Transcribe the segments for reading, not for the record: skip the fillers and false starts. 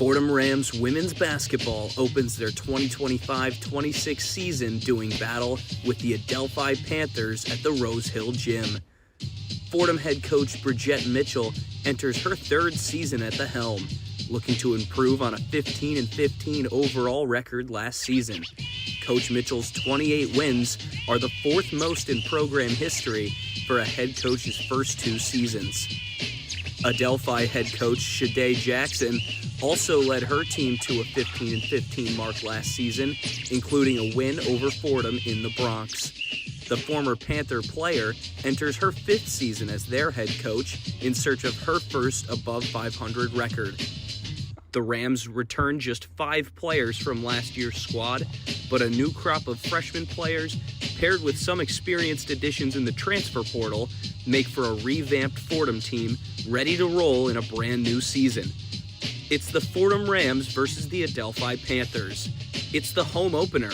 Fordham Rams women's basketball opens their 2025-26 season doing battle with the Adelphi Panthers at the Rose Hill Gym. Fordham head coach Bridgette Mitchell enters her third season at the helm, looking to improve on a 15-15 overall record last season. Coach Mitchell's 28 wins are the fourth most in program history for a head coach's first two seasons. Adelphi head coach Shade Jackson also led her team to a 15-15 mark last season, including a win over Fordham in the Bronx. The former Panther player enters her fifth season as their head coach in search of her first above 500 record. The Rams return just 5 players from last year's squad, but a new crop of freshman players, paired with some experienced additions in the transfer portal, make for a revamped Fordham team ready to roll in a brand new season. It's the Fordham Rams versus the Adelphi Panthers. It's the home opener.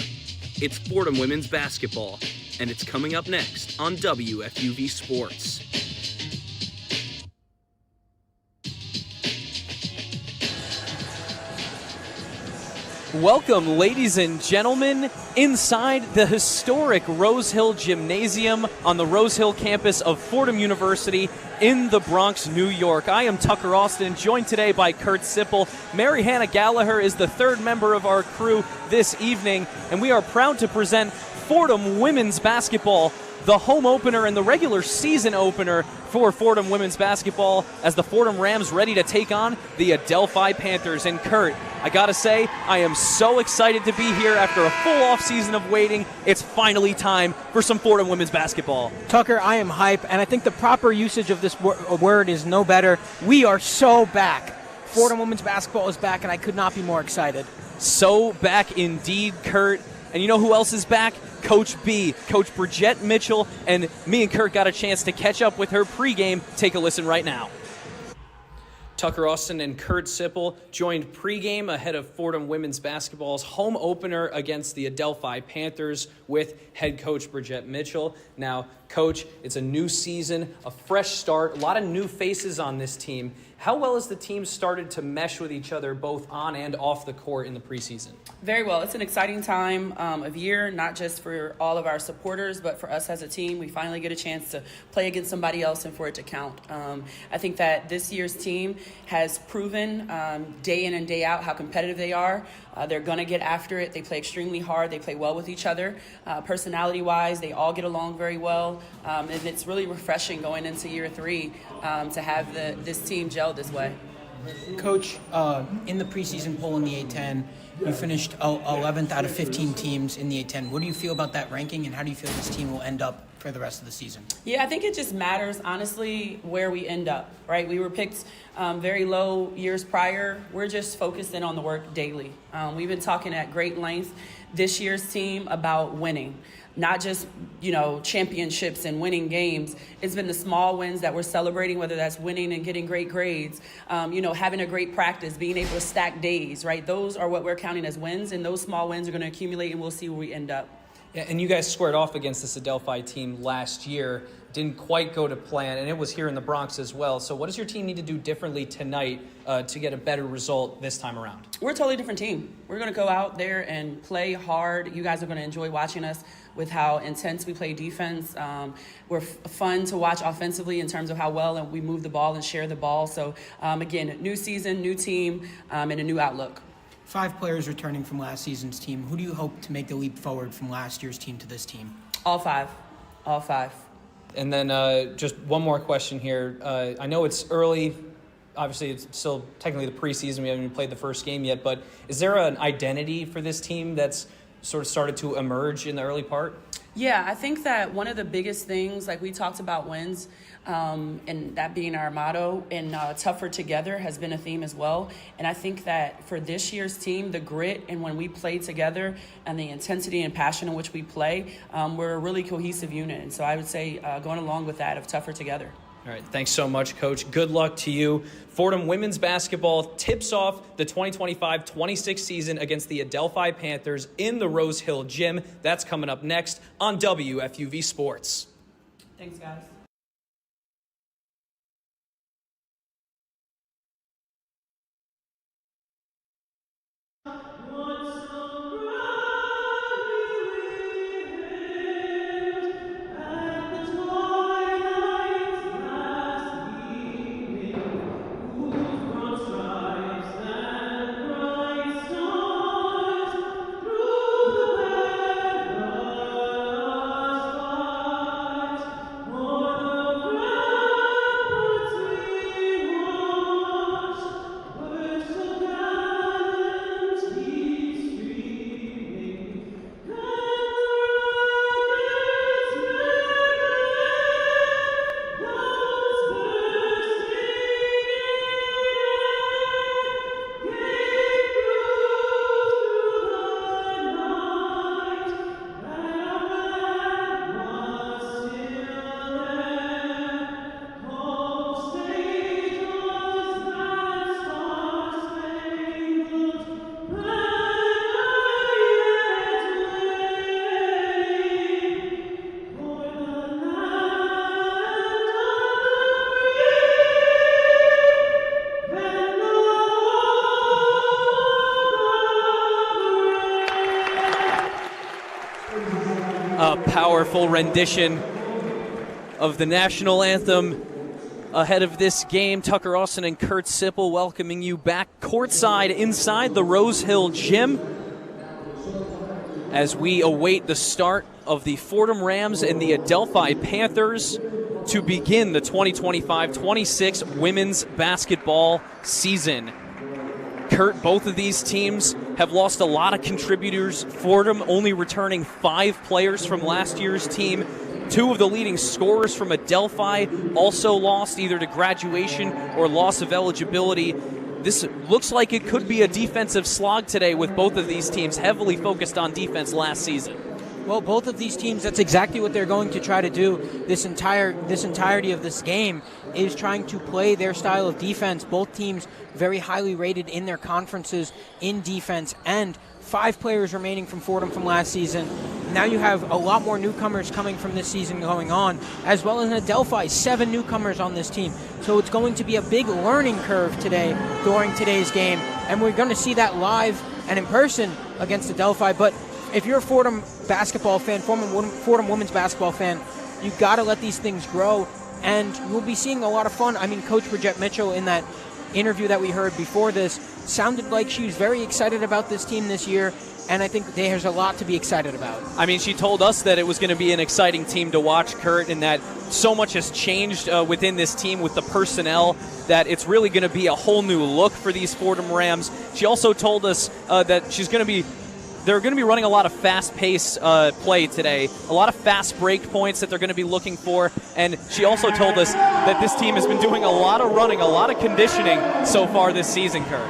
It's Fordham women's basketball, and it's coming up next on WFUV Sports. Welcome, ladies and gentlemen, inside the historic Rose Hill Gymnasium on the Rose Hill campus of Fordham University in the Bronx, New York. I am Tucker Austin, joined today by Kurt Sippel. Hannah Gallagher is the third member of our crew this evening, and we are proud to present Fordham women's basketball, the home opener and the regular season opener for Fordham women's basketball as the Fordham Rams ready to take on the Adelphi Panthers. And Kurt, I gotta say, I am so excited to be here after a full off season of waiting. It's finally time for some Fordham women's basketball. Tucker, I am hype, and I think the proper usage of this word is no better. We are so back. Fordham women's basketball is back, and I could not be more excited. So back indeed, Kurt. And you know who else is back? Coach B, Coach Bridgette Mitchell, and me and Kurt got a chance to catch up with her pregame. Take a listen right now. Tucker Austin and Kurt Sippel joined pregame ahead of Fordham women's basketball's home opener against the Adelphi Panthers with head coach Bridgette Mitchell. Now, Coach, it's a new season, a fresh start, a lot of new faces on this team. How well has the team started to mesh with each other both on and off the court in the preseason? Very well. It's an exciting time of year, not just for all of our supporters, but for us as a team. We finally get a chance to play against somebody else and for it to count. I think that this year's team has proven day in and day out how competitive they are. They're going to get after it. They play extremely hard. They play well with each other. Personality-wise, they all get along very well. And it's really refreshing going into year 3 to have this team gel this way. Coach, in the preseason poll in the A-10, you finished 11th out of 15 teams in the A-10. What do you feel about that ranking, and how do you feel this team will end up for the rest of the season? Yeah, I think it just matters, honestly, where we end up, right? We were picked very low years prior. We're just focused in on the work daily. We've been talking at great length this year's team about winning. Not just, championships and winning games. It's been the small wins that we're celebrating, whether that's winning and getting great grades, having a great practice, being able to stack days, right? Those are what we're counting as wins, and those small wins are going to accumulate, and we'll see where we end up. Yeah, and you guys squared off against this Adelphi team last year. Didn't quite go to plan, and it was here in the Bronx as well. So what does your team need to do differently tonight to get a better result this time around? We're a totally different team. We're going to go out there and play hard. You guys are going to enjoy watching us with how intense we play defense. We're fun to watch offensively in terms of how well we move the ball and share the ball. So, again, new season, new team, and a new outlook. 5 players returning from last season's team. Who do you hope to make the leap forward from last year's team to this team? All five. And then just one more question here. I know it's early. Obviously, it's still technically the preseason. We haven't even played the first game yet. But is there an identity for this team that's sort of started to emerge in the early part? Yeah, I think that one of the biggest things, like we talked about wins, and that being our motto, and tougher together has been a theme as well. And I think that for this year's team, the grit and when we play together and the intensity and passion in which we play, we're a really cohesive unit. And so I would say going along with that of tougher together. All right, thanks so much, Coach. Good luck to you. Fordham women's basketball tips off the 2025-26 season against the Adelphi Panthers in the Rose Hill Gym. That's coming up next on WFUV Sports. Thanks, guys. powerful rendition of the national anthem ahead of this game. Tucker Austin and Kurt Sippel welcoming you back courtside inside the Rose Hill Gym as we await the start of the Fordham Rams and the Adelphi Panthers to begin the 2025-26 women's basketball season. Kurt, both of these teams have lost a lot of contributors. Fordham only returning 5 players from last year's team. 2 of the leading scorers from Adelphi also lost either to graduation or loss of eligibility. This looks like it could be a defensive slog today with both of these teams heavily focused on defense last season. Well, both of these teams, that's exactly what they're going to try to do this entirety of this game, is trying to play their style of defense. Both teams very highly rated in their conferences in defense, and 5 players remaining from Fordham from last season. Now you have a lot more newcomers coming from this season going on, as well as in Adelphi, 7 newcomers on this team. So it's going to be a big learning curve today during today's game, and we're going to see that live and in person against Adelphi. But if you're a Fordham basketball fan, Fordham women's basketball fan, you've got to let these things grow, and we'll be seeing a lot of fun. I mean, Coach Bridgette Mitchell, in that interview that we heard before this, sounded like she was very excited about this team this year, and I think there's a lot to be excited about. I mean, she told us that it was going to be an exciting team to watch, Kurt, and that so much has changed within this team with the personnel that it's really going to be a whole new look for these Fordham Rams. She also told us that they're going to be running a lot of fast-paced play today, a lot of fast break points that they're going to be looking for, and she also told us that this team has been doing a lot of running, a lot of conditioning so far this season, Kurt.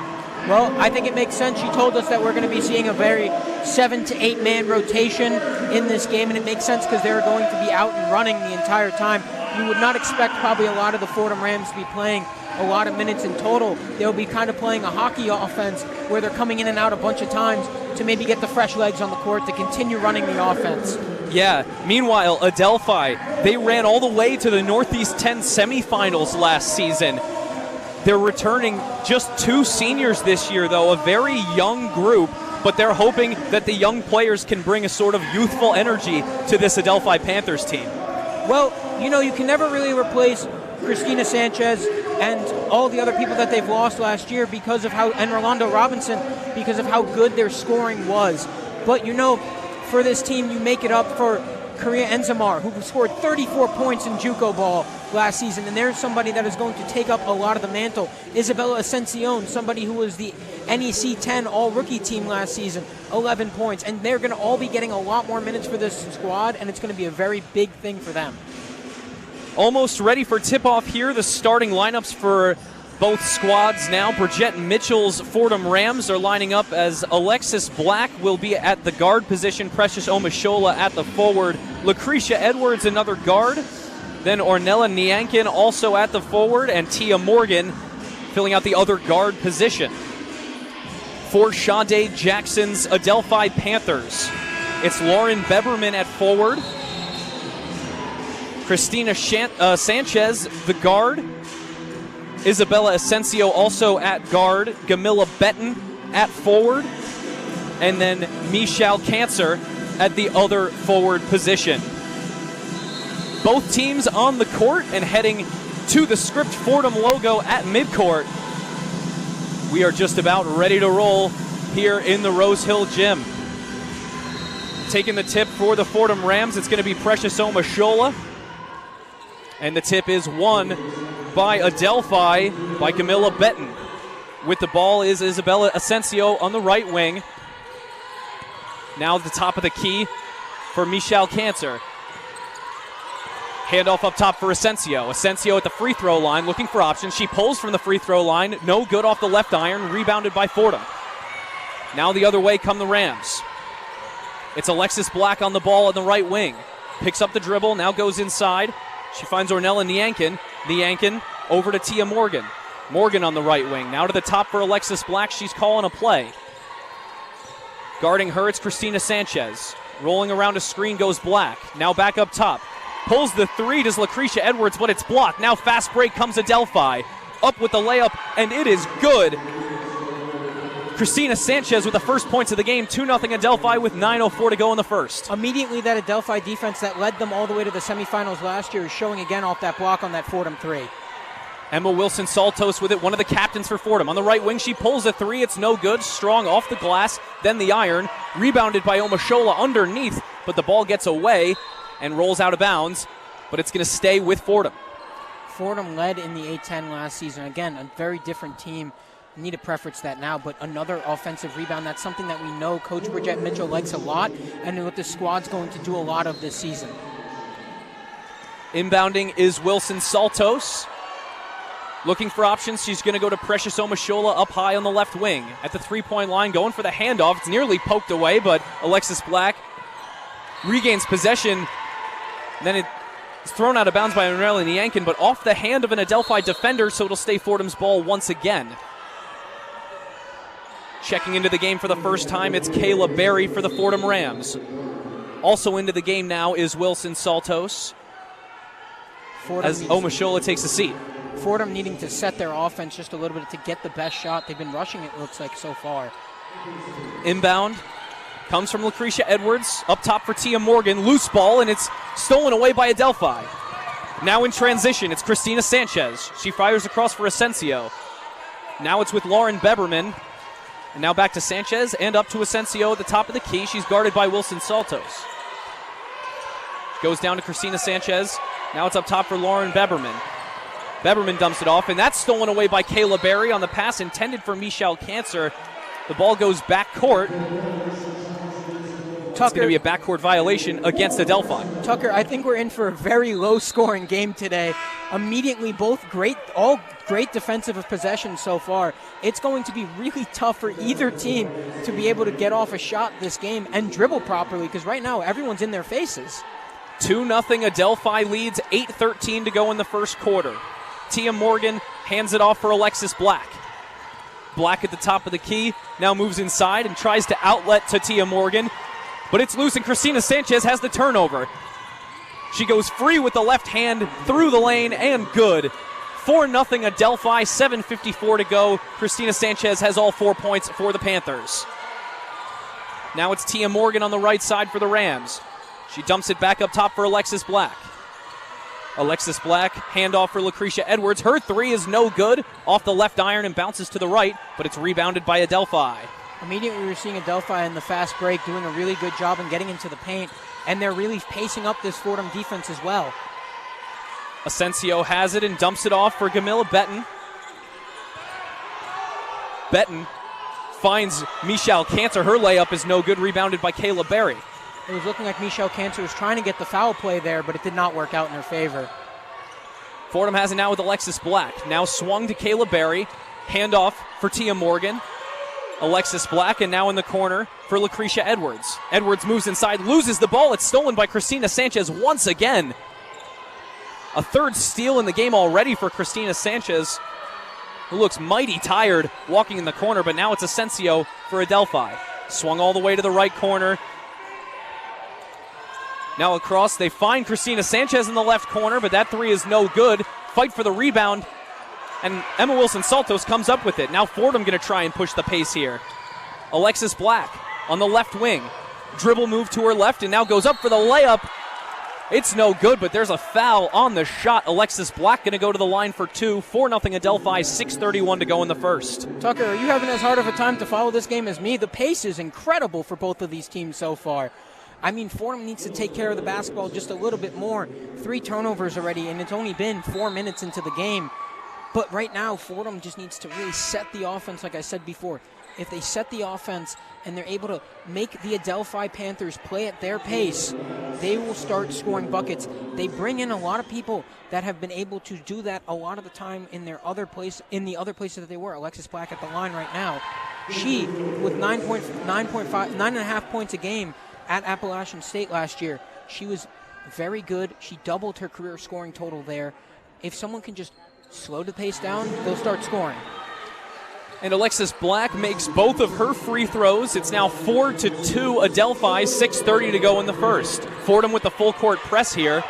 Well, I think it makes sense. She told us that we're going to be seeing a very 7 to 8 man rotation in this game, and it makes sense because they're going to be out and running the entire time. You would not expect probably a lot of the Fordham Rams to be playing a lot of minutes in total. They'll be kind of playing a hockey offense where they're coming in and out a bunch of times to maybe get the fresh legs on the court to continue running the offense. Yeah. Meanwhile, Adelphi, they ran all the way to the Northeast 10 semifinals last season. They're returning just 2 seniors this year, though, a very young group, but they're hoping that the young players can bring a sort of youthful energy to this Adelphi Panthers team. Well, you can never really replace Christina Sanchez and all the other people that they've lost last year and Rolando Robinson, because of how good their scoring was. But for this team, you make it up for Korea Enzamar, who scored 34 points in JUCO ball last season, and there's somebody that is going to take up a lot of the mantle. Isabella Ascension, somebody who was the NEC 10 all-rookie team last season, 11 points, and they're going to all be getting a lot more minutes for this squad, and it's going to be a very big thing for them. Almost ready for tip-off here. The starting lineups for both squads now. Bridgette Mitchell's Fordham Rams are lining up as Alexis Black will be at the guard position, Precious Omashola at the forward, Lucretia Edwards another guard, then Ornella Niankin also at the forward, and Tia Morgan filling out the other guard position. For Sade Jackson's Adelphi Panthers, it's Lauren Beberman at forward, Christina Sanchez, the guard. Isabella Asensio also at guard. Gamilla Benton at forward. And then Michelle Cancer at the other forward position. Both teams on the court and heading to the Script Fordham logo at midcourt. We are just about ready to roll here in the Rose Hill Gym. Taking the tip for the Fordham Rams, it's going to be Precious Omashola. And the tip is won by Adelphi by Camilla Benton. With the ball is Isabella Asensio on the right wing. Now at the top of the key for Michelle Cancer. Handoff up top for Asensio. Asensio at the free throw line looking for options. She pulls from the free throw line. No good off the left iron. Rebounded by Fordham. Now the other way come the Rams. It's Alexis Black on the ball on the right wing. Picks up the dribble. Now goes inside. She finds Ornella Niankin. Niankin over to Tia Morgan. Morgan on the right wing. Now to the top for Alexis Black. She's calling a play. Guarding her, it's Christina Sanchez. Rolling around a screen goes Black. Now back up top. Pulls the three, does Lucretia Edwards, but it's blocked. Now fast break comes Adelphi. Up with the layup, and it is good. Christina Sanchez with the first points of the game, 2-0 Adelphi with 9:04 to go in the first. Immediately, that Adelphi defense that led them all the way to the semifinals last year is showing again off that block on that Fordham three. Emma Wilson-Saltos with it, one of the captains for Fordham. On the right wing, she pulls a three. It's no good. Strong off the glass, then the iron. Rebounded by Omashola underneath, but the ball gets away and rolls out of bounds, but it's going to stay with Fordham. Fordham led in the A-10 last season. Again, a very different team. I need to preference that now, but another offensive rebound. That's something that we know Coach Bridgette Mitchell likes a lot, and what the squad's going to do a lot of this season. Inbounding is Wilson-Saltos. Looking for options, she's going to go to Precious Omashola up high on the left wing. At the three-point line, going for the handoff. It's nearly poked away, but Alexis Black regains possession. Then it's thrown out of bounds by Marilyn Yankin, but off the hand of an Adelphi defender, so it'll stay Fordham's ball once again. Checking into the game for the first time, it's Kayla Berry for the Fordham Rams. Also into the game now is Wilson-Saltos as Omashola takes a seat. Fordham needing to set their offense just a little bit to get the best shot. They've been rushing it, looks like, so far. Inbound comes from Lucretia Edwards. Up top for Tia Morgan. Loose ball, and it's stolen away by Adelphi. Now in transition, it's Christina Sanchez. She fires across for Asensio. Now it's with Lauren Beberman. And now back to Sanchez and up to Asensio at the top of the key. She's guarded by Wilson-Saltos. Goes down to Christina Sanchez. Now it's up top for Lauren Beberman. Beberman dumps it off, and that's stolen away by Kayla Berry on the pass intended for Michelle Cancer. The ball goes back court. It's going to be a backcourt violation against Adelphi. Tucker, I think we're in for a very low-scoring game today. Immediately, all great defensive possessions so far. It's going to be really tough for either team to be able to get off a shot this game and dribble properly, because right now everyone's in their faces. 2-0 Adelphi leads, 8:13 to go in the first quarter. Tia Morgan hands it off for Alexis Black. Black at the top of the key, now moves inside and tries to outlet to Tia Morgan, but it's loose and Christina Sanchez has the turnover. She goes free with the left hand through the lane and good. 4-0 Adelphi, 7:54 to go. Christina Sanchez has all 4 points for the Panthers. Now it's Tia Morgan on the right side for the Rams. She dumps it back up top for Alexis Black. Alexis Black, handoff for Lucretia Edwards. Her three is no good. Off the left iron and bounces to the right, but it's rebounded by Adelphi. Immediately we're seeing Adelphi in the fast break doing a really good job in getting into the paint, and they're really pacing up this Fordham defense as well. Asensio has it and dumps it off for Gamila Betton. Betton finds Michelle Cancer. Her layup is no good, rebounded by Kayla Berry. It was looking like Michelle Cancer was trying to get the foul play there, but it did not work out in her favor. Fordham has it now with Alexis Black. Now swung to Kayla Berry. Handoff for Tia Morgan. Alexis Black, and now in the corner for Lucretia Edwards. Edwards moves inside, loses the ball. It's stolen by Christina Sanchez once again. A third steal in the game already for Christina Sanchez, who looks mighty tired walking in the corner, but now it's Asensio for Adelphi. Swung all the way to the right corner. Now across, they find Christina Sanchez in the left corner, but that three is no good. Fight for the rebound, and Emma Wilson-Saltos comes up with it. Now Fordham going to try and push the pace here. Alexis Black on the left wing. Dribble move to her left, and now goes up for the layup. It's no good, but there's a foul on the shot. Alexis Black going to go to the line for two. 4-0 Adelphi, 6:31 to go in the first. Tucker, are you having as hard of a time to follow this game as me? The pace is incredible for both of these teams so far. I mean, Fordham needs to take care of the basketball just a little bit more. 3 turnovers already, and it's only been 4 minutes into the game. But right now, Fordham just needs to really set the offense, like I said before. If they set the offense and they're able to make the Adelphi Panthers play at their pace, they will start scoring buckets. They bring in a lot of people that have been able to do that a lot of the time in the other places that they were. Alexis Black at the line right now. She, with 9.5 points a game at Appalachian State last year, she was very good. She doubled her career scoring total there. If someone can just slow the pace down, they'll start scoring. And Alexis Black makes both of her free throws. It's now 4-2 Adelphi, 6:30 to go in the first. Fordham with the full court press here,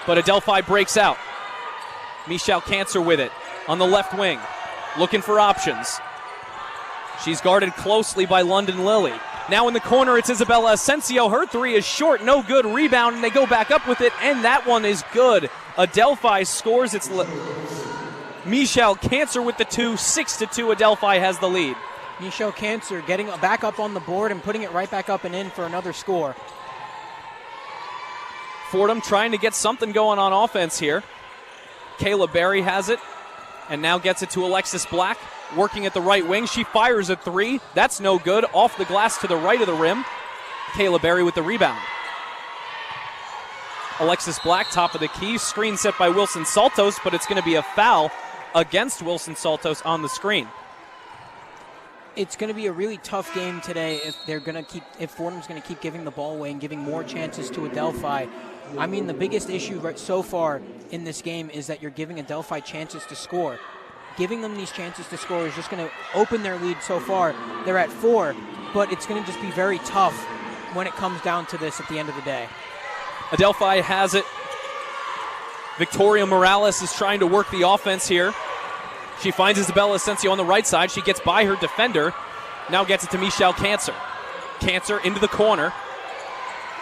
but Adelphi breaks out. Michelle Cancer with it on the left wing, looking for options. She's guarded closely by London Lilly. Now in the corner, it's Isabella Asensio. Her three is short, no good. Rebound, and they go back up with it, and that one is good. Adelphi scores. It's Michelle Cancer with the 2, 6-2. Adelphi has the lead. Michelle Cancer getting back up on the board and putting it right back up and in for another score. Fordham trying to get something going on offense here. Kayla Berry has it, and now gets it to Alexis Black, working at the right wing. She fires a 3. That's no good. Off the glass to the right of the rim. Kayla Berry with the rebound. Alexis Black, top of the key. Screen set by Wilson Saltos, but it's going to be a foul against Wilson Saltos on the screen. It's going to be a really tough game today if Fordham's going to keep giving the ball away and giving more chances to Adelphi. I mean, the biggest issue so far in this game is that you're giving Adelphi chances to score. Giving them these chances to score is just going to open their lead so far. They're at 4, but it's going to just be very tough when it comes down to this at the end of the day. Adelphi has it. Victoria Morales is trying to work the offense here. She finds Isabella Asensio on the right side. She gets by her defender. Now gets it to Michelle Cancer. Cancer into the corner.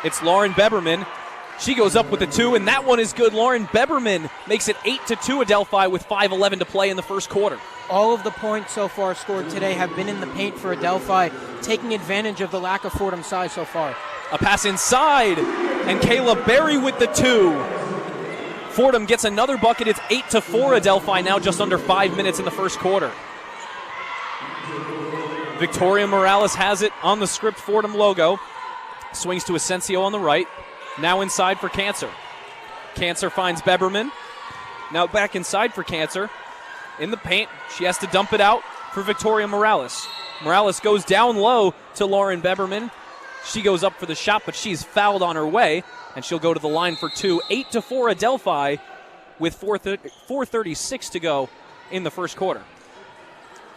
It's Lauren Beberman. She goes up with the 2, and that one is good. Lauren Beberman makes it 8-2 Adelphi with 5:11 to play in the first quarter. All of the points so far scored today have been in the paint for Adelphi, taking advantage of the lack of Fordham size so far. A pass inside, and Kayla Berry with the 2. Fordham gets another bucket. It's 8-4 Adelphi now, just under 5 minutes in the first quarter. Victoria Morales has it on the script Fordham logo. Swings to Asensio on the right. Now inside for Cancer. Cancer finds Beberman. Now back inside for Cancer. In the paint, she has to dump it out for Victoria Morales. Morales goes down low to Lauren Beberman. She goes up for the shot, but she's fouled on her way, and she'll go to the line for 2. 8-4 Adelphi with 4:36 to go in the first quarter.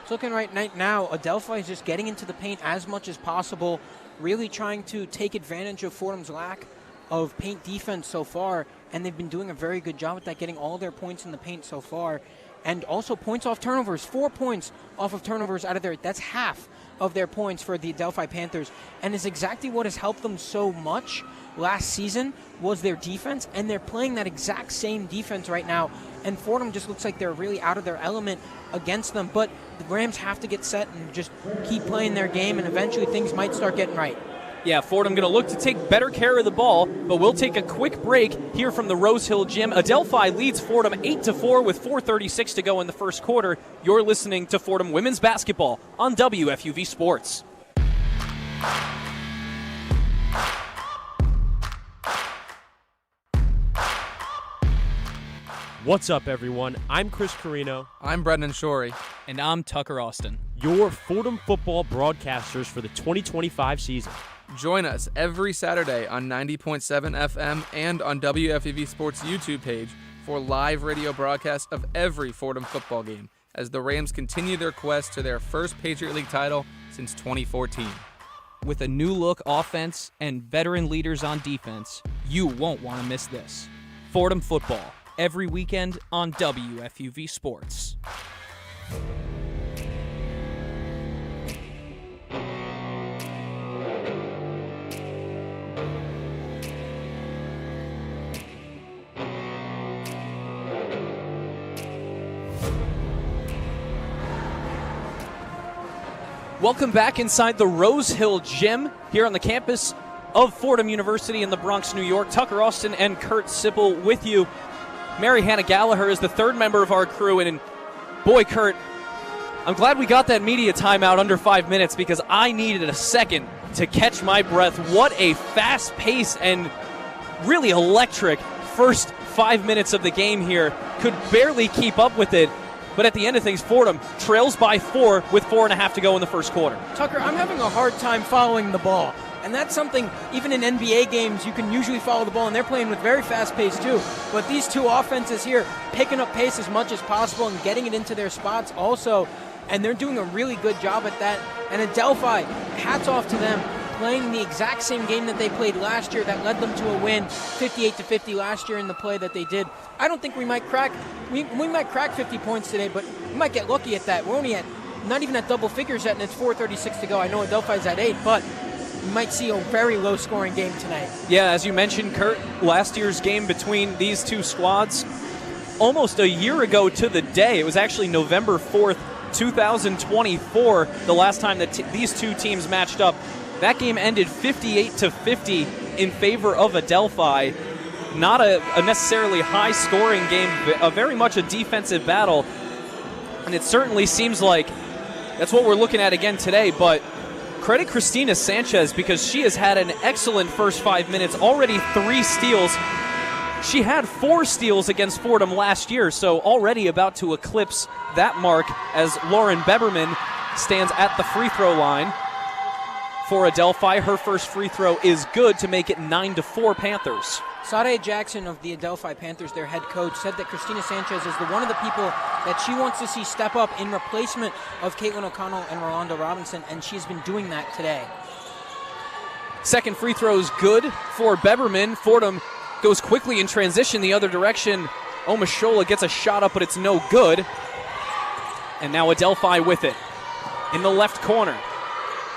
It's looking right now, Adelphi is just getting into the paint as much as possible, really trying to take advantage of Fordham's lack of paint defense so far, and they've been doing a very good job with that, getting all their points in the paint so far, and also points off turnovers. 4 points off of turnovers out of there. That's half of their points for the Adelphi Panthers, and is exactly what has helped them so much last season was their defense, and they're playing that exact same defense right now, and Fordham just looks like they're really out of their element against them, but the Rams have to get set and just keep playing their game, and eventually things might start getting right. Yeah, Fordham going to look to take better care of the ball, but we'll take a quick break here from the Rose Hill Gym. Adelphi leads Fordham 8-4 with 4:36 to go in the first quarter. You're listening to Fordham Women's Basketball on WFUV Sports. What's up, everyone? I'm Chris Carino. I'm Brendan Shorey. And I'm Tucker Austin. Your Fordham football broadcasters for the 2025 season. Join us every Saturday on 90.7 FM and on WFUV Sports YouTube page for live radio broadcasts of every Fordham football game as the Rams continue their quest to their first Patriot League title since 2014. With a new look offense and veteran leaders on defense, you won't want to miss this. Fordham football, every weekend on WFUV Sports. Welcome back inside the Rose Hill Gym here on the campus of Fordham University in the Bronx, New York. Tucker Austin and Kurt Sippel with you. Mary Hannah Gallagher is the third member of our crew, and boy, Kurt, I'm glad we got that media timeout under 5 minutes because I needed a second to catch my breath. What a fast-paced and really electric first 5 minutes of the game here. Could barely keep up with it. But at the end of things, Fordham trails by 4 with 4.5 to go in the first quarter. Tucker, I'm having a hard time following the ball. And that's something, even in NBA games, you can usually follow the ball, and they're playing with very fast pace too. But these two offenses here, picking up pace as much as possible and getting it into their spots also. And they're doing a really good job at that. And Adelphi, hats off to them, playing the exact same game that they played last year that led them to a win, 58-50 last year in the play that they did. I don't think we might crack 50 points today, but we might get lucky at that. We're only at not even at double figures yet, and it's 4:36 to go. I know Adelphi's at 8, but you might see a very low-scoring game tonight. Yeah, as you mentioned, Kurt, last year's game between these two squads, almost a year ago to the day. It was actually November 4th, 2024, the last time that these two teams matched up. That game ended 58-50 in favor of Adelphi. Not a necessarily high-scoring game, very much a defensive battle. And it certainly seems like that's what we're looking at again today. But credit Christina Sanchez, because she has had an excellent first 5 minutes, already 3 steals. She had 4 steals against Fordham last year, so already about to eclipse that mark as Lauren Beberman stands at the free throw line for Adelphi. Her first free throw is good to make it 9-4 Panthers. Sade Jackson of the Adelphi Panthers, their head coach, said that Christina Sanchez is one of the people that she wants to see step up in replacement of Caitlin O'Connell and Rolanda Robinson, and she's been doing that today. Second free throw is good for Beberman. Fordham goes quickly in transition the other direction. Omashola gets a shot up, but it's no good. And now Adelphi with it. In the left corner,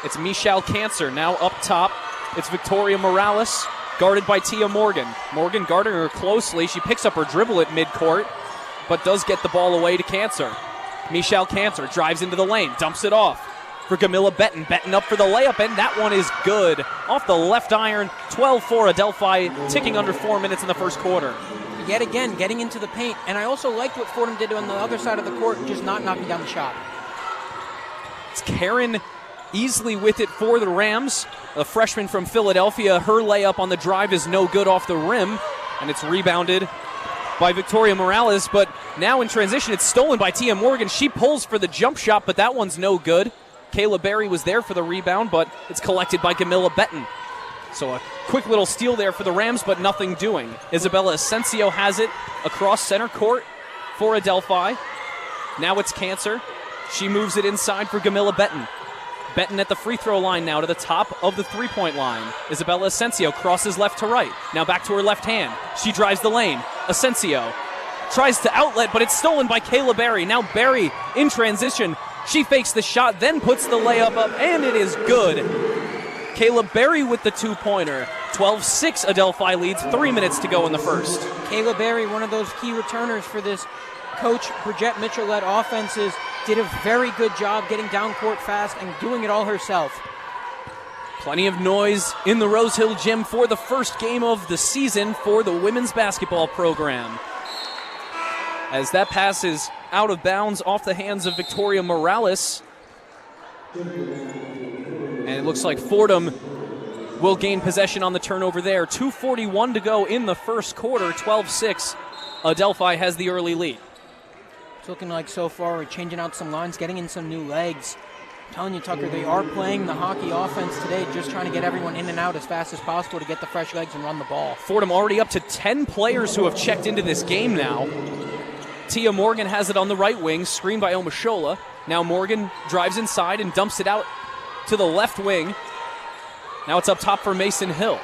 it's Michelle Cancer. Now up top, it's Victoria Morales, guarded by Tia Morgan. Morgan guarding her closely. She picks up her dribble at midcourt, but does get the ball away to Cancer. Michelle Cancer drives into the lane, dumps it off for Camilla Benton. Benton up for the layup, and that one is good. Off the left iron, 12-4 Adelphi, ticking under 4 minutes in the first quarter. Yet again, getting into the paint. And I also liked what Fordham did on the other side of the court, just not knocking down the shot. It's Karen Easley with it for the Rams. A freshman from Philadelphia. Her layup on the drive is no good off the rim, and it's rebounded by Victoria Morales. But now in transition, it's stolen by Tia Morgan. She pulls for the jump shot, but that one's no good. Kayla Berry was there for the rebound, but it's collected by Camilla Benton. So a quick little steal there for the Rams, but nothing doing. Isabella Asensio has it across center court for Adelphi. Now it's Cancer. She moves it inside for Camilla Benton. Benton at the free throw line now to the top of the three-point line. Isabella Asensio crosses left to right. Now back to her left hand. She drives the lane. Asensio tries to outlet, but it's stolen by Kayla Berry. Now Berry in transition. She fakes the shot, then puts the layup up, and it is good. Kayla Berry with the two-pointer. 12-6 Adelphi leads, 3 minutes to go in the first. Kayla Berry, one of those key returners for this Coach Bridgette Mitchell-led offenses, did a very good job getting down court fast and doing it all herself. Plenty of noise in the Rose Hill Gym for the first game of the season for the women's basketball program. As that pass is out of bounds off the hands of Victoria Morales. And it looks like Fordham will gain possession on the turnover there. 2:41 to go in the first quarter, 12-6. Adelphi has the early lead. It's looking like so far we're changing out some lines, getting in some new legs. I'm telling you, Tucker, they are playing the hockey offense today, just trying to get everyone in and out as fast as possible to get the fresh legs and run the ball. Fordham already up to 10 players who have checked into this game now. Tia Morgan has it on the right wing, screened by Omashola. Now Morgan drives inside and dumps it out to the left wing. Now it's up top for Mason Hill.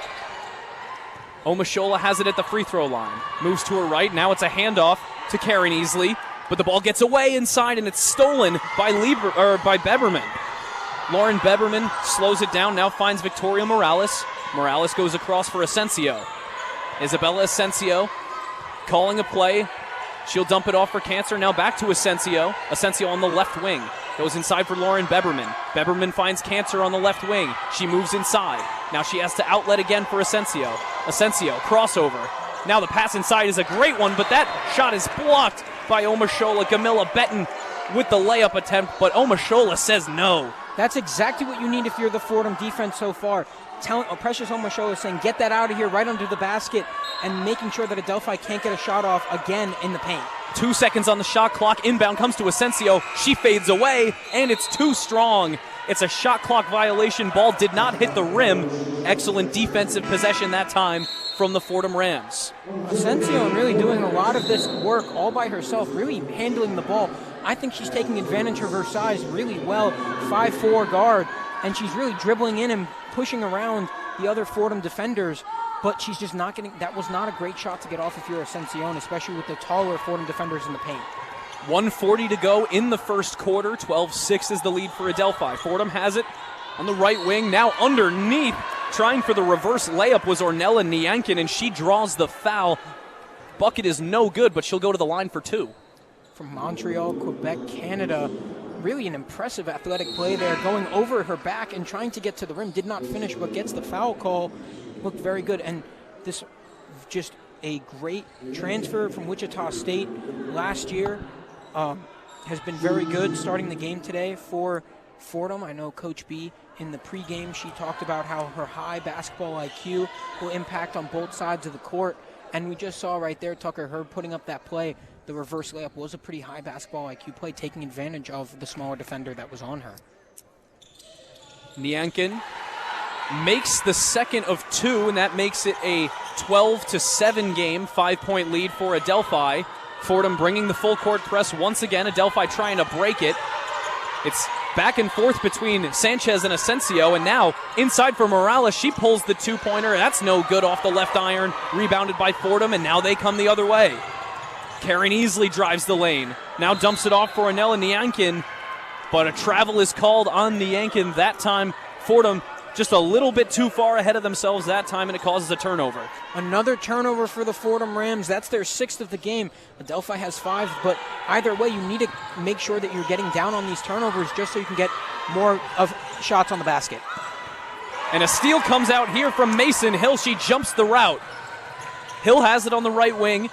Omashola has it at the free throw line. Moves to her right. Now it's a handoff to Karen Easley. But the ball gets away inside, and it's stolen by Beberman. Lauren Beberman slows it down, now finds Victoria Morales. Morales goes across for Asensio. Isabella Asensio calling a play. She'll dump it off for Cancer. Now back to Asensio. Asensio on the left wing. Goes inside for Lauren Beberman. Beberman finds Cancer on the left wing. She moves inside. Now she has to outlet again for Asensio. Asensio, crossover. Now the pass inside is a great one, but that shot is blocked by Omashola. Camilla Benton with the layup attempt, but Omashola says no. That's exactly what you need if you're the Fordham defense so far. Precious Omashola saying, get that out of here right under the basket, and making sure that Adelphi can't get a shot off again in the paint. 2 seconds on the shot clock. Inbound comes to Asensio. She fades away, and it's too strong. It's a shot clock violation. Ball did not hit the rim. Excellent defensive possession that time from the Fordham Rams. Asensio really doing a lot of this work all by herself, really handling the ball. I think she's taking advantage of her size really well, 5'4" guard, and she's really dribbling in and pushing around the other Fordham defenders, but she's just not getting, that was not a great shot to get off if you're Asensio, especially with the taller Fordham defenders in the paint. 1:40 to go in the first quarter. 12-6 is the lead for Adelphi. Fordham has it on the right wing. Now underneath, trying for the reverse layup was Ornella Nyankin, and she draws the foul. Bucket is no good, but she'll go to the line for 2. From Montreal, Quebec, Canada. Really an impressive athletic play there, going over her back and trying to get to the rim. Did not finish, but gets the foul call. Looked very good. And this just a great transfer from Wichita State last year. Has been very good starting the game today for Fordham. I know Coach B in the pregame, she talked about how her high basketball IQ will impact on both sides of the court. And we just saw right there, Tucker, her putting up that play. The reverse layup was a pretty high basketball IQ play, taking advantage of the smaller defender that was on her. Nyankin makes the second of 2, and that makes it a 12-7 game, 5-point lead for Adelphi. Fordham bringing the full court press once again. Adelphi trying to break it. It's back and forth between Sanchez and Asensio, and now inside for Morales. She pulls the 2-pointer. That's no good off the left iron. Rebounded by Fordham, and now they come the other way. Karen Easley drives the lane. Now dumps it off for Ornella Nyankin, but a travel is called on Nyankin that time. Fordham just a little bit too far ahead of themselves that time, and it causes a turnover. Another turnover for the Fordham Rams. That's their 6th of the game. Adelphi has 5, but either way, you need to make sure that you're getting down on these turnovers just so you can get more of shots on the basket. And a steal comes out here from Mason Hill. She jumps the route. Hill has it on the right wing.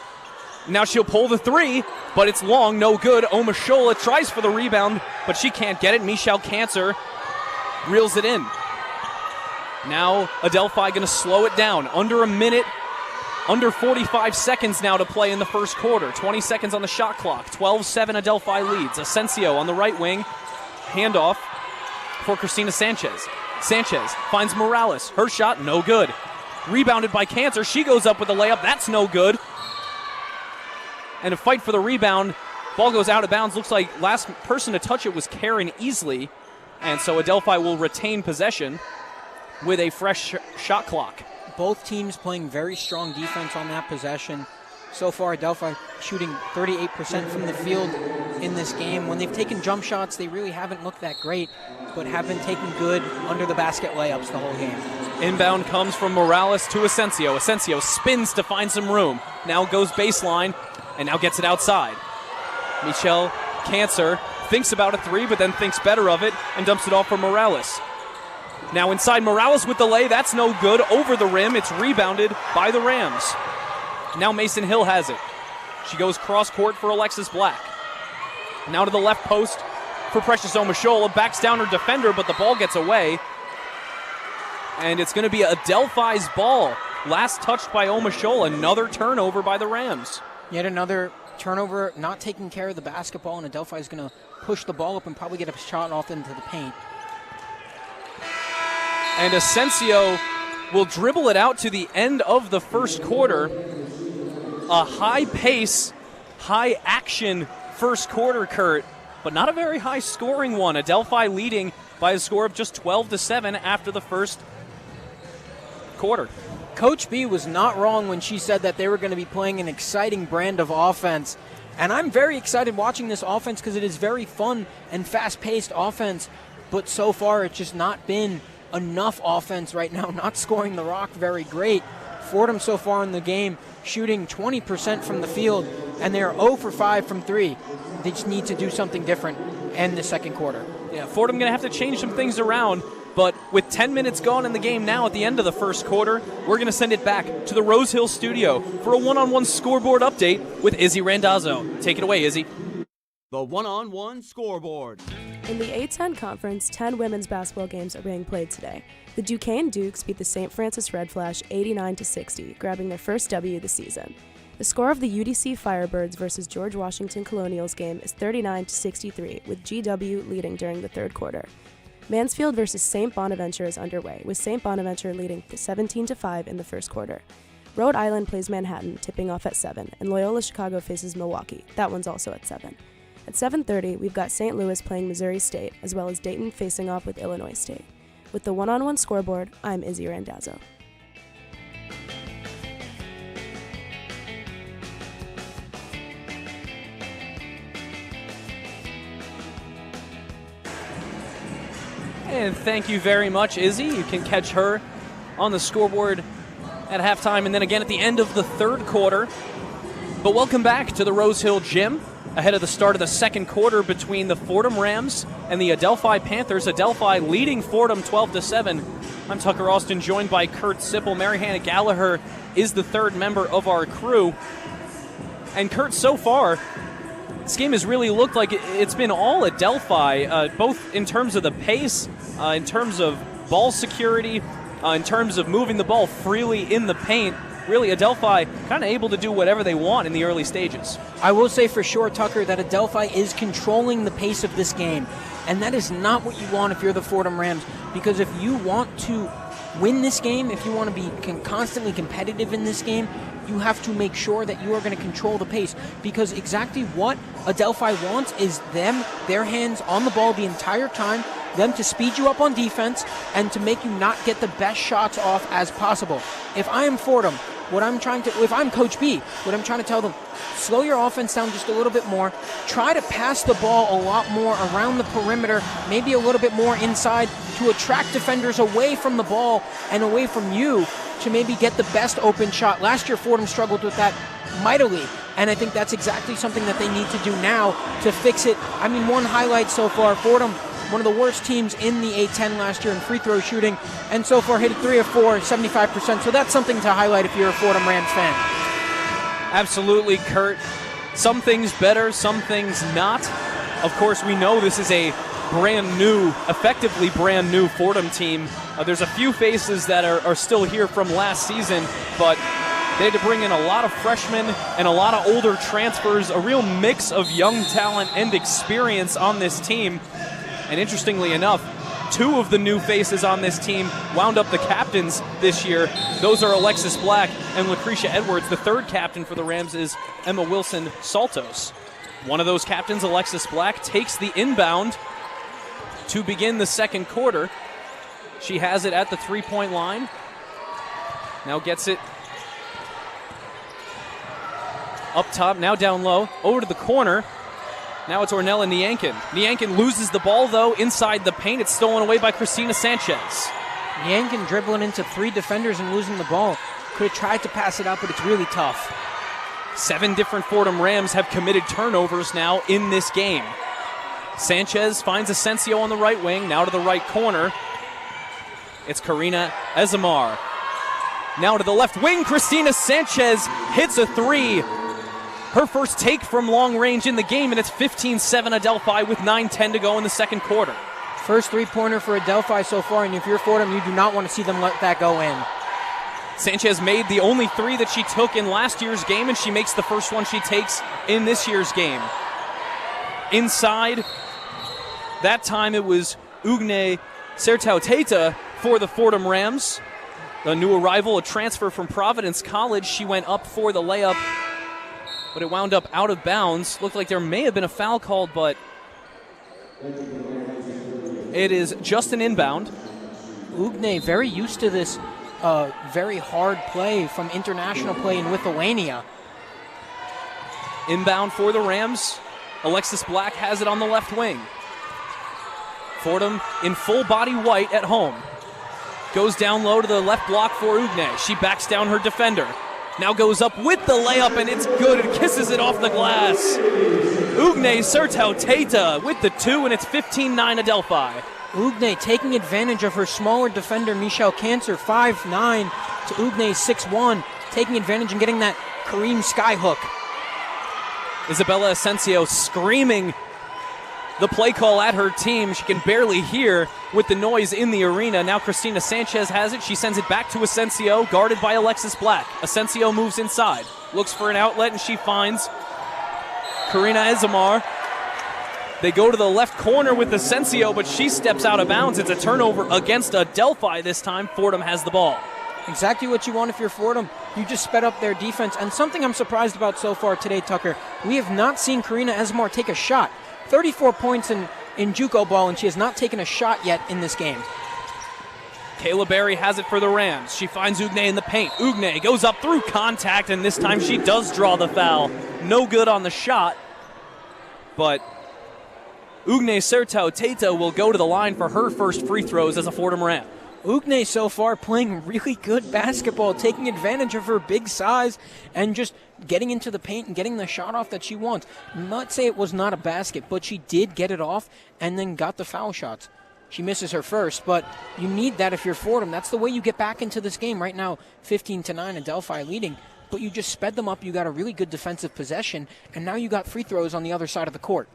Now she'll pull the 3, but it's long, no good. Omashola tries for the rebound, but she can't get it. Michelle Cancer reels it in. Now Adelphi going to slow it down. Under a minute, under 45 seconds now to play in the first quarter. 20 seconds on the shot clock. 12-7 Adelphi leads. Asensio on the right wing. Handoff for Christina Sanchez. Sanchez finds Morales. Her shot, no good. Rebounded by Cancer. She goes up with a layup. That's no good. And a fight for the rebound. Ball goes out of bounds. Looks like last person to touch it was Karen Easley. And so Adelphi will retain possession with a fresh shot clock. Both teams playing very strong defense on that possession. So far, Adelphi shooting 38% from the field in this game. When they've taken jump shots, they really haven't looked that great, but have been taking good under the basket layups the whole game. Inbound comes from Morales to Asensio. Asensio spins to find some room. Now goes baseline and now gets it outside. Michelle Cancer thinks about a 3, but then thinks better of it and dumps it off for Morales. Now inside, Morales with the lay. That's no good. Over the rim. It's rebounded by the Rams. Now Mason Hill has it. She goes cross court for Alexis Black. Now to the left post for Precious Omashola. Backs down her defender, but the ball gets away. And it's going to be Adelphi's ball. Last touched by Omashola. Another turnover by the Rams. Yet another turnover, not taking care of the basketball, and Adelphi is going to push the ball up and probably get a shot off into the paint. And Asensio will dribble it out to the end of the first quarter. A high-pace, high-action first quarter, Kurt, but not a very high-scoring one. Adelphi leading by a score of just 12-7 after the first quarter. Coach B was not wrong when she said that they were going to be playing an exciting brand of offense. And I'm very excited watching this offense because it is very fun and fast-paced offense. But so far, it's just not been enough offense right now, not scoring the rock very great. Fordham so far in the game shooting 20% from the field, and they're 0 for 5 from 3. They just need to do something different in the second quarter. Yeah, Fordham going to have to change some things around, but with 10 minutes gone in the game now at the end of the first quarter, we're going to send it back to the Rose Hill studio for a one-on-one scoreboard update with Izzy Randazzo. Take it away, Izzy. The one-on-one scoreboard. In the A-10 conference, 10 women's basketball games are being played today. The Duquesne Dukes beat the St. Francis Red Flash 89-60, grabbing their first W of the season. The score of the UDC Firebirds versus George Washington Colonials game is 39-63, with GW leading during the third quarter. Mansfield versus St. Bonaventure is underway, with St. Bonaventure leading 17-5 in the first quarter. Rhode Island plays Manhattan, tipping off at 7, and Loyola Chicago faces Milwaukee. That one's also at 7. At 7:30, we've got St. Louis playing Missouri State, as well as Dayton facing off with Illinois State. With the one-on-one scoreboard, I'm Izzy Randazzo. And thank you very much, Izzy. You can catch her on the scoreboard at halftime and then again at the end of the third quarter. But welcome back to the Rose Hill Gym ahead of the start of the second quarter between the Fordham Rams and the Adelphi Panthers. Adelphi leading Fordham 12-7. I'm Tucker Austin, joined by Kurt Sippel. Hannah Gallagher is the third member of our crew. And Kurt, so far, this game has really looked like it's been all Adelphi, both in terms of the pace, in terms of ball security, in terms of moving the ball freely in the paint. Really, Adelphi kind of able to do whatever they want in the early stages. I will say for sure, Tucker, that Adelphi is controlling the pace of this game. And that is not what you want if you're the Fordham Rams. Because if you want to win this game, if you want to be constantly competitive in this game, you have to make sure that you are going to control the pace, because exactly what Adelphi wants is their hands on the ball the entire time, them to speed you up on defense and to make you not get the best shots off as possible. If I am Fordham, if I'm Coach B, what I'm trying to tell them, slow your offense down just a little bit more. Try to pass the ball a lot more around the perimeter, maybe a little bit more inside to attract defenders away from the ball and away from you to maybe get the best open shot. Last year, Fordham struggled with that mightily, and I think that's exactly something that they need to do now to fix it. I mean, one highlight so far, Fordham, one of the worst teams in the A-10 last year in free throw shooting, and so far hit 3 of 4, 75%. So that's something to highlight if you're a Fordham Rams fan. Absolutely, Kurt. Some things better, some things not. Of course, we know this is a effectively brand new Fordham team. There's a few faces that are still here from last season, but they had to bring in a lot of freshmen and a lot of older transfers, a real mix of young talent and experience on this team. And interestingly enough, 2 of the new faces on this team wound up the captains this year. Those are Alexis Black and Lucretia Edwards. The third captain for the Rams is Emma Wilson Saltos. One of those captains, Alexis Black, takes the inbound to begin the second quarter. She has it at the three-point line. Now gets it up top, now down low, over to the corner. Now it's Ornella Niankin. Niankin loses the ball, though, inside the paint. It's stolen away by Christina Sanchez. Niankin dribbling into 3 defenders and losing the ball. Could have tried to pass it out, but it's really tough. 7 different Fordham Rams have committed turnovers now in this game. Sanchez finds Asensio on the right wing, now to the right corner. It's Karina Ezamar. Now to the left wing, Christina Sanchez hits a 3. Her first take from long range in the game, and it's 15-7 Adelphi with 9:10 to go in the second quarter. First three-pointer for Adelphi so far, and if you're Fordham, you do not want to see them let that go in. Sanchez made the only 3 that she took in last year's game, and she makes the first one she takes in this year's game. Inside, that time it was Ugne Sertauteta for the Fordham Rams. The new arrival, a transfer from Providence College. She went up for the layup, but it wound up out of bounds. Looked like there may have been a foul called, but it is just an inbound. Ugne very used to this very hard play from international play in Lithuania. Inbound for the Rams. Alexis Black has it on the left wing. Fordham in full body white at home. Goes down low to the left block for Ugne. She backs down her defender. Now goes up with the layup, and it's good. It kisses it off the glass. Ugne Sertauteta with the 2, and it's 15-9 Adelphi. Ugne taking advantage of her smaller defender, Michelle Cancer, 5'9", to Ugne 6'1", taking advantage and getting that Kareem skyhook. Isabella Asensio screaming the play call at her team. She can barely hear with the noise in the arena. Now Christina Sanchez has it. She sends it back to Asensio, guarded by Alexis Black. Asensio moves inside, looks for an outlet, and she finds Karina Ezamar. They go to the left corner with Asensio, but she steps out of bounds. It's a turnover against Adelphi this time. Fordham has the ball. Exactly what you want if you're Fordham. You just sped up their defense. And something I'm surprised about so far today, Tucker, we have not seen Karina Ezamar take a shot. 34 points in JUCO ball, and she has not taken a shot yet in this game. Kayla Berry has it for the Rams. She finds Ugne in the paint. Ugne goes up through contact, and this time she does draw the foul. No good on the shot, but Ugne Sertau Teta will go to the line for her first free throws as a Fordham Ram. Ugne so far playing really good basketball, taking advantage of her big size and just getting into the paint and getting the shot off that she wants. Not say it was not a basket, but she did get it off and then got the foul shots. She misses her first, but you need that if you're Fordham. That's the way you get back into this game. Right now, 15-9, Adelphi leading, but you just sped them up. You got a really good defensive possession, and now you got free throws on the other side of the court.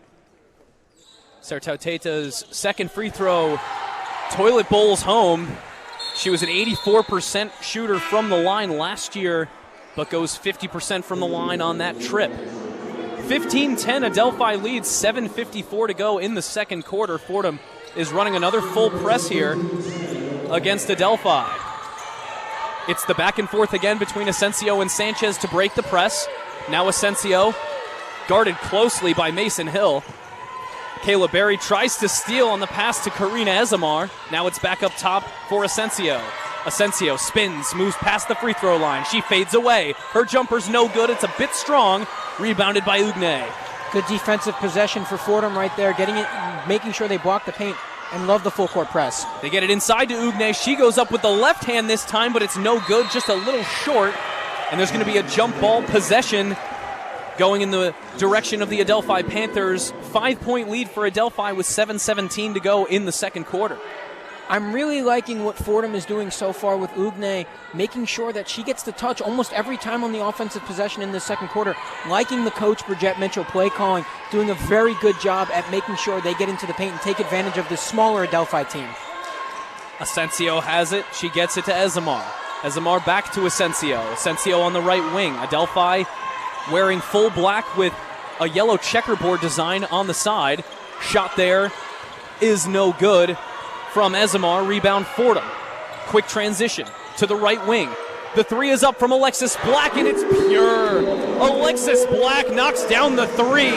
Sertau Teta's second free throw toilet bowls home. She was an 84% shooter from the line last year, but goes 50% from the line on that trip. 15-10, Adelphi leads, 7:54 to go in the second quarter. Fordham is running another full press here against Adelphi. It's the back and forth again between Asensio and Sanchez to break the press. Now Asensio guarded closely by Mason Hill. Kayla Berry tries to steal on the pass to Karina Ezamar. Now it's back up top for Asensio. Asensio spins, moves past the free throw line. She fades away. Her jumper's no good. It's a bit strong. Rebounded by Ugne. Good defensive possession for Fordham right there, getting it, making sure they block the paint, and love the full court press. They get it inside to Ugne. She goes up with the left hand this time, but it's no good, just a little short. And there's going to be a jump ball possession going in the direction of the Adelphi Panthers. 5-point lead for Adelphi with 7:17 to go in the second quarter. I'm really liking what Fordham is doing so far with Ugne, making sure that she gets the touch almost every time on the offensive possession in the second quarter. Liking the coach, Bridgette Mitchell, play calling, doing a very good job at making sure they get into the paint and take advantage of the smaller Adelphi team. Asensio has it. She gets it to Ezamar. Ezamar back to Asensio. Asensio on the right wing. Adelphi wearing full black with a yellow checkerboard design on the side. Shot there is no good from Ezamar. Rebound Fordham. Quick transition to the right wing. The three is up from Alexis Black, and it's pure. Alexis Black knocks down the three,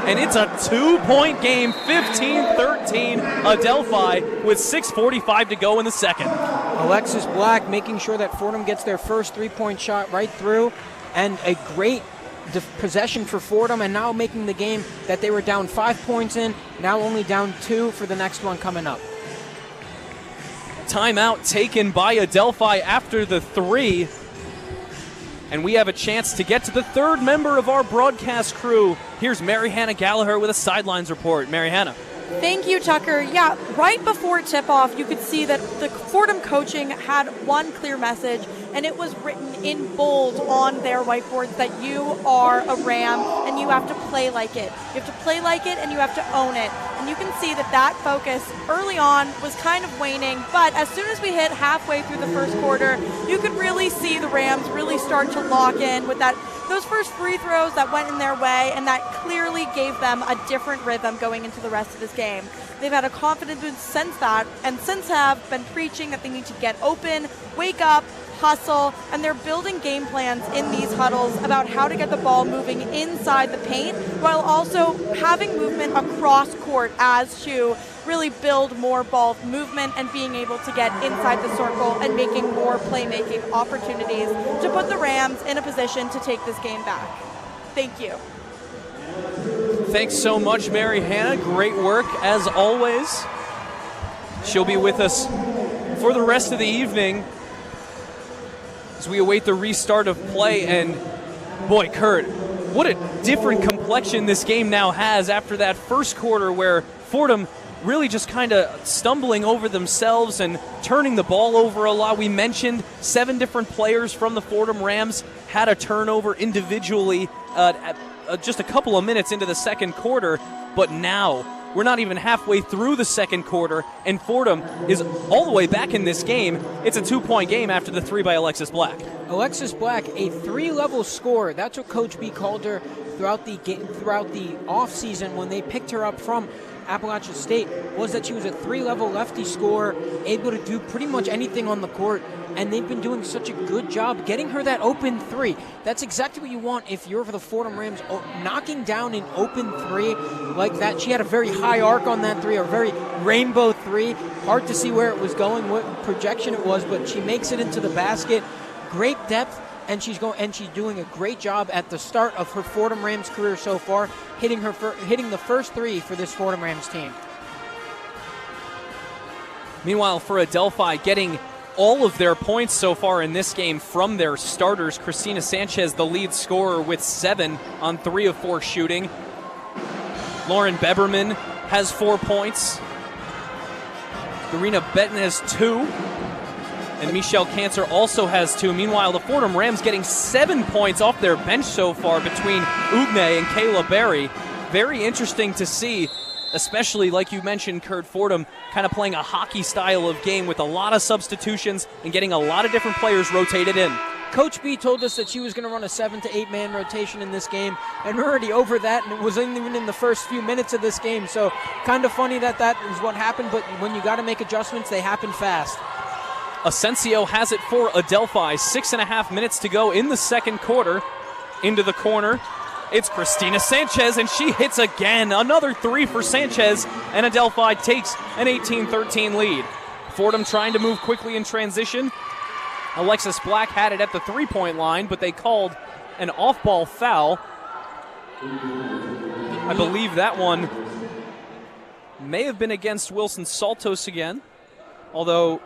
and it's a 2-point game, 15-13 Adelphi with 6:45 to go in the second. Alexis Black making sure that Fordham gets their first three-point shot right through, and a great possession for Fordham, and now making the game that they were down 5 points in, now only down 2 for the next one coming up. Timeout taken by Adelphi after the three. And we have a chance to get to the third member of our broadcast crew. Here's Mary Hannah Gallagher with a sidelines report. Mary Hannah. Thank you, Tucker. Yeah, right before tip-off, you could see that the Fordham coaching had one clear message, and it was written in bold on their whiteboards that you are a Ram and you have to play like it. You have to play like it and you have to own it. And you can see that that focus early on was kind of waning, but as soon as we hit halfway through the first quarter, you could really see the Rams really start to lock in with those first free throws that went in their way, and that clearly gave them a different rhythm going into the rest of this game. They've had a confidence since that, and since have been preaching that they need to get open, wake up, hustle, and they're building game plans in these huddles about how to get the ball moving inside the paint while also having movement across court as to really build more ball movement and being able to get inside the circle and making more playmaking opportunities to put the Rams in a position to take this game back. Thank you. Thanks so much, Mary Hannah. Great work as always. She'll be with us for the rest of the evening as we await the restart of play. And boy, Kurt, what a different complexion this game now has after that first quarter where Fordham really just kind of stumbling over themselves and turning the ball over a lot. We mentioned 7 different players from the Fordham Rams had a turnover individually just a couple of minutes into the second quarter, but now we're not even halfway through the second quarter, and Fordham is all the way back in this game. It's a 2-point game after the 3 by Alexis Black. Alexis Black, a 3-level scorer. That's what Coach B called her throughout the offseason when they picked her up from Appalachian State, was that she was a 3-level lefty scorer, able to do pretty much anything on the court, and they've been doing such a good job getting her that open 3. That's exactly what you want if you're for the Fordham Rams, knocking down an open 3 like that. She had a very high arc on that 3, a very rainbow 3. Hard to see where it was going, what projection it was, but she makes it into the basket. Great depth, and she's doing a great job at the start of her Fordham Rams career so far, hitting the first three for this Fordham Rams team. Meanwhile, for Adelphi, getting all of their points so far in this game from their starters. Christina Sanchez, the lead scorer, with 7 on 3 of 4 shooting. Lauren Beberman has 4 points. Dorina Benton has 2. And Michelle Cancer also has 2. Meanwhile, the Fordham Rams getting 7 points off their bench so far between Ugne and Kayla Berry. Very interesting to see, especially like you mentioned, Kurt, Fordham kind of playing a hockey style of game with a lot of substitutions and getting a lot of different players rotated in. Coach B told us that she was going to run a 7 to 8 man rotation in this game, and we're already over that, and it wasn't even in the first few minutes of this game. So kind of funny that is what happened, but when you got to make adjustments, they happen fast. Asensio has it for Adelphi. 6.5 minutes to go in the second quarter. Into the corner. It's Christina Sanchez, and she hits again. Another 3 for Sanchez, and Adelphi takes an 18-13 lead. Fordham trying to move quickly in transition. Alexis Black had it at the 3-point line, but they called an off-ball foul. I believe that one may have been against Wilson Saltos again, although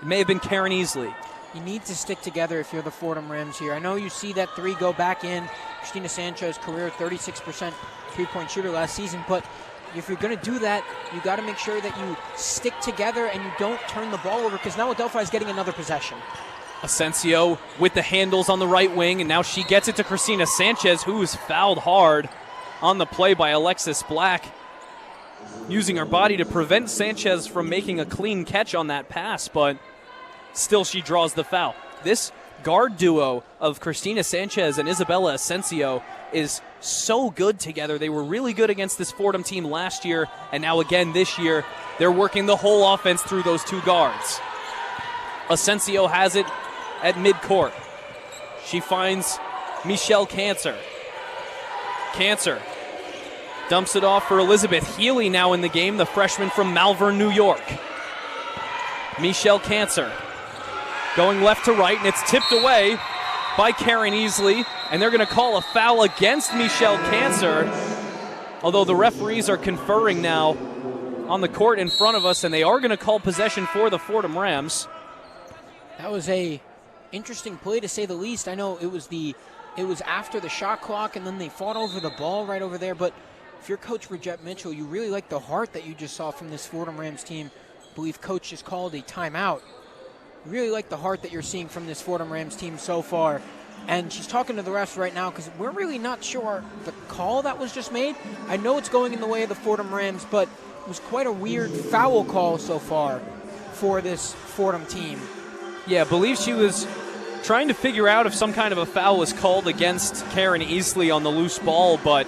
it may have been Karen Easley. You need to stick together if you're the Fordham Rams here. I know you see that 3 go back in. Christina Sanchez, career 36% three-point shooter last season, but if you're going to do that, you got to make sure that you stick together and you don't turn the ball over, because now Adelphi is getting another possession. Asensio with the handles on the right wing, and now she gets it to Christina Sanchez, who is fouled hard on the play by Alexis Black, using her body to prevent Sanchez from making a clean catch on that pass, but still she draws the foul. This guard duo of Christina Sanchez and Isabella Asensio is so good together. They were really good against this Fordham team last year, and now again this year, they're working the whole offense through those 2 guards. Asensio has it at midcourt. She finds Michelle Cancer. Cancer dumps it off for Elizabeth Healy now in the game, the freshman from Malvern, New York. Michelle Cancer going left to right, and it's tipped away by Karen Easley, and they're going to call a foul against Michelle Cancer, although the referees are conferring now on the court in front of us, and they are going to call possession for the Fordham Rams. That was a interesting play, to say the least. I know it was after the shot clock, and then they fought over the ball right over there, but if you're Coach Bridgette Mitchell, you really like the heart that you just saw from this Fordham Rams team. I believe Coach just called a timeout. Really like the heart that you're seeing from this Fordham Rams team so far. And she's talking to the refs right now, because we're really not sure the call that was just made. I know it's going in the way of the Fordham Rams, but it was quite a weird foul call so far for this Fordham team. Yeah, I believe she was trying to figure out if some kind of a foul was called against Karen Easley on the loose ball, but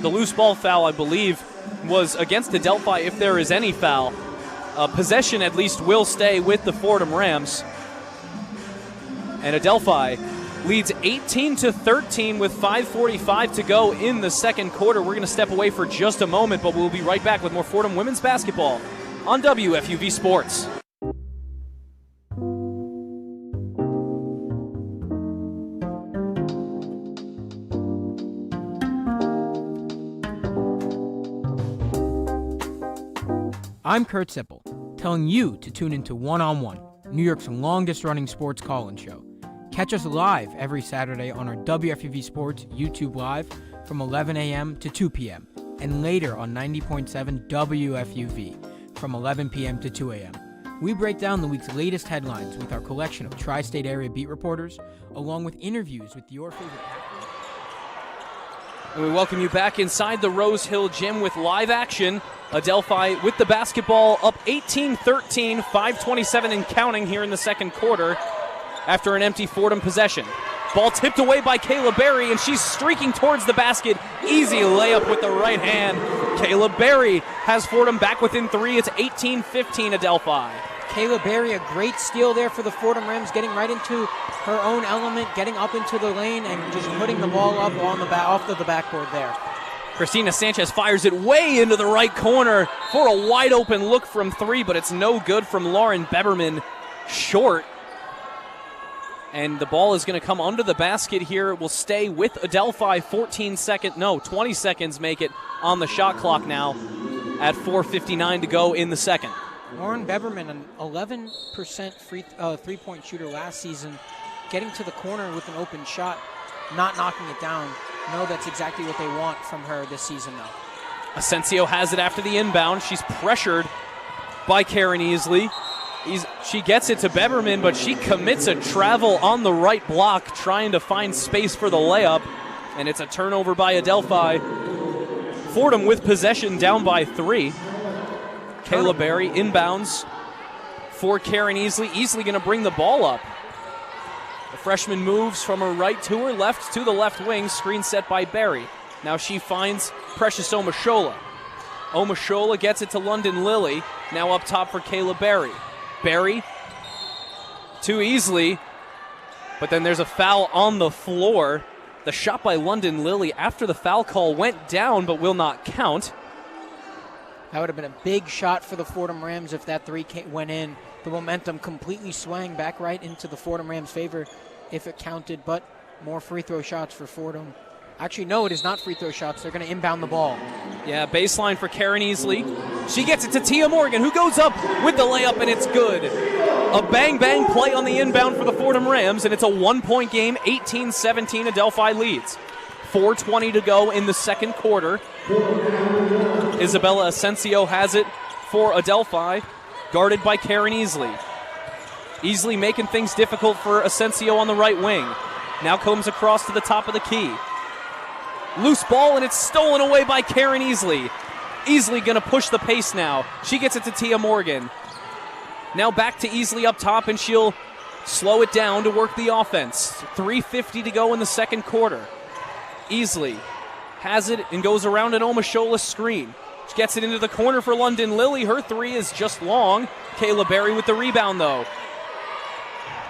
the loose ball foul, I believe, was against Adelphi if there is any foul. Possession at least will stay with the Fordham Rams. And Adelphi leads 18-13 with 5:45 to go in the second quarter. We're going to step away for just a moment, but we'll be right back with more Fordham women's basketball on WFUV Sports. I'm Kurt Sippel, telling you to tune into One on One, New York's longest-running sports call-in show. Catch us live every Saturday on our WFUV Sports YouTube Live from 11 a.m. to 2 p.m. and later on 90.7 WFUV from 11 p.m. to 2 a.m. We break down the week's latest headlines with our collection of tri-state area beat reporters, along with interviews with your favorite athletes. And we welcome you back inside the Rose Hill Gym with live action. Adelphi with the basketball up 18-13, 5:27 and counting here in the second quarter after an empty Fordham possession. Ball tipped away by Kayla Berry, and she's streaking towards the basket. Easy layup with the right hand. Kayla Berry has Fordham back within 3. It's 18-15 Adelphi. Kayla Berry, a great steal there for the Fordham Rams, getting right into her own element, getting up into the lane, and just putting the ball up on the off of the backboard there. Christina Sanchez fires it way into the right corner for a wide open look from 3, but it's no good from Lauren Beberman, short. And the ball is going to come under the basket here. It will stay with Adelphi. 20 seconds make it on the shot clock now at 4:59 to go in the second. Lauren Beberman, an 11% three-point shooter last season, getting to the corner with an open shot, not knocking it down. No, that's exactly what they want from her this season, though. Asensio has it after the inbound. She's pressured by Karen Easley. She gets it to Beberman, but she commits a travel on the right block, trying to find space for the layup, and it's a turnover by Adelphi. Fordham with possession, down by 3. Kayla Berry inbounds for Karen Easley. Easley going to bring the ball up. The freshman moves from her right to her left to the left wing, screen set by Berry. Now she finds Precious Omashola. Omashola gets it to London Lilly, now up top for Kayla Berry. Berry to Easley, but then there's a foul on the floor. The shot by London Lilly after the foul call went down but will not count. That would have been a big shot for the Fordham Rams if that three went in. The momentum completely swang back right into the Fordham Rams' favor if it counted, but more free throw shots for Fordham. Actually, no, it is not free throw shots. They're going to inbound the ball. Yeah, baseline for Karen Easley. She gets it to Tia Morgan, who goes up with the layup, and it's good. A bang-bang play on the inbound for the Fordham Rams, and it's a one-point game, 18-17, Adelphi leads. 4:20 to go in the second quarter. Isabella Asensio has it for Adelphi, guarded by Karen Easley. Easley making things difficult for Asensio on the right wing. Now comes across to the top of the key. Loose ball, and it's stolen away by Karen Easley. Easley going to push the pace now. She gets it to Tia Morgan. Now back to Easley up top, and she'll slow it down to work the offense. 3:50 to go in the second quarter. Easley has it and goes around an Omashola screen. She gets it into the corner for London Lilly. Her three is just long. Kayla Berry with the rebound, though.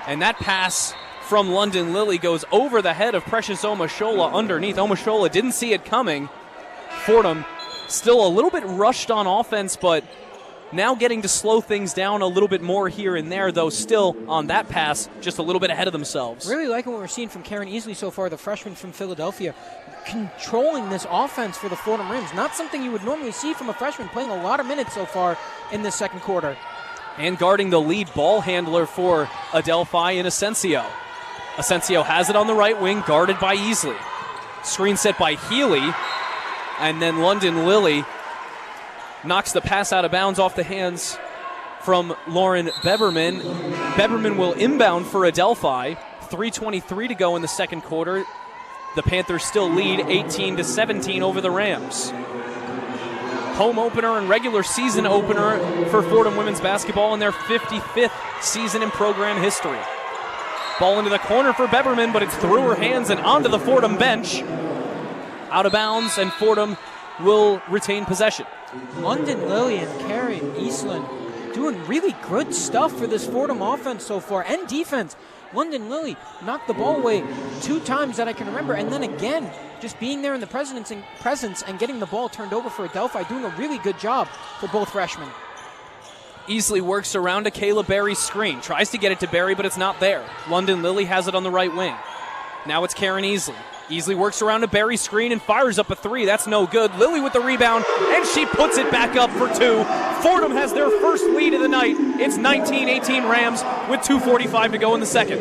And that pass from London Lilly goes over the head of Precious Omashola underneath. Omashola didn't see it coming. Fordham still a little bit rushed on offense, but now getting to slow things down a little bit more here and there, though still on that pass just a little bit ahead of themselves. Really liking what we're seeing from Karen Easley so far, the freshman from Philadelphia, controlling this offense for the Fordham Rams. Not something you would normally see from a freshman, playing a lot of minutes so far in this second quarter. And guarding the lead ball handler for Adelphi in Asensio. Asensio has it on the right wing, guarded by Easley. Screen set by Healy, and then London Lilly knocks the pass out of bounds off the hands from Lauren Beberman. Beberman will inbound for Adelphi. 3:23 to go in the second quarter. The Panthers still lead 18-17 over the Rams. Home opener and regular season opener for Fordham women's basketball in their 55th season in program history. Ball into the corner for Beberman, but it's through her hands and onto the Fordham bench. Out of bounds, and Fordham will retain possession. London Lilly and Karen Eastland doing really good stuff for this Fordham offense so far, and defense. London Lilly knocked the ball away 2 times that I can remember, and then again, just being there in the presence and getting the ball turned over for Adelphi, doing a really good job for both freshmen. Easley works around a Kayla Berry screen. Tries to get it to Berry, but it's not there. London Lilly has it on the right wing. Now it's Karen Easley. Easley works around a Berry screen and fires up a 3. That's no good. Lilly with the rebound, and she puts it back up for 2. Fordham has their first lead of the night. It's 19-18 Rams with 2:45 to go in the second.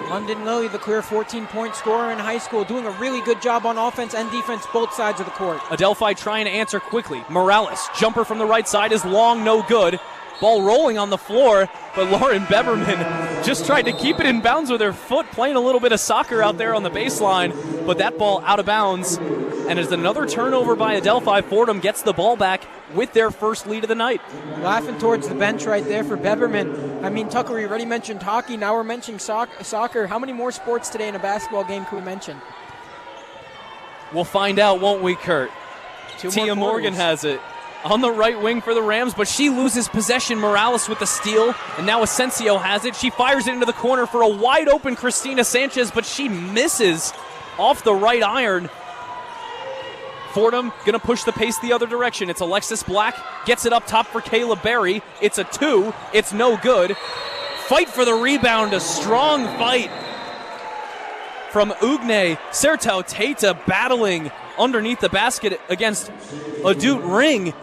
London Lilly, the clear 14-point scorer in high school, doing a really good job on offense and defense, both sides of the court. Adelphi trying to answer quickly. Morales, jumper from the right side is long, no good. Ball rolling on the floor, but Lauren Beberman just tried to keep it in bounds with her foot, playing a little bit of soccer out there on the baseline, but that ball out of bounds. And as another turnover by Adelphi, Fordham gets the ball back with their first lead of the night. Laughing towards the bench right there for Beberman. I mean, Tucker, we already mentioned hockey, now we're mentioning soccer. How many more sports today in a basketball game can we mention? We'll find out, won't we, Kurt? Tia Morgan has it on the right wing for the Rams, but she loses possession. Morales with the steal, and now Asensio has it. She fires it into the corner for a wide-open Christina Sanchez, but she misses off the right iron. Fordham going to push the pace the other direction. It's Alexis Black, gets it up top for Kayla Berry. It's a 2. It's no good. Fight for the rebound, a strong fight from Ugne. Serto Tata battling underneath the basket against Adut Ring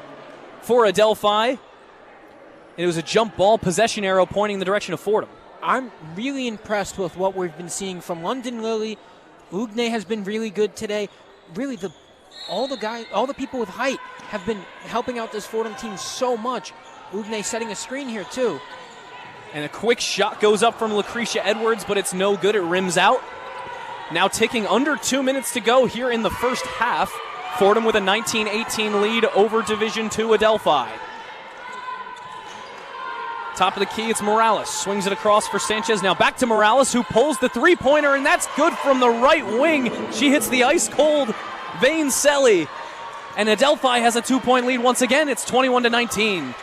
for Adelphi. It was a jump ball, possession arrow pointing in the direction of Fordham. I'm really impressed with what we've been seeing from London Lily. Ugne has been really good today. Really, all the people with height have been helping out this Fordham team so much. Ugne setting a screen here too. And a quick shot goes up from Lucretia Edwards, but it's no good. It rims out. Now ticking under 2 minutes to go here in the first half. Fordham with a 19-18 lead over Division II Adelphi. Top of the key, it's Morales. Swings it across for Sanchez. Now back to Morales, who pulls the three-pointer, and that's good from the right wing. She hits the ice-cold Vane Selly. And Adelphi has a 2-point lead once again. It's 21-19.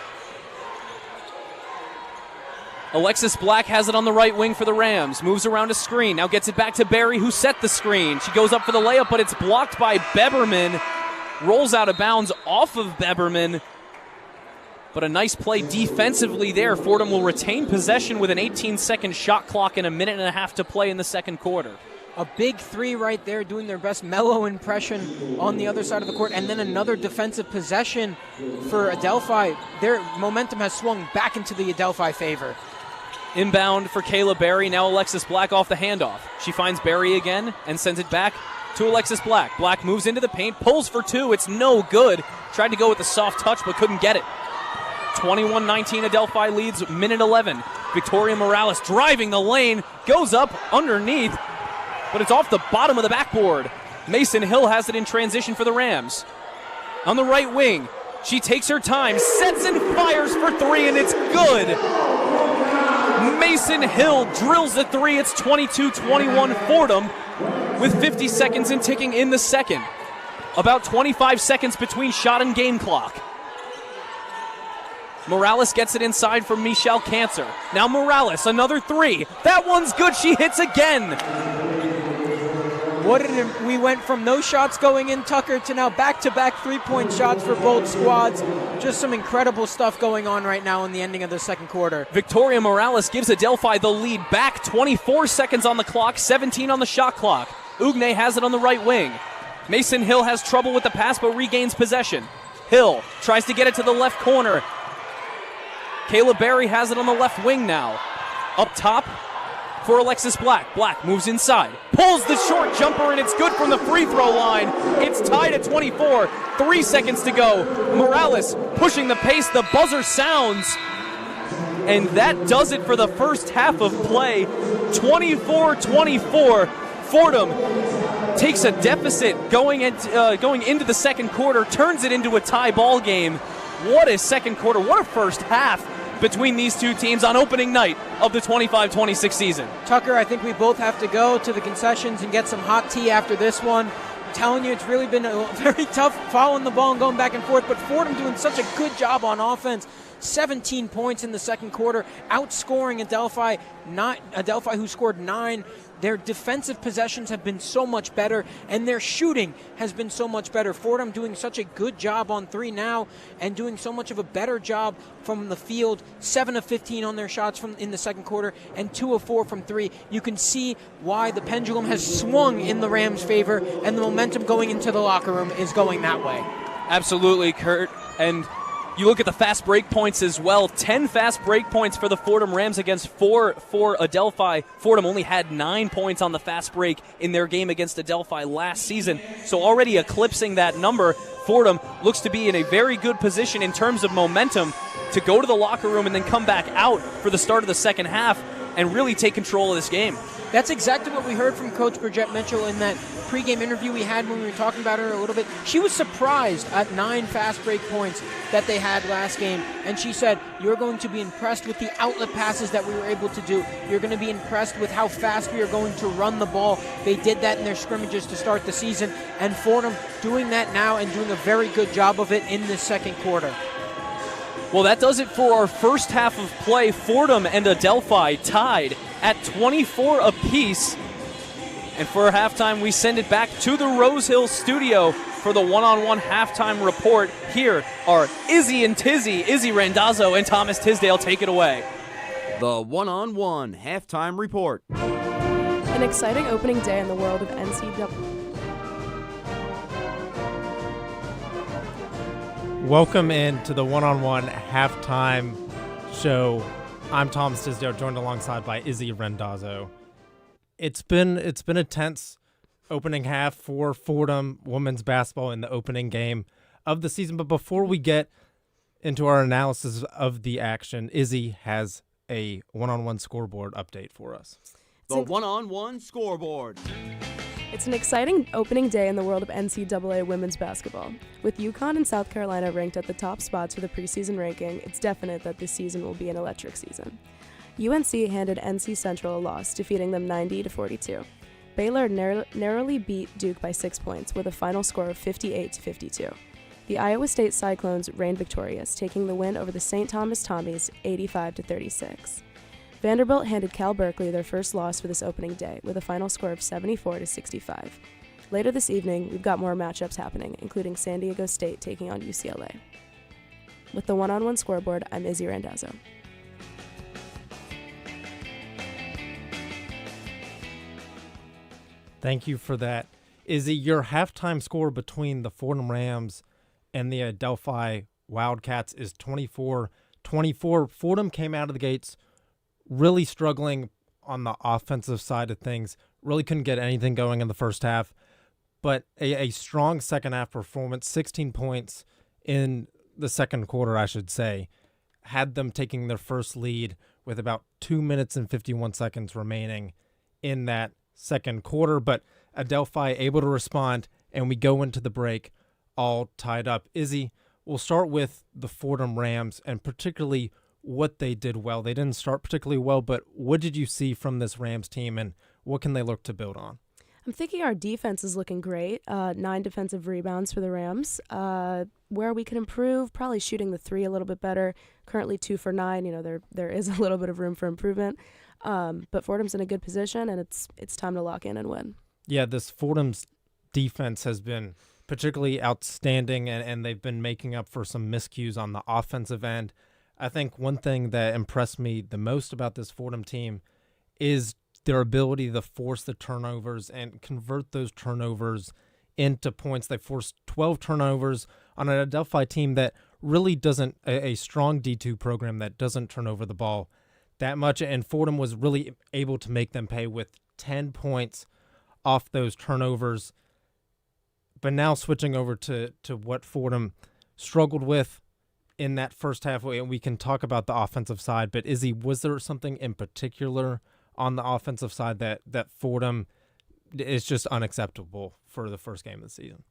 Alexis Black has it on the right wing for the Rams. Moves around a screen. Now gets it back to Barry, who set the screen. She goes up for the layup, but it's blocked by Beberman. Rolls out of bounds off of Beberman. But a nice play defensively there. Fordham will retain possession with an 18-second shot clock and a minute and a half to play in the second quarter. A big three right there, doing their best mellow impression on the other side of the court, and then another defensive possession for Adelphi. Their momentum has swung back into the Adelphi favor. Inbound for Kayla Berry. Now Alexis Black off the handoff. She finds Berry again and sends it back to Alexis Black. Black moves into the paint, pulls for two. It's no good. Tried to go with the soft touch, but couldn't get it. 21-19 Adelphi leads, minute 11. Victoria Morales driving the lane, goes up underneath, but it's off the bottom of the backboard. Mason Hill has it in transition for the Rams. On the right wing, she takes her time, sets and fires for three, and it's good. Mason Hill drills the three. It's 22-21 Fordham with 50 seconds and ticking in the second. About 25 seconds between shot and game clock. Morales gets it inside from Michelle Cancer. Now Morales, another three. That one's good. She hits again. We went from no shots going in, Tucker, to now back-to-back three-point shots for both squads. Just some incredible stuff going on right now in the ending of the second quarter. Victoria Morales gives Adelphi the lead back. 24 seconds on the clock, 17 on the shot clock. Ugne has it on the right wing. Mason Hill has trouble with the pass but regains possession. Hill tries to get it to the left corner. Kayla Berry has it on the left wing now. Up top for Alexis Black. Black moves inside, pulls the short jumper, and it's good from the free throw line. It's tied at 24, 3 seconds to go. Morales pushing the pace, the buzzer sounds, and that does it for the first half of play. 24-24, Fordham takes a deficit going into the second quarter, turns it into a tie ball game. What a second quarter, what a first half between these two teams on opening night of the 25-26 season. Tucker, I think we both have to go to the concessions and get some hot tea after this one. I'm telling you, it's really been very tough following the ball and going back and forth, but Fordham doing such a good job on offense. 17 points in the second quarter, outscoring Adelphi, who scored 9. Their defensive possessions have been so much better, and their shooting has been so much better. Fordham doing such a good job on three now and doing so much of a better job from the field. 7 of 15 on their shots in the second quarter and 2 of 4 from three. You can see why the pendulum has swung in the Rams' favor, and the momentum going into the locker room is going that way. Absolutely, Kurt. And you look at the fast break points as well. 10 fast break points for the Fordham Rams against 4 for Adelphi. Fordham only had 9 points on the fast break in their game against Adelphi last season. So already eclipsing that number, Fordham looks to be in a very good position in terms of momentum to go to the locker room and then come back out for the start of the second half and really take control of this game. That's exactly what we heard from Coach Bridgette Mitchell in that pregame interview we had when we were talking about her a little bit. She was surprised at 9 fast break points that they had last game, and she said, you're going to be impressed with the outlet passes that we were able to do. You're going to be impressed with how fast we are going to run the ball. They did that in their scrimmages to start the season, and Fordham doing that now and doing a very good job of it in this second quarter. Well, that does it for our first half of play. Fordham and Adelphi tied at 24 apiece. And for halftime, we send it back to the Rose Hill studio for the one-on-one halftime report. Here are Izzy and Tizzy, Izzy Randazzo and Thomas Tisdale. Take it away. The one-on-one halftime report. An exciting opening day in the world of NCAA. Welcome into the one-on-one halftime show. I'm Tom Stisdale, joined alongside by Izzy Rendazzo. It's been a tense opening half for Fordham women's basketball in the opening game of the season. But before we get into our analysis of the action, Izzy has a one-on-one scoreboard update for us. The one-on-one scoreboard. It's an exciting opening day in the world of NCAA women's basketball. With UConn and South Carolina ranked at the top spots for the preseason ranking, it's definite that this season will be an electric season. UNC handed NC Central a loss, defeating them 90-42. Baylor narrowly beat Duke by 6 points with a final score of 58-52. The Iowa State Cyclones reigned victorious, taking the win over the St. Thomas Tommies 85-36. Vanderbilt handed Cal Berkeley their first loss for this opening day with a final score of 74-65. Later this evening, we've got more matchups happening, including San Diego State taking on UCLA. With the one-on-one scoreboard, I'm Izzy Randazzo. Thank you for that. Izzy, your halftime score between the Fordham Rams and the Adelphi Wildcats is 24-24. Fordham came out of the gates really struggling on the offensive side of things, really couldn't get anything going in the first half, but a strong second half performance, 16 points in the second quarter, I should say, had them taking their first lead with about 2 minutes and 51 seconds remaining in that second quarter, but Adelphi able to respond, and we go into the break all tied up. Izzy, we'll start with the Fordham Rams and particularly what they did well. They didn't start particularly well, but what did you see from this Rams team, and what can they look to build on? I'm thinking our defense is looking great. 9 defensive rebounds for the Rams. Where we could improve, probably shooting the three a little bit better. Currently 2 for 9. You know, there is a little bit of room for improvement. But Fordham's in a good position, and it's time to lock in and win. Yeah, this Fordham's defense has been particularly outstanding, and they've been making up for some miscues on the offensive end. I think one thing that impressed me the most about this Fordham team is their ability to force the turnovers and convert those turnovers into points. They forced 12 turnovers on an Adelphi team that really doesn't, a strong D2 program that doesn't turn over the ball that much, and Fordham was really able to make them pay with 10 points off those turnovers. But now switching over to what Fordham struggled with in that first half, and we can talk about the offensive side, but Izzy, was there something in particular on the offensive side that Fordham is just unacceptable for the first game of the season?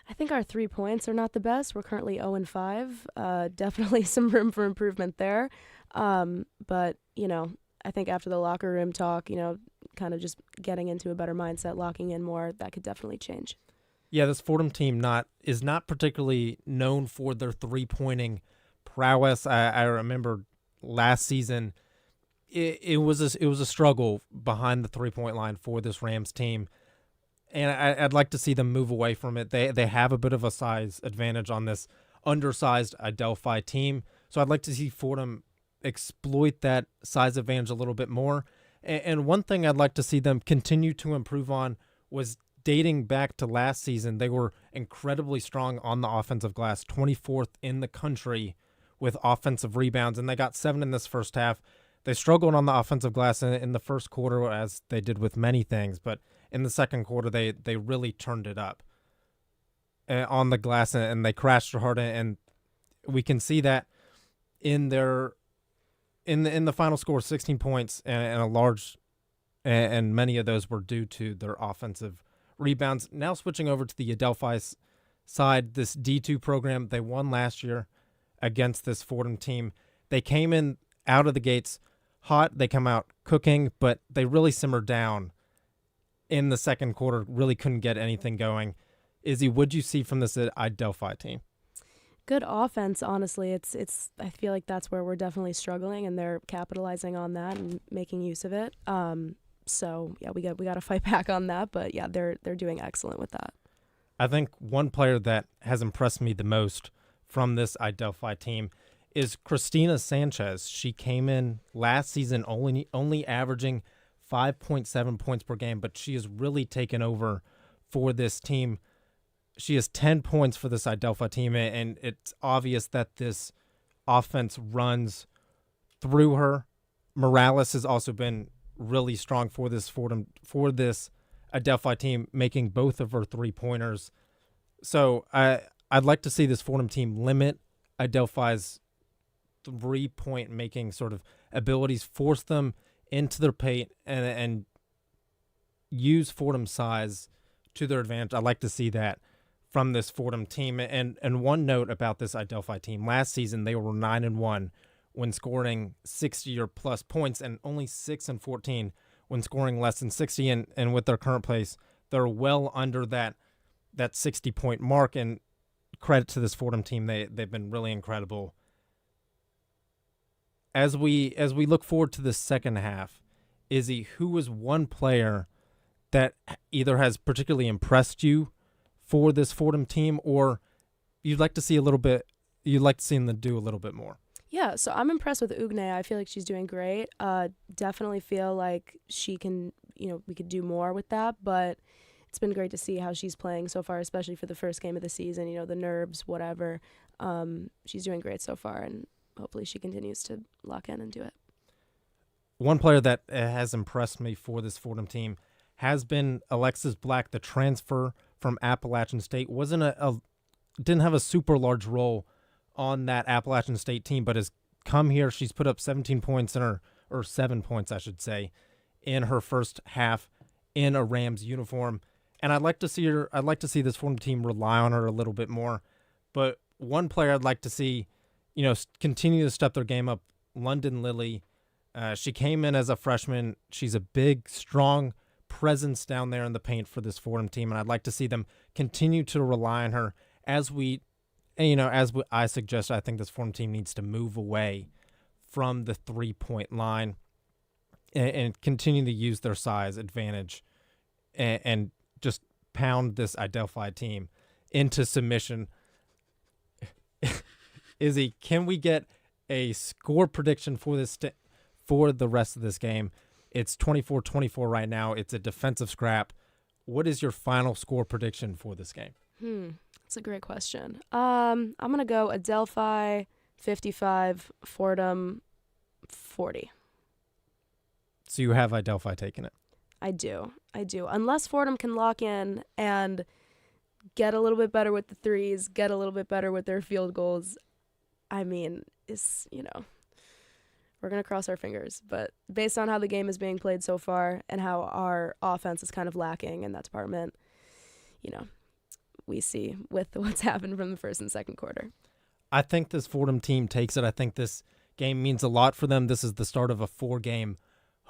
I think our 3 points are not the best. We're currently 0-5. Definitely some room for improvement there. But, you know, I think after the locker room talk, you know, kind of just getting into a better mindset, locking in more, that could definitely change. Yeah, this Fordham team is not particularly known for their three-pointing prowess. I remember last season it was a struggle behind the three-point line for this Rams team, and I'd like to see them move away from it. They have a bit of a size advantage on this undersized Adelphi team, so I'd like to see Fordham exploit that size advantage a little bit more. And one thing I'd like to see them continue to improve on was dating back to last season, they were incredibly strong on the offensive glass, 24th in the country with offensive rebounds, and they got 7 in this first half. They struggled on the offensive glass in the first quarter, as they did with many things, but in the second quarter, they really turned it up on the glass, and they crashed hard, and we can see that in their in the final score, 16 points, and a large, and many of those were due to their offensive rebounds. Now switching over to the Adelphi side, this D2 program, they won last year against this Fordham team. They came in out of the gates hot. They come out cooking, but they really simmered down in the second quarter, really couldn't get anything going. Izzy, what'd you see from this Adelphi team? Good offense, honestly. It's. I feel like that's where we're definitely struggling, and they're capitalizing on that and making use of it. So yeah, we got to fight back on that, but yeah, they're doing excellent with that. I think one player that has impressed me the most from this Adelphi team is Christina Sanchez. She came in last season only averaging 5.7 points per game, but she has really taken over for this team. She has 10 points for this Adelphi team, and it's obvious that this offense runs through her. Morales has also been really strong for this Adelphi team, making both of her three-pointers. So I'd like to see this Fordham team limit Adelphi's three-point making sort of abilities, force them into their paint, and use Fordham's size to their advantage. I'd like to see that from this Fordham team. And one note about this Adelphi team, last season they were 9-1 when scoring 60 or plus points, and only 6-14 when scoring less than 60. And with their current place, they're well under that 60-point mark. And credit to this Fordham team, they've been really incredible. As we look forward to the second half, Izzy, who is one player that either has particularly impressed you for this Fordham team, or you'd like to see them do a little bit more? Yeah, so I'm impressed with Ugne. I feel like she's doing great. Definitely feel like she can, we could do more with that, but it's been great to see how she's playing so far, especially for the first game of the season, the nerves, whatever. She's doing great so far, and hopefully she continues to lock in and do it. One player that has impressed me for this Fordham team has been Alexis Black, the transfer from Appalachian State. Didn't have a super large role on that Appalachian State team, but has come here. She's put up 17 points or 7 points, I should say, in her first half in a Rams uniform. And I'd like to see this Fordham team rely on her a little bit more. But one player I'd like to see, continue to step their game up, London Lilly. She came in as a freshman. She's a big, strong presence down there in the paint for this Fordham team, and I'd like to see them continue to rely on her as I suggest. I think this Fordham team needs to move away from the three-point line and continue to use their size advantage and just pound this Adelphi team into submission. Izzy, can we get a score prediction for for the rest of this game? It's 24-24 right now. It's a defensive scrap. What is your final score prediction for this game? That's a great question. I'm going to go Adelphi 55, Fordham 40. So you have Adelphi taking it? I do. Unless Fordham can lock in and get a little bit better with the threes, get a little bit better with their field goals. I mean, we're going to cross our fingers. But based on how the game is being played so far and how our offense is kind of lacking in that department, we see with what's happened from the first and second quarter. I think this Fordham team takes it. I think this game means a lot for them. This is the start of a 4-game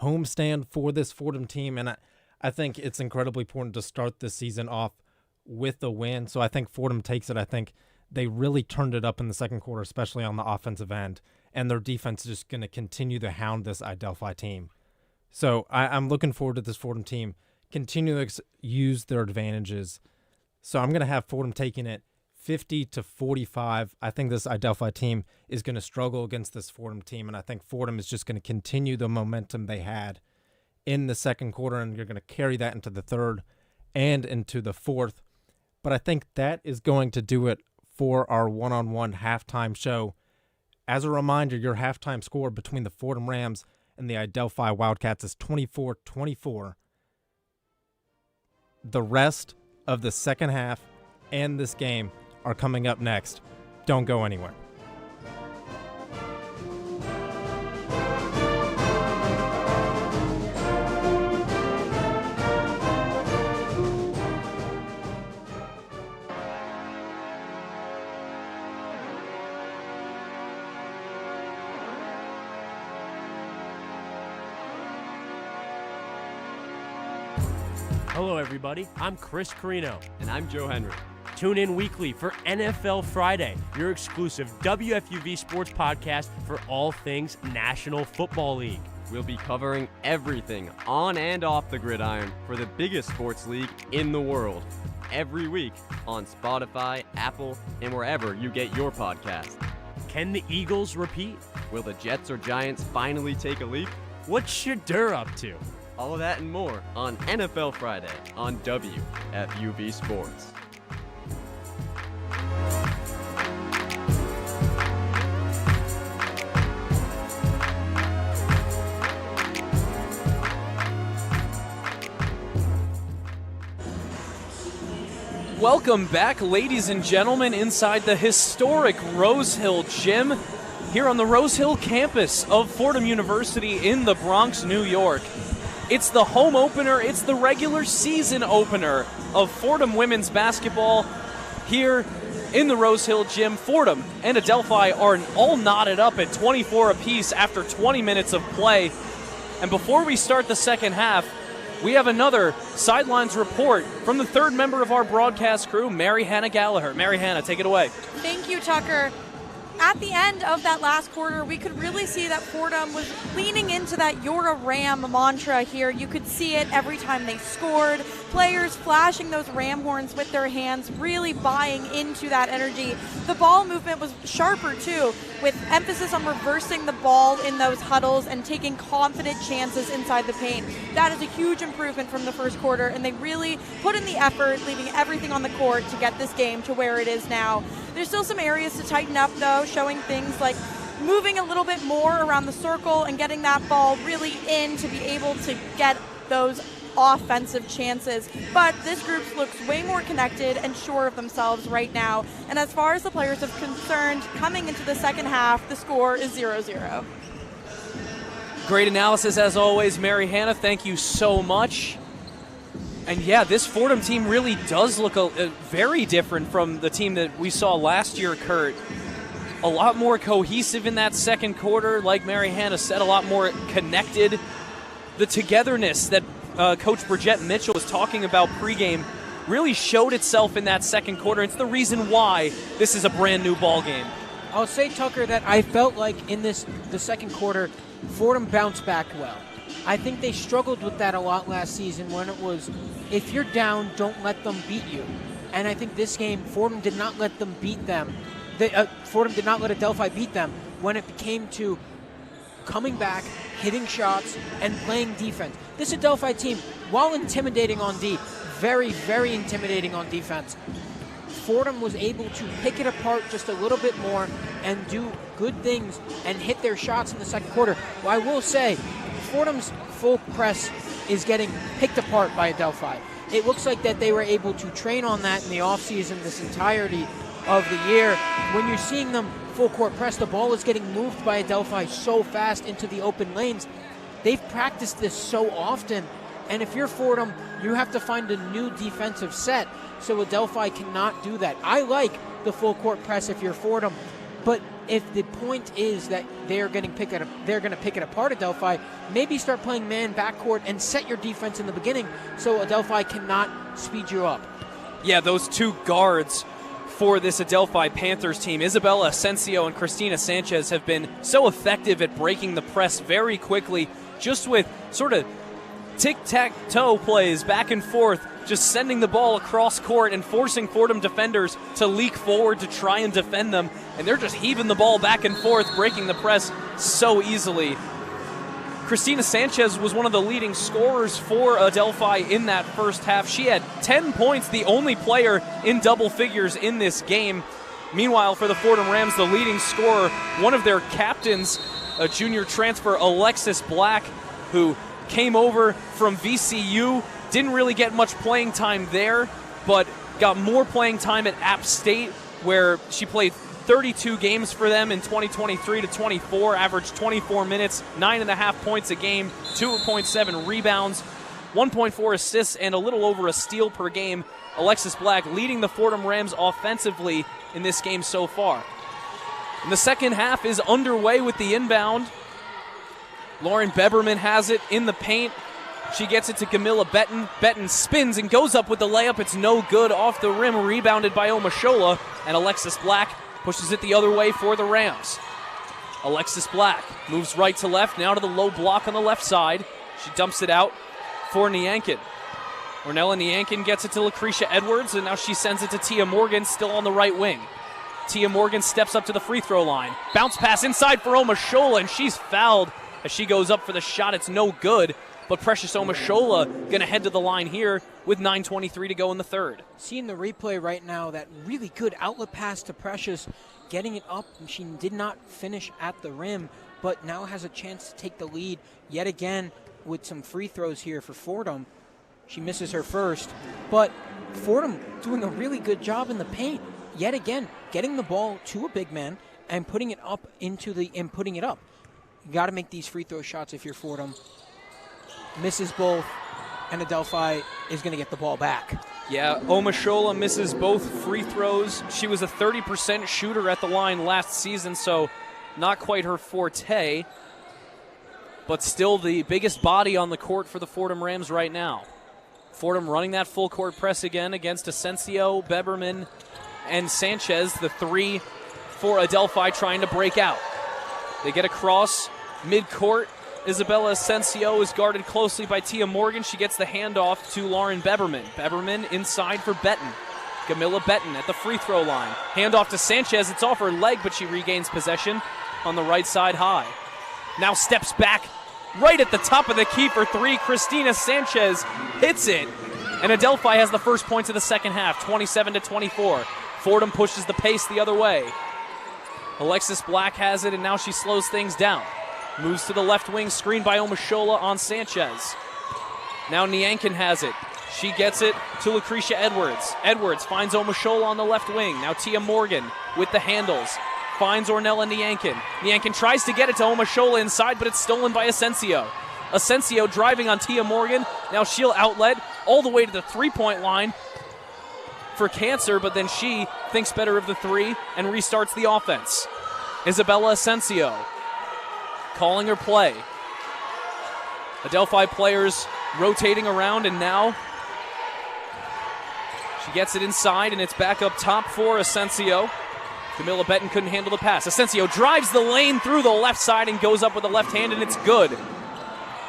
homestand for this Fordham team, and I think it's incredibly important to start this season off with a win. So I think Fordham takes it. I think they really turned it up in the second quarter, especially on the offensive end, and their defense is just going to continue to hound this Adelphi team. So I'm looking forward to this Fordham team continue to use their advantages. So I'm going to have Fordham taking it 50-45. I think this Adelphi team is going to struggle against this Fordham team, and I think Fordham is just going to continue the momentum they had in the second quarter, and you're going to carry that into the third and into the fourth. But I think that is going to do it for our one-on-one halftime show. As a reminder, your halftime score between the Fordham Rams and the Adelphi Wildcats is 24-24. The rest of the second half and this game are coming up next. Don't go anywhere. Hello, everybody. I'm Chris Carino. And I'm Joe Henry. Tune in weekly for NFL Friday, your exclusive WFUV Sports podcast for all things National Football League. We'll be covering everything on and off the gridiron for the biggest sports league in the world. Every week on Spotify, Apple, and wherever you get your podcast. Can the Eagles repeat? Will the Jets or Giants finally take a leap? What's Shadur up to? All of that and more on NFL Friday on WFUV Sports. Welcome back, ladies and gentlemen, inside the historic Rose Hill Gym here on the Rose Hill campus of Fordham University in the Bronx, New York. It's the home opener, it's the regular season opener of Fordham women's basketball here in the Rose Hill Gym. Fordham and Adelphi are all knotted up at 24 apiece after 20 minutes of play. And before we start the second half, we have another sidelines report from the third member of our broadcast crew, Hannah Gallagher. Hannah, take it away. Thank you, Tucker. At the end of that last quarter, we could really see that Fordham was leaning into that "You're a Ram" mantra here. You could see it every time they scored. Players flashing those Ram horns with their hands, really buying into that energy. The ball movement was sharper, too, with emphasis on reversing the ball in those huddles and taking confident chances inside the paint. That is a huge improvement from the first quarter, and they really put in the effort, leaving everything on the court to get this game to where it is now. There's still some areas to tighten up, though, showing things like moving a little bit more around the circle and getting that ball really in to be able to get those offensive chances. But this group looks way more connected and sure of themselves right now. And as far as the players are concerned, coming into the second half, the score is 0-0. Great analysis as always, Hannah. Thank you so much. And yeah, this Fordham team really does look very different from the team that we saw last year, Kurt. A lot more cohesive in that second quarter, like Hannah said, a lot more connected. The togetherness that Coach Bridgette Mitchell was talking about pregame really showed itself in that second quarter. It's the reason why this is a brand new ball game. I'll say, Tucker, that I felt like in the second quarter, Fordham bounced back well. I think they struggled with that a lot last season when it was, if you're down, don't let them beat you. And I think this game, Fordham did not let them beat them. Fordham did not let Adelphi beat them when it came to coming back, hitting shots, and playing defense. This Adelphi team, while intimidating on D, very, very intimidating on defense, Fordham was able to pick it apart just a little bit more and do good things and hit their shots in the second quarter. Well, I will say, Fordham's full press is getting picked apart by Adelphi. It looks like that they were able to train on that in the offseason, this entirety of the year. When you're seeing them full court press, the ball is getting moved by Adelphi so fast into the open lanes. They've practiced this so often, and if you're Fordham, you have to find a new defensive set, so Adelphi cannot do that. I like the full court press if you're Fordham, but if the point is that they're going to pick it apart, Adelphi, maybe start playing man backcourt and set your defense in the beginning so Adelphi cannot speed you up. Yeah, those two guards for this Adelphi Panthers team, Isabella Asensio and Christina Sanchez, have been so effective at breaking the press very quickly, just with sort of tic-tac-toe plays back and forth, just sending the ball across court and forcing Fordham defenders to leak forward to try and defend them. And they're just heaving the ball back and forth, breaking the press so easily. Christina Sanchez was one of the leading scorers for Adelphi in that first half. She had 10 points, the only player in double figures in this game. Meanwhile, for the Fordham Rams, the leading scorer, one of their captains, a junior transfer, Alexis Black, who came over from VCU, didn't really get much playing time there, but got more playing time at App State, where she played 32 games for them in 2023 to 24, averaged 24 minutes, 9.5 points a game, 2.7 rebounds, 1.4 assists, and a little over a steal per game. Alexis Black leading the Fordham Rams offensively in this game so far. And the second half is underway with the inbound. Lauren Beberman has it in the paint. She gets it to Camilla Benton. Benton spins and goes up with the layup. It's no good, off the rim, rebounded by Omashola, and Alexis Black pushes it the other way for the Rams. Alexis Black moves right to left, now to the low block on the left side. She dumps it out for Niankin. Ornella Niankin gets it to Lucretia Edwards, and now she sends it to Tia Morgan, still on the right wing. Tia Morgan steps up to the free throw line. Bounce pass inside for Omashola, and she's fouled as she goes up for the shot. It's no good. but Precious Omashola going to head to the line here with 9:23 to go in the third. Seeing the replay right now, that really good outlet pass to Precious, getting it up. She did not finish at the rim, but now has a chance to take the lead yet again with some free throws here for Fordham. She misses her first, but Fordham doing a really good job in the paint. Yet again, getting the ball to a big man and putting it up putting it up. You got to make these free throw shots if you're Fordham. Misses both, and Adelphi is going to get the ball back. Yeah, Omashola misses both free throws. She was a 30% shooter at the line last season, so not quite her forte, but still the biggest body on the court for the Fordham Rams right now. Fordham running that full court press again against Asensio, Beberman, and Sanchez. The three for Adelphi trying to break out. They get across midcourt. Isabella Asensio is guarded closely by Tia Morgan. She gets the handoff to Lauren Beberman. Beberman inside for Benton. Camilla Benton at the free throw line. Handoff to Sanchez. It's off her leg, but she regains possession on the right side high. Now steps back right at the top of the key for three. Christina Sanchez hits it. And Adelphi has the first points of the second half, 27-24. Fordham pushes the pace the other way. Alexis Black has it, and now she slows things down. Moves to the left wing, screened by Omashola on Sanchez. Now Nyankin has it. She gets it to Lucretia Edwards. Edwards finds Omashola on the left wing. Now Tia Morgan with the handles. Finds Ornella Nyankin. Nyankin tries to get it to Omashola inside, but it's stolen by Asensio. Asensio driving on Tia Morgan. Now she'll outlet all the way to the three-point line for Cancer, but then she thinks better of the three and restarts the offense. Isabella Asensio calling her play. Adelphi players rotating around, and now she gets it inside, and it's back up top for Asensio. Camilla Benton couldn't handle the pass. Asensio drives the lane through the left side and goes up with the left hand, and it's good.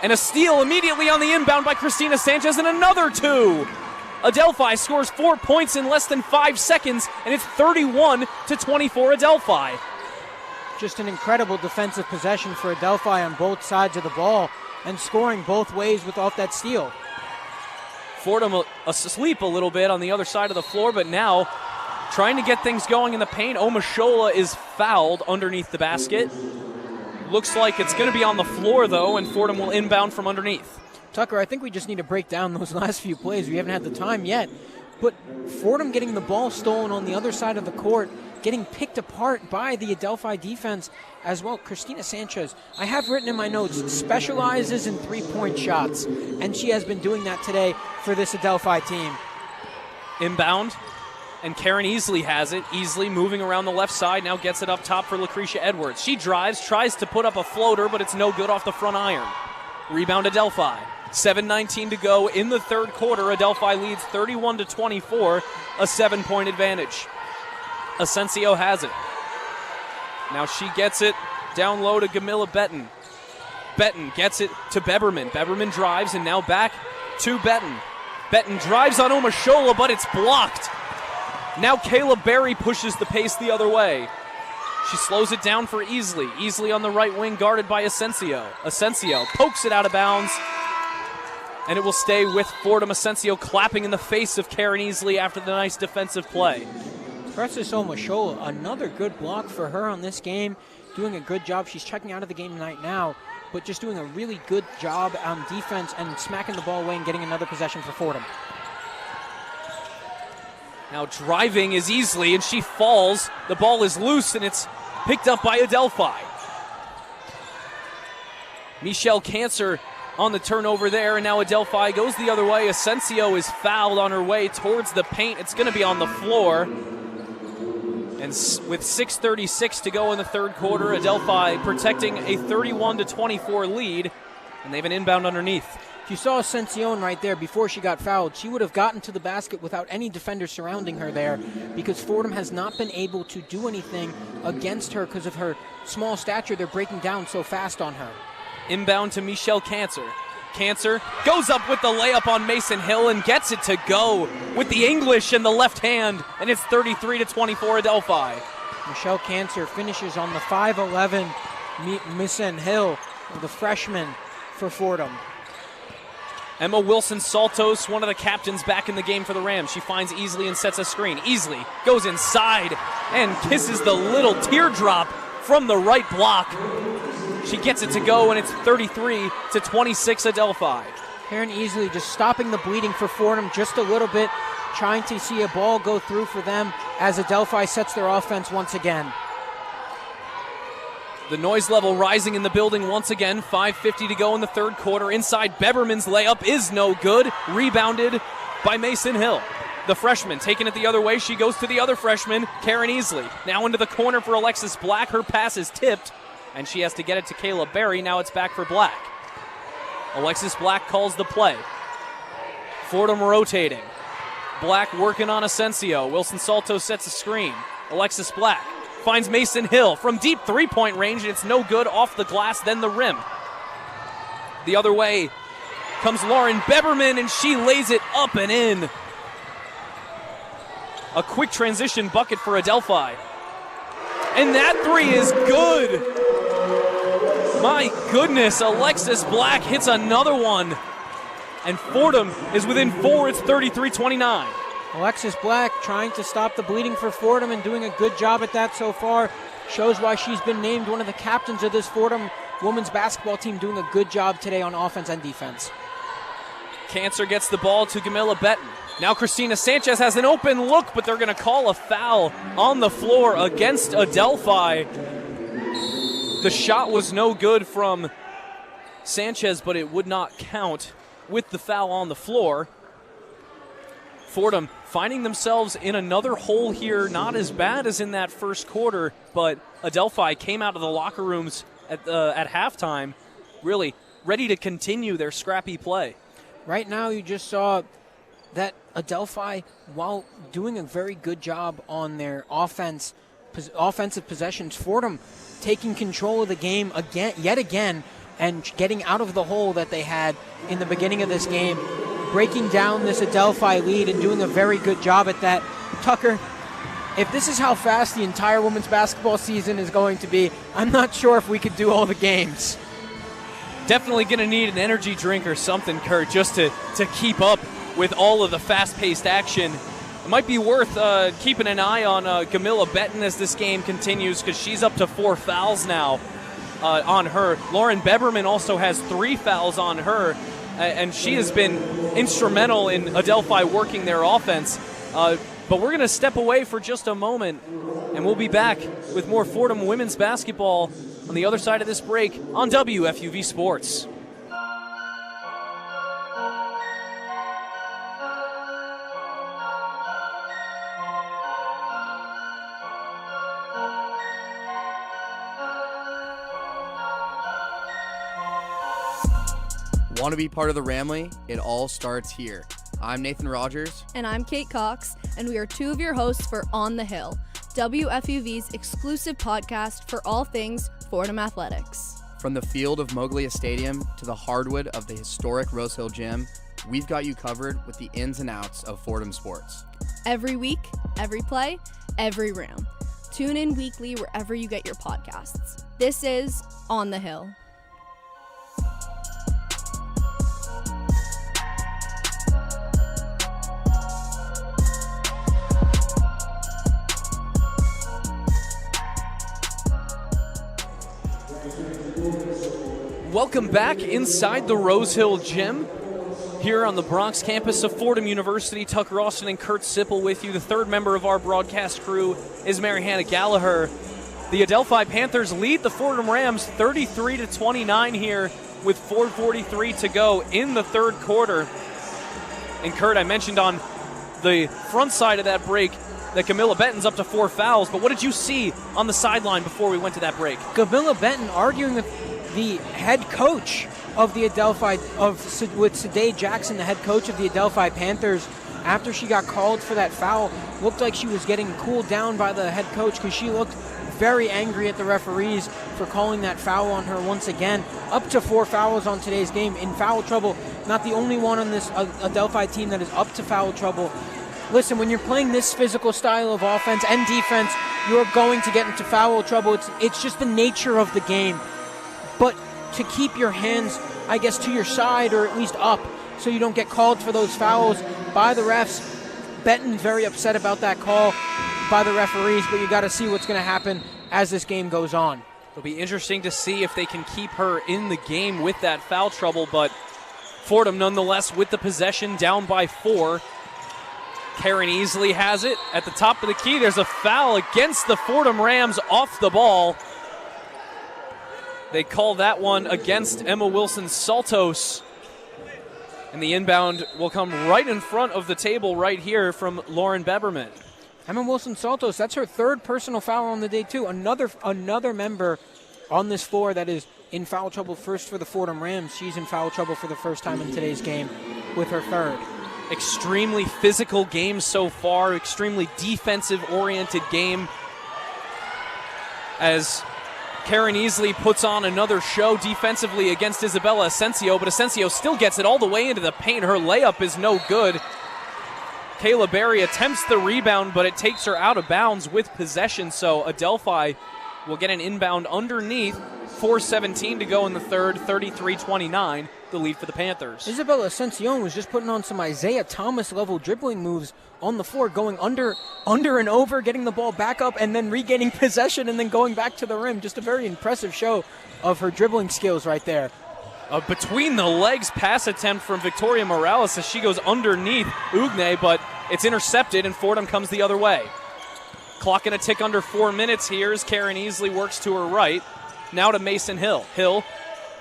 And a steal immediately on the inbound by Christina Sanchez, and another two. Adelphi scores 4 points in less than 5 seconds, and it's 31-24 Adelphi. Just an incredible defensive possession for Adelphi on both sides of the ball and scoring both ways off that steal. Fordham asleep a little bit on the other side of the floor, but now trying to get things going in the paint. Omashola is fouled underneath the basket. Looks like it's going to be on the floor, though, and Fordham will inbound from underneath. Tucker, I think we just need to break down those last few plays. We haven't had the time yet. But Fordham getting the ball stolen on the other side of the court, getting picked apart by the Adelphi defense as well. Christina Sanchez, I have written in my notes, specializes in three-point shots, and she has been doing that today for this Adelphi team. Inbound, and Karen Easley has it. Easley moving around the left side, now gets it up top for Lucretia Edwards. She drives, tries to put up a floater, but it's no good off the front iron. Rebound Adelphi. 7:19 to go in the third quarter. Adelphi leads 31-24, a 7-point advantage. Asensio has it. Now she gets it down low to Camilla Benton. Benton gets it to Beberman. Beberman drives, and now back to Benton. Benton drives on Omashola, but it's blocked. Now Kayla Berry pushes the pace the other way. She slows it down for Easley. Easley on the right wing, guarded by Asensio. Asensio pokes it out of bounds, and it will stay with Fordham. Asensio clapping in the face of Karen Easley after the nice defensive play. Precious Omashola, another good block for her on this game. Doing a good job. She's checking out of the game tonight now, but just doing a really good job on defense and smacking the ball away and getting another possession for Fordham. Now driving is Easley, and she falls. The ball is loose, and it's picked up by Adelphi. Michelle Cancer on the turnover there, and now Adelphi goes the other way. Asensio is fouled on her way towards the paint. It's going to be on the floor. And with 6:36 to go in the third quarter, Adelphi protecting a 31-24 lead, and they have an inbound underneath. If you saw Ascension right there before she got fouled, she would have gotten to the basket without any defender surrounding her there, because Fordham has not been able to do anything against her because of her small stature. They're breaking down so fast on her. Inbound to Michelle Cancer. Cancer goes up with the layup on Mason Hill and gets it to go with the English in the left hand, and it's 33-24 Adelphi. Michelle Cancer finishes on the 5'11" Mason Hill, the freshman for Fordham. Emma Wilson-Saltos, one of the captains back in the game for the Rams. She finds Easley and sets a screen. Easley goes inside and kisses the little teardrop from the right block. She gets it to go, and it's 33-26 Adelphi. Karen Easley just stopping the bleeding for Fordham just a little bit, trying to see a ball go through for them as Adelphi sets their offense once again. The noise level rising in the building once again. 5:50 to go in the third quarter. Inside, Beberman's layup is no good. Rebounded by Mason Hill. The freshman taking it the other way. She goes to the other freshman, Karen Easley. Now into the corner for Alexis Black. Her pass is tipped, and she has to get it to Kayla Berry. Now it's back for Black. Alexis Black calls the play. Fordham rotating. Black working on Asensio. Wilson-Salto sets a screen. Alexis Black finds Mason Hill from deep three-point range, and it's no good. Off the glass, then the rim. The other way comes Lauren Beberman, and she lays it up and in. A quick transition bucket for Adelphi. And that three is good. My goodness, Alexis Black hits another one. And Fordham is within 4. It's 33-29. Alexis Black trying to stop the bleeding for Fordham and doing a good job at that so far. Shows why she's been named one of the captains of this Fordham women's basketball team, doing a good job today on offense and defense. Cancer gets the ball to Camilla Betton. Now Christina Sanchez has an open look, but they're going to call a foul on the floor against Adelphi. The shot was no good from Sanchez, but it would not count with the foul on the floor. Fordham finding themselves in another hole here, not as bad as in that first quarter, but Adelphi came out of the locker rooms at halftime really ready to continue their scrappy play. Right now you just saw that Adelphi, while doing a very good job on their offensive possessions, Fordham taking control of the game yet again and getting out of the hole that they had in the beginning of this game, breaking down this Adelphi lead and doing a very good job at that. Tucker, if this is how fast the entire women's basketball season is going to be, I'm not sure if we could do all the games. Definitely going to need an energy drink or something, Kurt, just to keep up with all of the fast-paced action. It might be worth keeping an eye on Camilla Betton as this game continues, because she's up to 4 fouls now on her. Lauren Beberman also has 3 fouls on her, and she has been instrumental in Adelphi working their offense. But we're going to step away for just a moment, and we'll be back with more Fordham women's basketball on the other side of this break on WFUV Sports. Want to be part of the Ramley? It all starts here. I'm Nathan Rogers. And I'm Kate Cox, and we are 2 of your hosts for On the Hill, WFUV's exclusive podcast for all things Fordham athletics. From the field of Moglia Stadium to the hardwood of the historic Rose Hill Gym, we've got you covered with the ins and outs of Fordham sports. Every week, every play, every Ram. Tune in weekly wherever you get your podcasts. This is On the Hill. Welcome back inside the Rose Hill Gym here on the Bronx campus of Fordham University. Tucker Austin and Kurt Sippel with you. The third member of our broadcast crew is Hannah Gallagher. The Adelphi Panthers lead the Fordham Rams 33-29 here with 4:43 to go in the third quarter. And Kurt, I mentioned on the front side of that break that Camilla Betton's up to 4 fouls, but what did you see on the sideline before we went to that break? Camilla Betton arguing with the head coach of the Adelphi, with Sadie Jackson, the head coach of the Adelphi Panthers, after she got called for that foul. Looked like she was getting cooled down by the head coach, because she looked very angry at the referees for calling that foul on her once again. Up to 4 fouls on today's game, in foul trouble. Not the only one on this Adelphi team that is up to foul trouble. Listen, when you're playing this physical style of offense and defense, you're going to get into foul trouble. It's just the nature of the game. But to keep your hands, I guess, to your side or at least up so you don't get called for those fouls by the refs. Benton's very upset about that call by the referees, but you got to see what's going to happen as this game goes on. It'll be interesting to see if they can keep her in the game with that foul trouble, but Fordham nonetheless with the possession, down by 4. Karen Easley has it at the top of the key. There's a foul against the Fordham Rams off the ball. They call that one against Emma Wilson-Saltos. And the inbound will come right in front of the table right here from Lauren Beberman. Emma Wilson-Saltos, that's her 3rd personal foul on the day, too. Another member on this floor that is in foul trouble, first for the Fordham Rams. She's in foul trouble for the first time in today's game with her 3rd. Extremely physical game so far, extremely defensive-oriented game. As Karen Easley puts on another show defensively against Isabella Asensio, but Asensio still gets it all the way into the paint. Her layup is no good. Kayla Berry attempts the rebound, but it takes her out of bounds with possession, so Adelphi will get an inbound underneath. 4:17 to go in the third, 33-29, the lead for the Panthers. Isabella Ascension was just putting on some Isaiah Thomas-level dribbling moves on the floor, going under and over, getting the ball back up, and then regaining possession and then going back to the rim. Just a very impressive show of her dribbling skills right there. A between-the-legs pass attempt from Victoria Morales as she goes underneath Ugne, but it's intercepted, and Fordham comes the other way. Clock in a tick under 4 minutes here as Karen Easley works to her right. Now to Mason Hill. Hill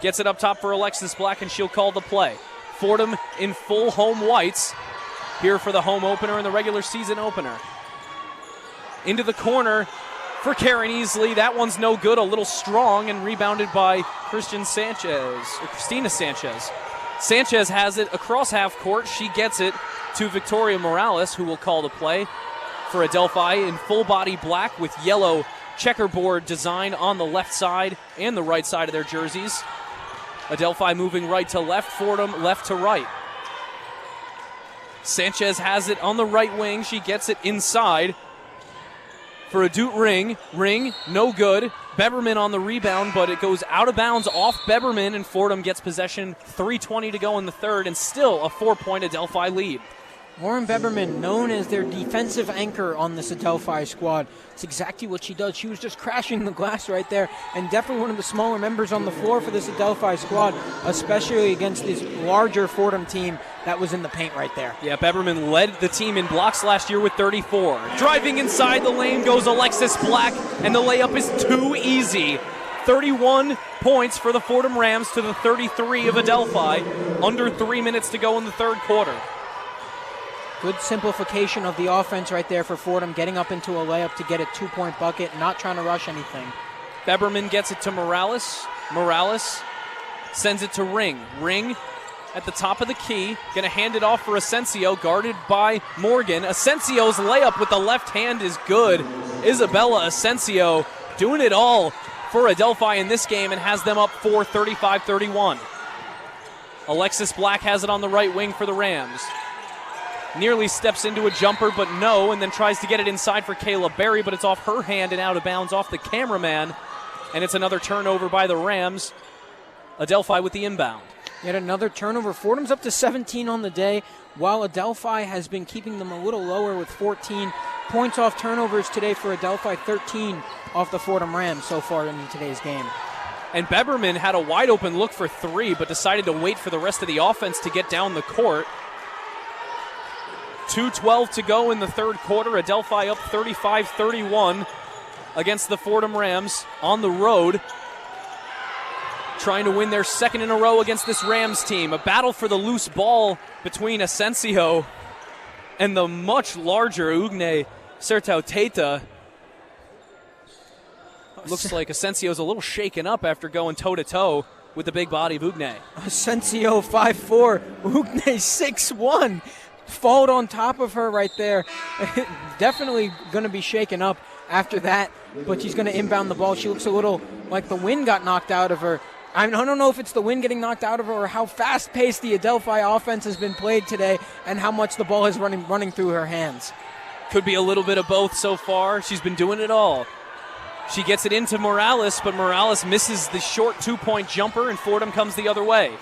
gets it up top for Alexis Black, and she'll call the play. Fordham in full home whites here for the home opener and the regular season opener. Into the corner for Karen Easley. That one's no good, a little strong, and rebounded by Christina Sanchez. Sanchez has it across half court. She gets it to Victoria Morales, who will call the play for Adelphi in full body black with yellow checkerboard design on the left side and the right side of their jerseys. Adelphi moving right to left, Fordham left to right. Sanchez has it on the right wing. She gets it inside for a Doot Ring. Ring, no good. Beberman on the rebound, but it goes out of bounds off Beberman, and Fordham gets possession. 3:20 to go in the third, and still a 4-point Adelphi lead. Lauren Beberman, known as their defensive anchor on this Adelphi squad. It's exactly what she does. She was just crashing the glass right there, and definitely one of the smaller members on the floor for this Adelphi squad, especially against this larger Fordham team that was in the paint right there. Yeah, Beberman led the team in blocks last year with 34. Driving inside the lane goes Alexis Black, and the layup is too easy. 31 points for the Fordham Rams to the 33 of Adelphi. Under 3 minutes to go in the third quarter. Good simplification of the offense right there for Fordham, getting up into a layup to get a 2-point bucket, not trying to rush anything. Beberman gets it to Morales. Morales sends it to Ring. Ring at the top of the key, going to hand it off for Asensio, guarded by Morgan. Asensio's layup with the left hand is good. Isabella Asensio doing it all for Adelphi in this game and has them up 35-31. Alexis Black has it on the right wing for the Rams. Nearly steps into a jumper, but no, and then tries to get it inside for Kayla Berry, but it's off her hand and out of bounds off the cameraman, and it's another turnover by the Rams. Adelphi with the inbound. Yet another turnover. Fordham's up to 17 on the day, while Adelphi has been keeping them a little lower with 14 points off turnovers today for Adelphi, 13 off the Fordham Rams so far in today's game. And Beberman had a wide open look for 3, but decided to wait for the rest of the offense to get down the court. 2:12 to go in the third quarter. Adelphi up 35-31 against the Fordham Rams on the road, trying to win their second in a row against this Rams team. A battle for the loose ball between Asensio and the much larger Ugne Sertauteta. Looks like Asensio's a little shaken up after going toe-to-toe with the big body of Ugne. Asensio 5'4", Ugne 6'1". Followed on top of her right there. Definitely going to be shaken up after that, but she's going to inbound the ball. She looks a little like the wind got knocked out of her. I don't know if it's the wind getting knocked out of her or how fast-paced the Adelphi offense has been played today and how much the ball is running through her hands. Could be a little bit of both so far. She's been doing it all. She gets it into Morales, but Morales misses the short 2-point jumper, and Fordham comes the other way.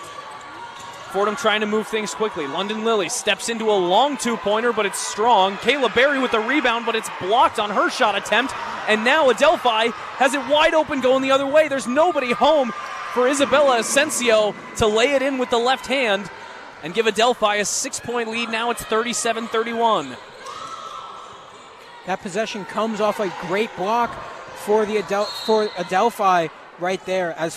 Fordham trying to move things quickly. London Lily steps into a long two-pointer, but it's strong. Kayla Berry with the rebound, but it's blocked on her shot attempt. And now Adelphi has it wide open going the other way. There's nobody home for Isabella Asensio to lay it in with the left hand and give Adelphi a 6-point lead. Now it's 37-31. That possession comes off a great block for Adelphi right there as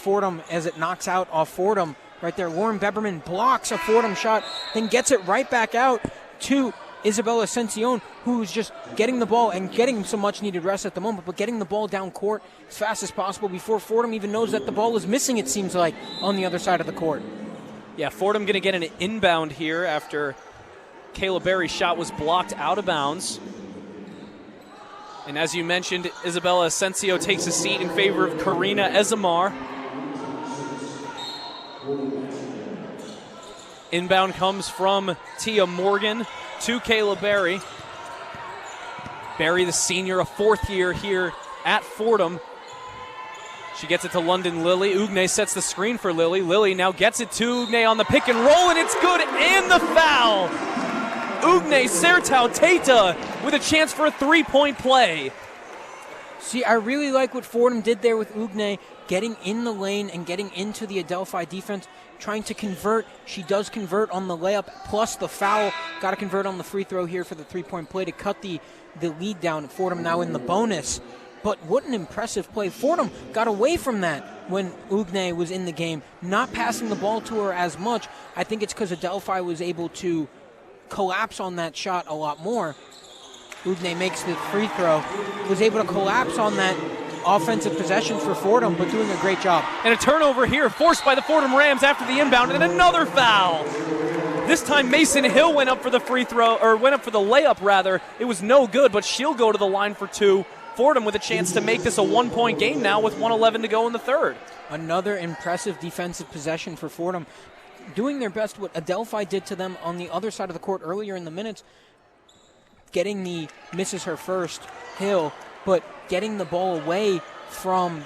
it knocks out off Fordham. Right there, Lauren Beberman blocks a Fordham shot, then gets it right back out to Isabella Ascension, who's just getting the ball and getting some much-needed rest at the moment, but getting the ball down court as fast as possible before Fordham even knows that the ball is missing, it seems like, on the other side of the court. Yeah, Fordham going to get an inbound here after Kayla Berry's shot was blocked out of bounds. And as you mentioned, Isabella Asensio takes a seat in favor of Karina Ezamar. Inbound comes from Tia Morgan to Kayla Berry. Berry, the senior, a fourth year here at Fordham. She gets it to London Lily. Ugne sets the screen for Lily. Lily now gets it to Ugne on the pick and roll, and it's good, and the foul! Ugne Sertau Teta with a chance for a three-point play. See, I really like what Fordham did there with Ugne, getting in the lane and getting into the Adelphi defense, trying to convert. She does convert on the layup, plus the foul. Got to convert on the free throw here for the three-point play to cut the lead down. Fordham now in the bonus. But what an impressive play. Fordham got away from that when Ugne was in the game, not passing the ball to her as much. I think it's because Adelphi was able to collapse on that shot a lot more. Ugne makes the free throw, was able to collapse on that offensive possession for Fordham, but doing a great job. And a turnover here forced by the Fordham Rams after the inbound, and another foul. This time Mason Hill went up for the free throw, or went up for the layup rather. It was no good, but she'll go to the line for two. Fordham with a chance to make this a one-point game now with 1:11 to go in the third. Another impressive defensive possession for Fordham, doing their best what Adelphi did to them on the other side of the court earlier in the minutes, getting misses her first, Hill, but getting the ball away from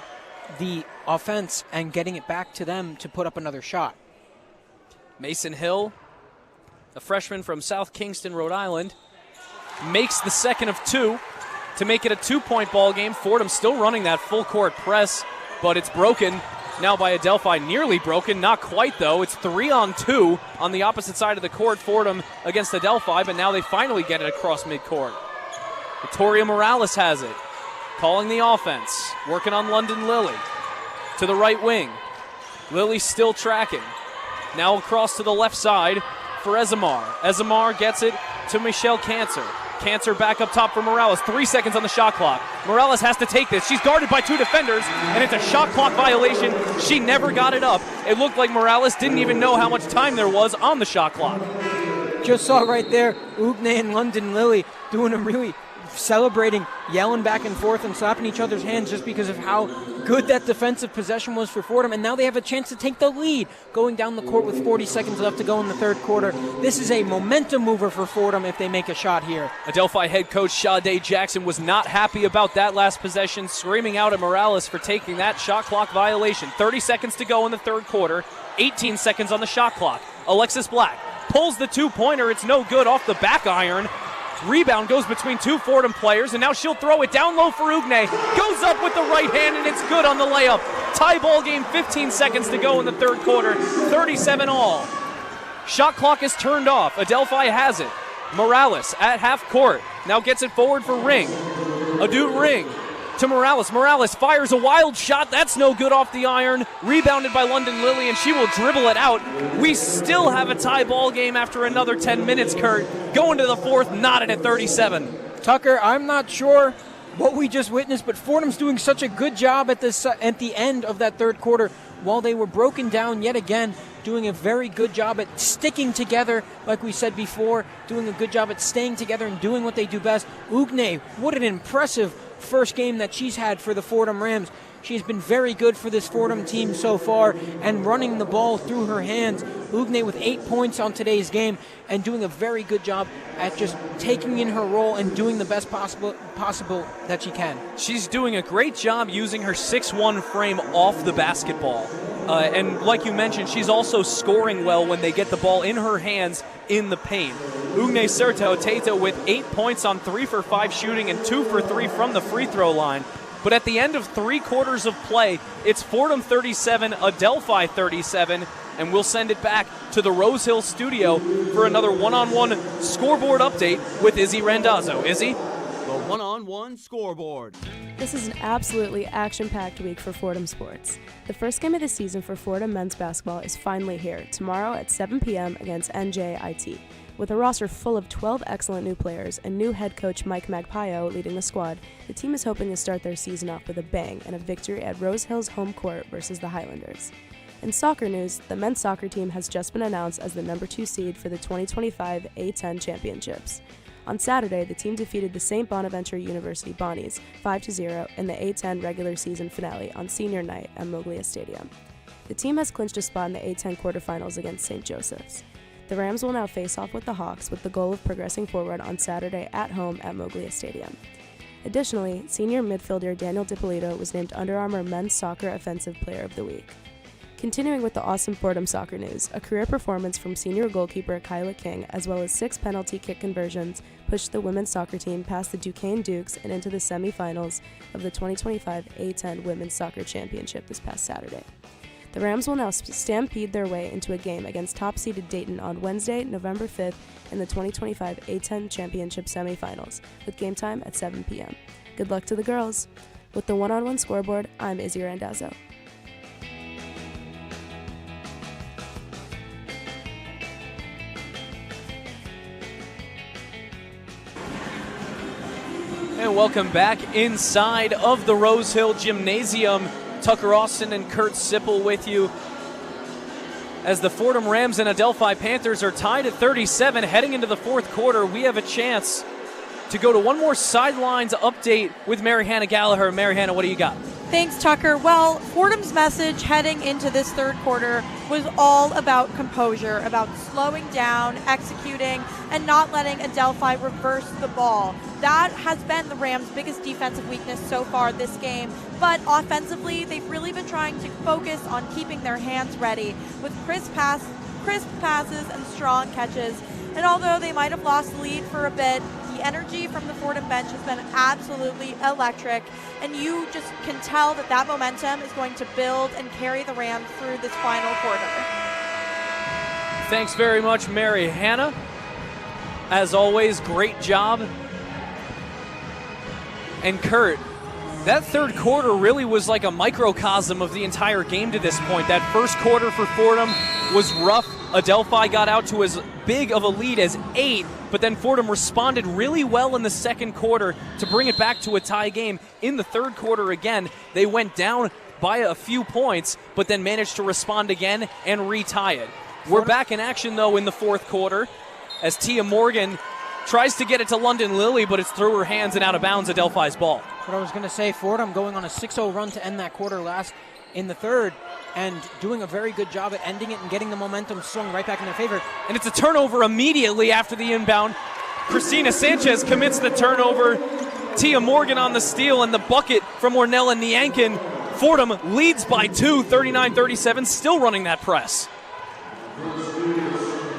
the offense and getting it back to them to put up another shot. Mason Hill, a freshman from South Kingston, Rhode Island, makes the second of two to make it a two-point ball game. Fordham still running that full-court press, but it's broken now by Adelphi. Nearly broken, not quite though. It's 3-on-2 on the opposite side of the court. Fordham against Adelphi, but now they finally get it across midcourt. Victoria Morales has it, calling the offense, working on London Lily to the right wing. Lily still tracking. Now across to the left side for Ezamar. Ezamar gets it to Michelle Cancer. Cancer back up top for Morales. 3 seconds on the shot clock. Morales has to take this. She's guarded by two defenders, and it's a shot clock violation. She never got it up. It looked like Morales didn't even know how much time there was on the shot clock. Just saw right there, Ugne and London Lily doing a really celebrating, yelling back and forth and slapping each other's hands just because of how good that defensive possession was for Fordham. And now they have a chance to take the lead going down the court with 40 seconds left to go in the third quarter. This is a momentum mover for Fordham if they make a shot here. Adelphi head coach Sade Jackson was not happy about that last possession, screaming out at Morales for taking that shot clock violation. 30 seconds to go in the third quarter, 18 seconds on the shot clock. Alexis Black pulls the two-pointer. It's no good off the back iron. Rebound goes between two Fordham players, and now she'll throw it down low for Ugne. Goes up with the right hand, and it's good on the layup. Tie ball game, 15 seconds to go in the third quarter, 37 all. Shot clock is turned off. Adelphi has it. Morales at half court. Now gets it forward for Ring. Adut Ring to Morales. Morales fires a wild shot. That's no good off the iron. Rebounded by London Lily, and she will dribble it out. We still have a tie ball game after another 10 minutes, Kurt. Going to the fourth, knotted at 37. Tucker, I'm not sure what we just witnessed, but Fordham's doing such a good job at the end of that third quarter. While they were broken down yet again, doing a very good job at sticking together, like we said before, doing a good job at staying together and doing what they do best. Ugne, what an impressive first game that she's had for the Fordham Rams. She's been very good for this Fordham team so far and running the ball through her hands. Ugne with 8 points on today's game and doing a very good job at just taking in her role and doing the best possible that she can. She's doing a great job using her 6'1" frame off the basketball. And like you mentioned, she's also scoring well when they get the ball in her hands in the paint. Ugne Serto Teto with 8 points on 3 for 5 shooting and 2 for 3 from the free throw line. But at the end of 3 quarters of play, it's Fordham 37, Adelphi 37, and we'll send it back to the Rose Hill studio for another one-on-one scoreboard update with Izzy Randazzo. Izzy? The one-on-one scoreboard. This is an absolutely action-packed week for Fordham sports. The first game of the season for Fordham men's basketball is finally here, tomorrow at 7 p.m. against NJIT. With a roster full of 12 excellent new players and new head coach Mike Magpayo leading the squad, the team is hoping to start their season off with a bang and a victory at Rose Hill's home court versus the Highlanders. In soccer news, the men's soccer team has just been announced as the number 2 seed for the 2025 A10 championships. On Saturday, the team defeated the St. Bonaventure University Bonnies 5-0 in the A10 regular season finale on senior night at Moglia Stadium. The team has clinched a spot in the A10 quarterfinals against St. Joseph's. The Rams will now face off with the Hawks with the goal of progressing forward on Saturday at home at Moglia Stadium. Additionally, senior midfielder Daniel DiPolito was named Under Armour Men's Soccer Offensive Player of the Week. Continuing with the awesome Fordham soccer news, a career performance from senior goalkeeper Kyla King, as well as 6 penalty kick conversions, pushed the women's soccer team past the Duquesne Dukes and into the semifinals of the 2025 A10 Women's Soccer Championship this past Saturday. The Rams will now stampede their way into a game against top-seeded Dayton on Wednesday, November 5th in the 2025 A10 Championship semifinals, with game time at 7 p.m. Good luck to the girls. With the one-on-one scoreboard, I'm Izzy Randazzo. And welcome back inside of the Rose Hill Gymnasium. Tucker Austin and Kurt Sippel with you as the Fordham Rams and Adelphi Panthers are tied at 37. Heading into the fourth quarter, we have a chance to go to one more sidelines update with Mary Hannah Gallagher. Mary Hannah, what do you got? Thanks, Tucker. Well, Fordham's message heading into this third quarter was all about composure, about slowing down, executing, and not letting Adelphi reverse the ball. That has been the Rams' biggest defensive weakness so far this game. But offensively, they've really been trying to focus on keeping their hands ready with crisp passes and strong catches. And although they might have lost the lead for a bit, the energy from the Fordham bench has been absolutely electric, and you just can tell that that momentum is going to build and carry the Rams through this final quarter. Thanks very much, Mary Hannah. As always, great job. And Kurt, that third quarter really was like a microcosm of the entire game to this point. That first quarter for Fordham was rough. Adelphi got out to as big of a lead as 8, but then Fordham responded really well in the second quarter to bring it back to a tie game. In the third quarter again, they went down by a few points, but then managed to respond again and retie it. We're back in action, though, in the fourth quarter as Tia Morgan tries to get it to London Lilly, but it's through her hands and out of bounds, Adelphi's ball. What I was going to say, Fordham going on a 6-0 run to end that quarter last in the third, and doing a very good job at ending it and getting the momentum swung right back in their favor. And it's a turnover immediately after the inbound. Christina Sanchez commits the turnover. Tia Morgan on the steal, and the bucket from Ornella Niankin. Fordham leads by 2, 39-37, still running that press.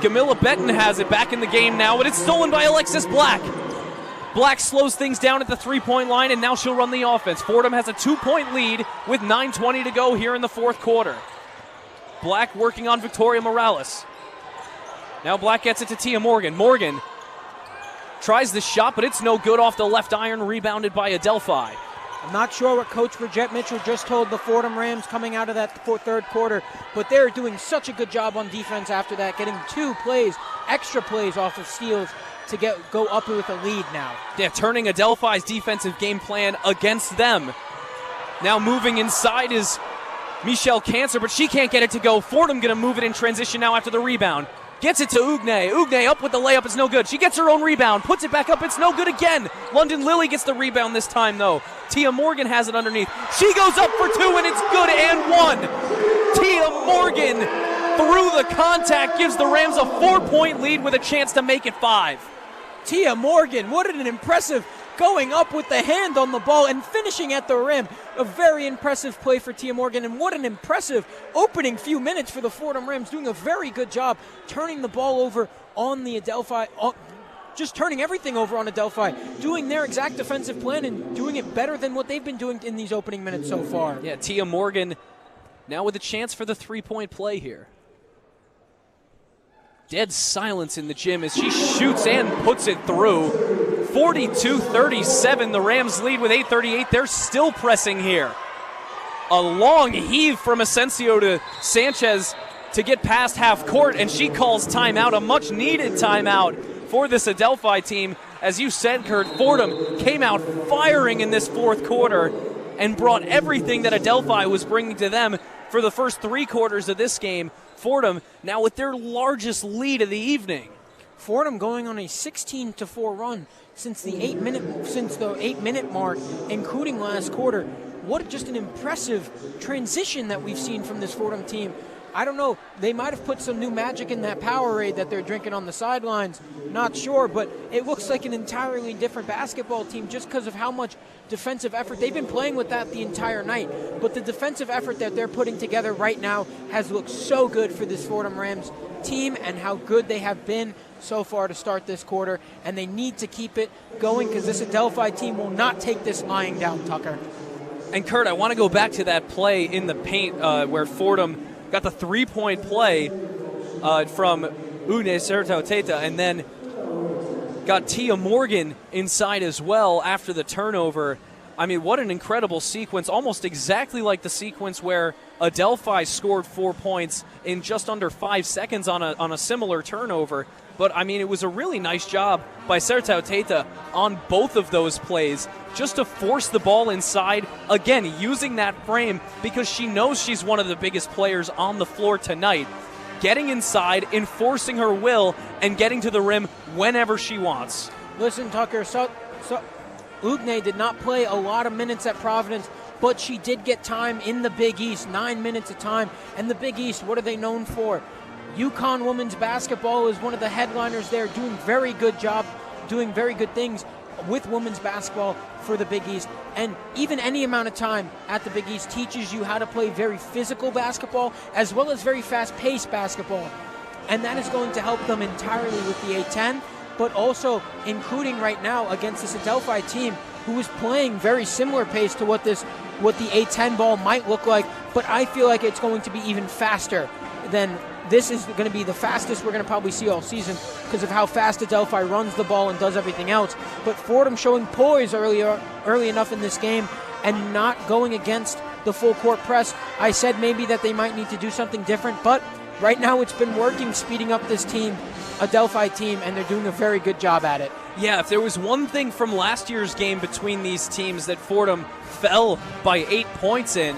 Camilla Benton has it back in the game now, but it's stolen by Alexis Black. Black slows things down at the three-point line, and now she'll run the offense. Fordham has a 2-point lead with 9:20 to go here in the fourth quarter. Black working on Victoria Morales. Now Black gets it to Tia Morgan. Morgan tries the shot, but it's no good off the left iron, rebounded by Adelphi. I'm not sure what Coach Bridgette Mitchell just told the Fordham Rams coming out of that third quarter, but they're doing such a good job on defense after that, getting 2 plays, extra plays off of steals to go up with a lead now. Yeah, turning Adelphi's defensive game plan against them. Now moving inside is Michelle Cancer, but she can't get it to go. Fordham going to move it in transition now after the rebound. Gets it to Ugne. Ugne up with the layup. It's no good. She gets her own rebound. Puts it back up. It's no good again. London Lilly gets the rebound this time, though. Tia Morgan has it underneath. She goes up for 2, and it's good and 1. Tia Morgan through the contact gives the Rams a 4-point lead with a chance to make it 5. Tia Morgan, what an impressive going up with the hand on the ball and finishing at the rim. A very impressive play for Tia Morgan, and what an impressive opening few minutes for the Fordham Rams, doing a very good job turning the ball over on the Adelphi, just turning everything over on Adelphi, doing their exact defensive plan and doing it better than what they've been doing in these opening minutes so far. Yeah, Tia Morgan now with a chance for the three-point play here. Dead silence in the gym as she shoots and puts it through. 42-37, the Rams lead with 8:38. They're still pressing here. A long heave from Asensio to Sanchez to get past half court, and she calls timeout, a much-needed timeout for this Adelphi team. As you said, Kurt, Fordham came out firing in this fourth quarter and brought everything that Adelphi was bringing to them for the first three quarters of this game. Fordham now with their largest lead of the evening. Fordham going on a 16-4 run since the 8-minute mark, including last quarter. What just an impressive transition that we've seen from this Fordham team. I don't know, they might have put some new magic in that Powerade that they're drinking on the sidelines. Not sure, but it looks like an entirely different basketball team just because of how much defensive effort. They've been playing with that the entire night, but the defensive effort that they're putting together right now has looked so good for this Fordham Rams team and how good they have been so far to start this quarter, and they need to keep it going because this Adelphi team will not take this lying down, Tucker. And Kurt, I want to go back to that play in the paint where Fordham got the three-point play from Une Serto Teta, and then got Tia Morgan inside as well after the turnover. I mean, what an incredible sequence, almost exactly like the sequence where Adelphi scored 4 points in just under 5 seconds on a similar turnover. But, I mean, it was a really nice job by Sertao Teta on both of those plays just to force the ball inside, again, using that frame because she knows she's one of the biggest players on the floor tonight, getting inside, enforcing her will, and getting to the rim whenever she wants. Listen, Tucker, Ugne did not play a lot of minutes at Providence, but she did get time in the Big East, 9 minutes of time. And the Big East, what are they known for? UConn women's basketball is one of the headliners there, doing very good job, doing very good things with women's basketball for the Big East. And even any amount of time at the Big East teaches you how to play very physical basketball as well as very fast-paced basketball. And that is going to help them entirely with the A-10, but also including right now against this Adelphi team who is playing very similar pace to what the A-10 ball might look like, but I feel like it's going to be even faster than this is going to be the fastest we're going to probably see all season because of how fast Adelphi runs the ball and does everything else. But Fordham showing poise early enough in this game and not going against the full court press. I said maybe that they might need to do something different, but right now it's been working, speeding up this team, Adelphi team, and they're doing a very good job at it. Yeah, if there was one thing from last year's game between these teams that Fordham fell by 8 points in,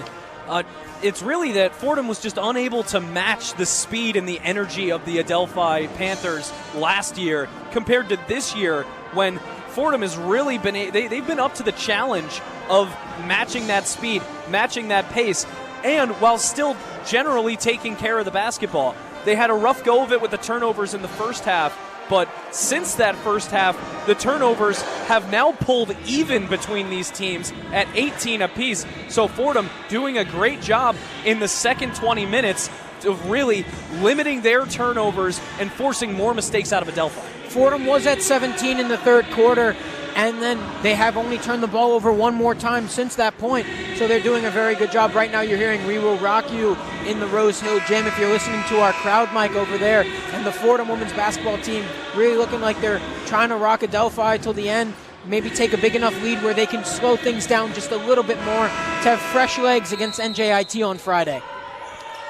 it's really that Fordham was just unable to match the speed and the energy of the Adelphi Panthers last year compared to this year when Fordham has really been, they've been up to the challenge of matching that speed, matching that pace, and while still generally taking care of the basketball. They had a rough go of it with the turnovers in the first half, but since that first half, the turnovers have now pulled even between these teams at 18 apiece. So Fordham doing a great job in the second 20 minutes of really limiting their turnovers and forcing more mistakes out of Adelphi. Fordham was at 17 in the third quarter, and then they have only turned the ball over one more time since that point. So they're doing a very good job. Right now you're hearing We Will Rock You in the Rose Hill Gym if you're listening to our crowd mic over there. And the Fordham women's basketball team really looking like they're trying to rock Adelphi till the end. Maybe take a big enough lead where they can slow things down just a little bit more to have fresh legs against NJIT on Friday.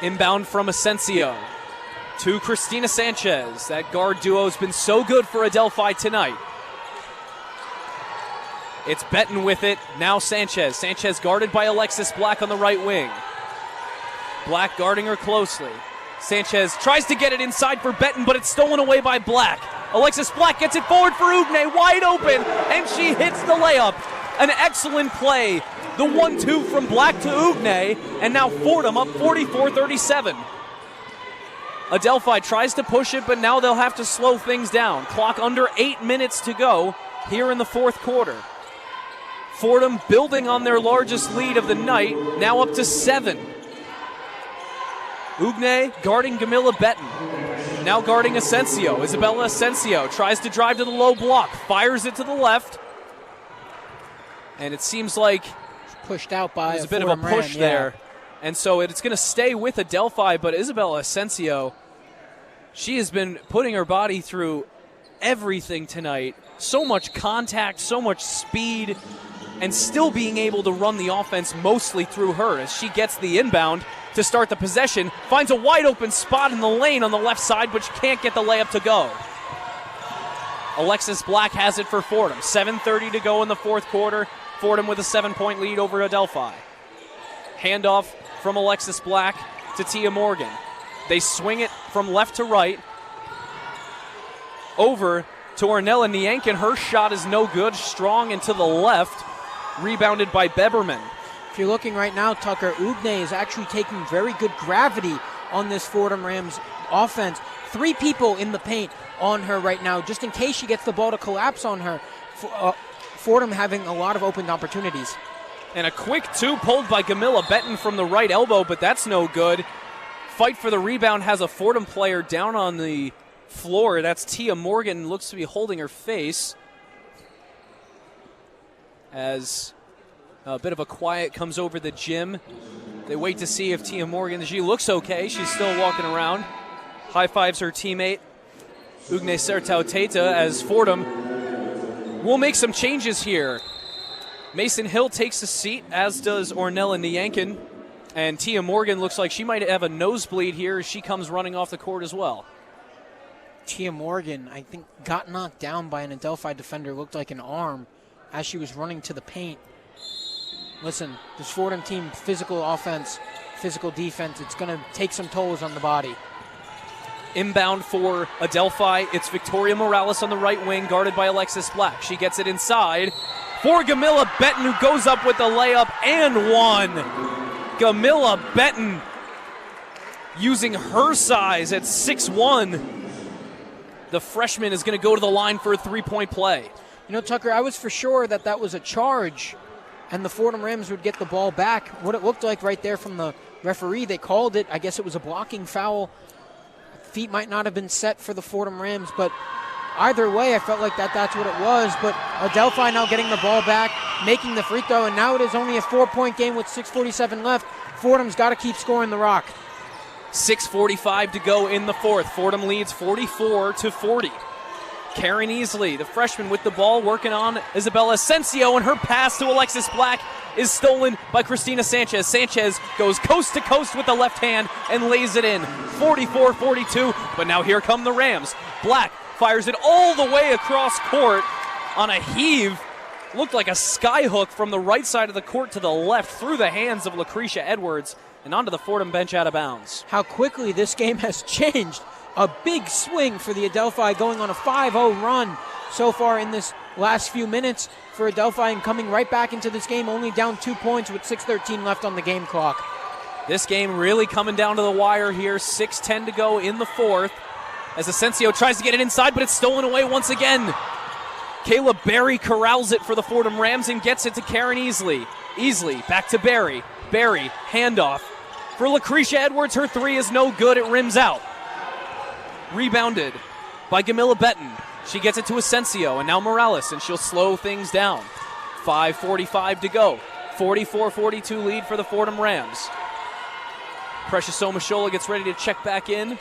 Inbound from Asensio to Christina Sanchez. That guard duo has been so good for Adelphi tonight. It's Benton with it. Now Sanchez. Sanchez guarded by Alexis Black on the right wing. Black guarding her closely. Sanchez tries to get it inside for Benton, but it's stolen away by Black. Alexis Black gets it forward for Ugne, wide open, and she hits the layup. An excellent play. The 1-2 from Black to Ugne, and now Fordham up 44-37. Adelphi tries to push it, but now they'll have to slow things down. Clock under 8 minutes to go here in the fourth quarter. Fordham building on their largest lead of the night, now up to 7. Ugne guarding Gamila Betton. Now guarding Asensio. Isabella Asensio tries to drive to the low block, fires it to the left. And it seems like pushed out by there's a bit of a push there. And so it's going to stay with Adelphi, but Isabella Asensio, she has been putting her body through everything tonight. So much contact, so much speed, and still being able to run the offense mostly through her as she gets the inbound to start the possession, finds a wide open spot in the lane on the left side, but she can't get the layup to go. Alexis Black has it for Fordham. 7:30 to go in the fourth quarter. Fordham with a 7-point lead over Adelphi. Handoff from Alexis Black to Tia Morgan. They swing it from left to right. Over to Ornella Niankin. Her shot is no good. Strong and to the left. Rebounded by Beberman. If you're looking right now, Tucker, Ugne is actually taking very good gravity on this Fordham Rams offense. 3 people in the paint on her right now, just in case she gets the ball to collapse on her. Fordham having a lot of open opportunities. And a quick 2 pulled by Gamila Betton from the right elbow, but that's no good. Fight for the rebound has a Fordham player down on the floor. That's Tia Morgan, looks to be holding her face. As a bit of a quiet comes over the gym. They wait to see if Tia Morgan, she looks okay. She's still walking around. High fives her teammate, Ugne Sertau Teta, as Fordham will make some changes here. Mason Hill takes a seat, as does Ornella Niankin. And Tia Morgan looks like she might have a nosebleed here as she comes running off the court as well. Tia Morgan, I think, got knocked down by an Adelphi defender, looked like an arm as she was running to the paint. Listen, this Fordham team, physical offense, physical defense, it's going to take some tolls on the body. Inbound for Adelphi. It's Victoria Morales on the right wing, guarded by Alexis Black. She gets it inside for Gamila Betton, who goes up with the layup and one. Gamila Betton using her size at 6'1". The freshman is going to go to the line for a 3-point play. You know, Tucker, I was for sure that was a charge and the Fordham Rams would get the ball back. What it looked like right there from the referee, they called it. I guess it was a blocking foul. Feet might not have been set for the Fordham Rams, but either way, I felt like that's what it was. But Adelphi now getting the ball back, making the free throw, and now it is only a 4-point game with 6:47 left. Fordham's got to keep scoring the rock. 6:45 to go in the fourth. Fordham leads 44-40. Karen Easley, the freshman, with the ball, working on Isabella Asensio, and her pass to Alexis Black is stolen by Christina Sanchez. Sanchez goes coast to coast with the left hand and lays it in. 44-42, but now here come the Rams. Black fires it all the way across court on a heave. Looked like a skyhook from the right side of the court to the left through the hands of Lucretia Edwards and onto the Fordham bench out of bounds. How quickly this game has changed. A big swing for the Adelphi, going on a 5-0 run so far in this last few minutes for Adelphi, and coming right back into this game, only down 2 points with 6:13 left on the game clock. This game really coming down to the wire here. 6:10 to go in the fourth as Asensio tries to get it inside, but it's stolen away once again. Kayla Berry corrals it for the Fordham Rams and gets it to Karen Easley. Easley back to Berry. Berry, handoff for Lucretia Edwards. Her three is no good. It rims out. Rebounded by Gamila Betton. She gets it to Asensio, and now Morales, and she'll slow things down. 5:45 to go. 44-42 lead for the Fordham Rams. Precious Omashola gets ready to check back in,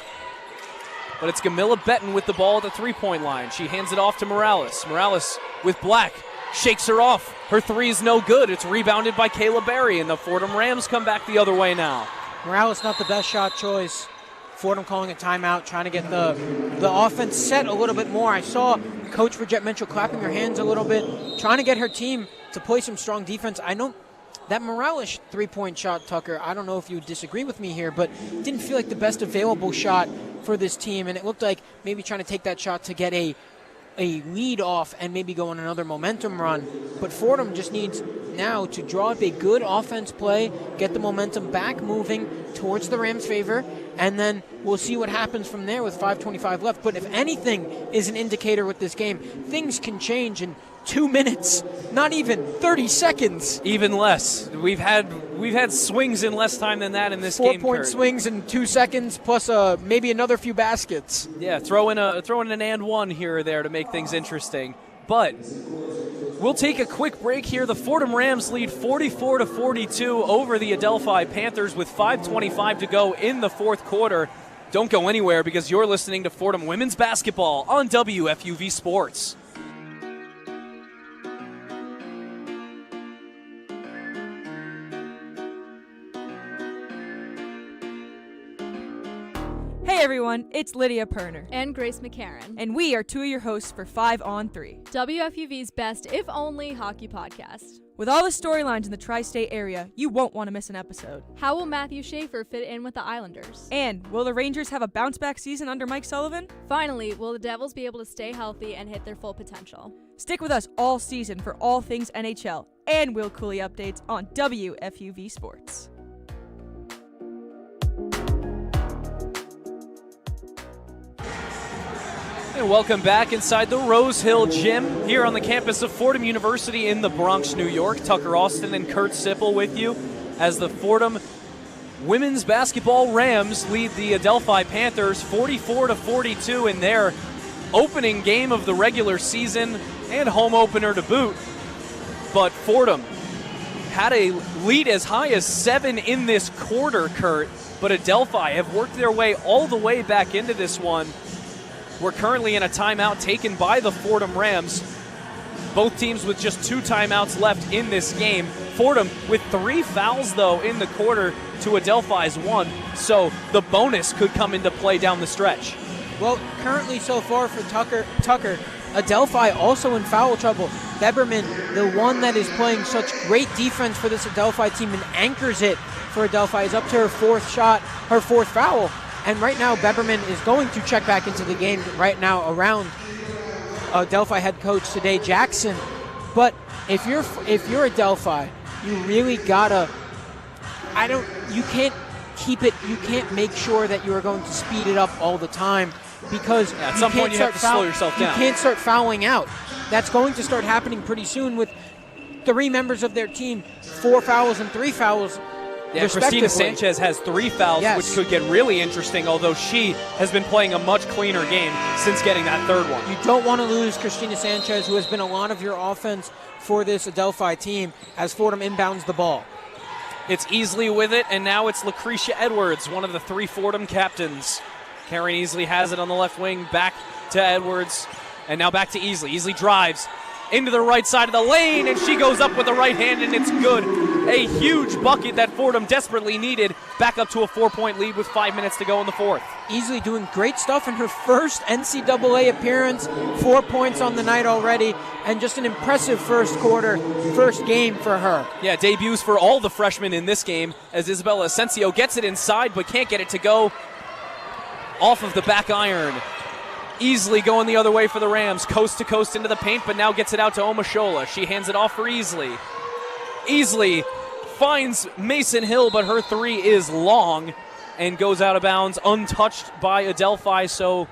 but it's Gamila Betton with the ball at the three-point line. She hands it off to Morales. Morales with Black, shakes her off. Her three is no good. It's rebounded by Kayla Berry, and the Fordham Rams come back the other way now. Morales not the best shot choice. Fordham calling a timeout, trying to get the offense set a little bit more. I saw Coach Bridgette Mitchell clapping her hands a little bit, trying to get her team to play some strong defense. I know that Morales three-point shot, Tucker, I don't know if you would disagree with me here, but didn't feel like the best available shot for this team, and it looked like maybe trying to take that shot to get a lead off and maybe go on another momentum run. But Fordham just needs now to draw up a good offense play, get the momentum back moving towards the Rams' favor, and then we'll see what happens from there with 5:25 left. But if anything is an indicator with this game, things can change, and 2 minutes, not even 30 seconds. Even less. We've had swings in less time than that in this 4 game. 4-point swings in 2 seconds, plus maybe another few baskets. Yeah, throw in an and one here or there to make things interesting. But we'll take a quick break here. The Fordham Rams lead 44-42 over the Adelphi Panthers with 5:25 to go in the fourth quarter. Don't go anywhere because you're listening to Fordham Women's Basketball on WFUV Sports. Hey everyone, it's Lydia Perner. And Grace McCarran. And we are two of your hosts for 5 on 3. WFUV's best, if only, hockey podcast. With all the storylines in the tri-state area, you won't want to miss an episode. How will Matthew Schaefer fit in with the Islanders? And will the Rangers have a bounce-back season under Mike Sullivan? Finally, will the Devils be able to stay healthy and hit their full potential? Stick with us all season for all things NHL and Will Cooley updates on WFUV Sports. And welcome back inside the Rose Hill Gym here on the campus of Fordham University in the Bronx, New York. Tucker Austin and Kurt Sippel with you as the Fordham Women's Basketball Rams lead the Adelphi Panthers 44-42 in their opening game of the regular season and home opener to boot. But Fordham had a lead as high as 7 in this quarter, Kurt, but Adelphi have worked their way all the way back into this one. We're currently in a timeout taken by the Fordham Rams. Both teams with just 2 timeouts left in this game. Fordham with 3 fouls, though, in the quarter to Adelphi's 1. So the bonus could come into play down the stretch. Well, currently so far for Tucker, Adelphi also in foul trouble. Beberman, the one that is playing such great defense for this Adelphi team and anchors it for Adelphi, is up to her 4th foul. And right now, Beberman is going to check back into the game right now around Adelphi head coach today, Jackson. But if you're Adelphi, you really gotta. You can't keep it. You can't make sure that you are going to speed it up all the time because at some point you have to slow yourself down. You can't start fouling out. That's going to start happening pretty soon with 3 members of their team, 4 fouls and 3 fouls. Yeah, Christina Sanchez has 3 fouls, yes, which could get really interesting, although she has been playing a much cleaner game since getting that 3rd one. You don't want to lose Christina Sanchez, who has been a lot of your offense for this Adelphi team as Fordham inbounds the ball. It's Easley with it, and now it's Lucretia Edwards, one of the 3 Fordham captains. Karen Easley has it on the left wing, back to Edwards, and now back to Easley. Easley drives into the right side of the lane, and she goes up with the right hand, and it's good. A huge bucket that Fordham desperately needed. Back up to a 4-point lead with 5 minutes to go in the fourth. Easley doing great stuff in her first NCAA appearance. 4 points on the night already, and just an impressive first game for her. Yeah, debuts for all the freshmen in this game as Isabella Asensio gets it inside but can't get it to go off of the back iron. Easley going the other way for the Rams, coast to coast into the paint, but now gets it out to Omashola. She hands it off for Easley. Easley finds Mason Hill, but her 3 is long and goes out of bounds, untouched by Adelphi, so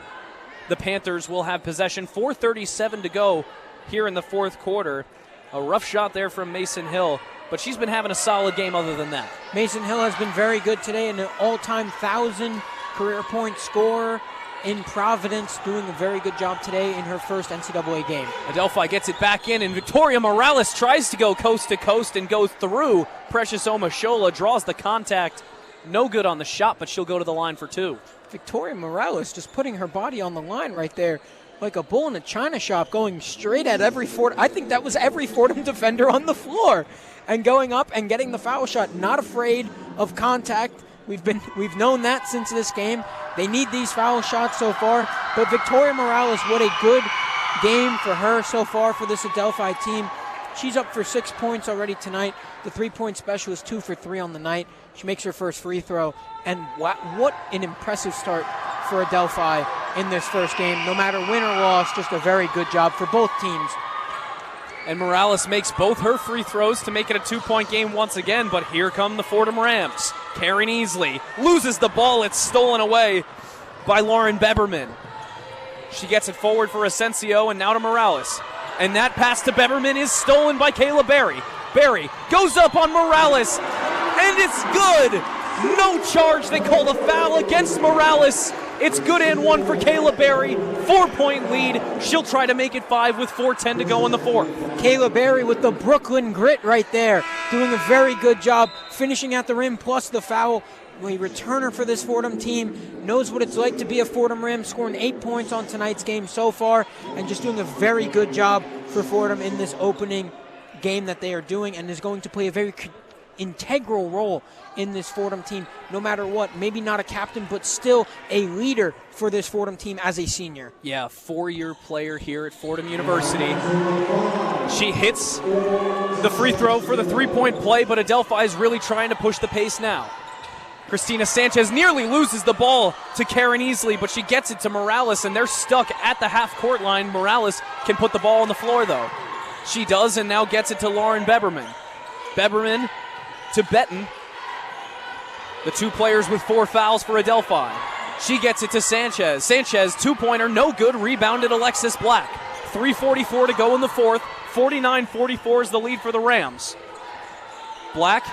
the Panthers will have possession. 4:37 to go here in the fourth quarter. A rough shot there from Mason Hill, but she's been having a solid game other than that. Mason Hill has been very good today, and an all-time 1,000 career point scorer in Providence, doing a very good job today in her first NCAA game. Adelphi gets it back in, and Victoria Morales tries to go coast to coast and goes through. Precious Omashola draws the contact. No good on the shot, but she'll go to the line for 2. Victoria Morales just putting her body on the line right there like a bull in a china shop, going straight at every Fordham. I think that was every Fordham defender on the floor, and going up and getting the foul shot, not afraid of contact. We've known that since this game. They need these foul shots so far. But Victoria Morales, what a good game for her so far for this Adelphi team. She's up for 6 points already tonight. The 3-point special is 2 for 3 on the night. She makes her first free throw. And what an impressive start for Adelphi in this first game. No matter win or loss, just a very good job for both teams. And Morales makes both her free throws to make it a 2-point game once again, but here come the Fordham Rams. Karen Easley loses the ball. It's stolen away by Lauren Beberman. She gets it forward for Asensio, and now to Morales. And that pass to Beberman is stolen by Kayla Berry. Berry goes up on Morales, and it's good. No charge. They called a foul against Morales. It's good and one for Kayla Berry. 4-point lead. She'll try to make it 5 with 4:10 to go in the fourth. Kayla Berry with the Brooklyn grit right there, doing a very good job finishing at the rim plus the foul. A returner for this Fordham team, knows what it's like to be a Fordham Ram, scoring 8 points on tonight's game so far, and just doing a very good job for Fordham in this opening game that they are doing, and is going to play a very integral role in this Fordham team, no matter what. Maybe not a captain, but still a leader for this Fordham team as a senior. Yeah, 4-year player here at Fordham University. She hits the free throw for the 3-point play, but Adelphi is really trying to push the pace now. Christina Sanchez nearly loses the ball to Karen Easley, but she gets it to Morales, and they're stuck at the half-court line. Morales can put the ball on the floor, though. She does, and now gets it to Lauren Beberman. Beberman to Benton. The 2 players with 4 fouls for Adelphi. She gets it to Sanchez. Sanchez, 2-pointer, no good. Rebounded Alexis Black. 3:44 to go in the fourth. 49-44 is the lead for the Rams. Black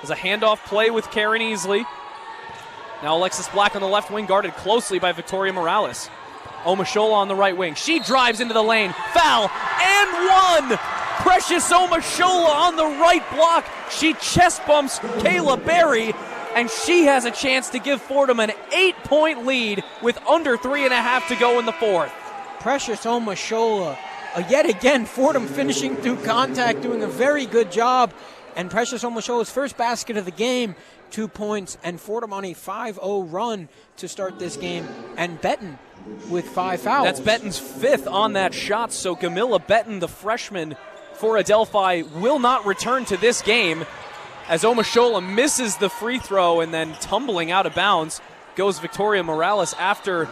has a handoff play with Karen Easley. Now Alexis Black on the left wing, guarded closely by Victoria Morales. Omashola on the right wing. She drives into the lane. Foul and 1! Precious Omashola on the right block. She chest bumps Kayla Berry, and she has a chance to give Fordham an 8-point lead with under 3.5 to go in the fourth. Precious Omashola, yet again, Fordham finishing through contact, doing a very good job. And Precious Omashola's first basket of the game, 2 points, and Fordham on a 5-0 run to start this game. And Benton with 5 fouls. That's Benton's 5th on that shot, so Camilla Benton, the freshman for Adelphi, will not return to this game as Omashola misses the free throw, and then tumbling out of bounds goes Victoria Morales after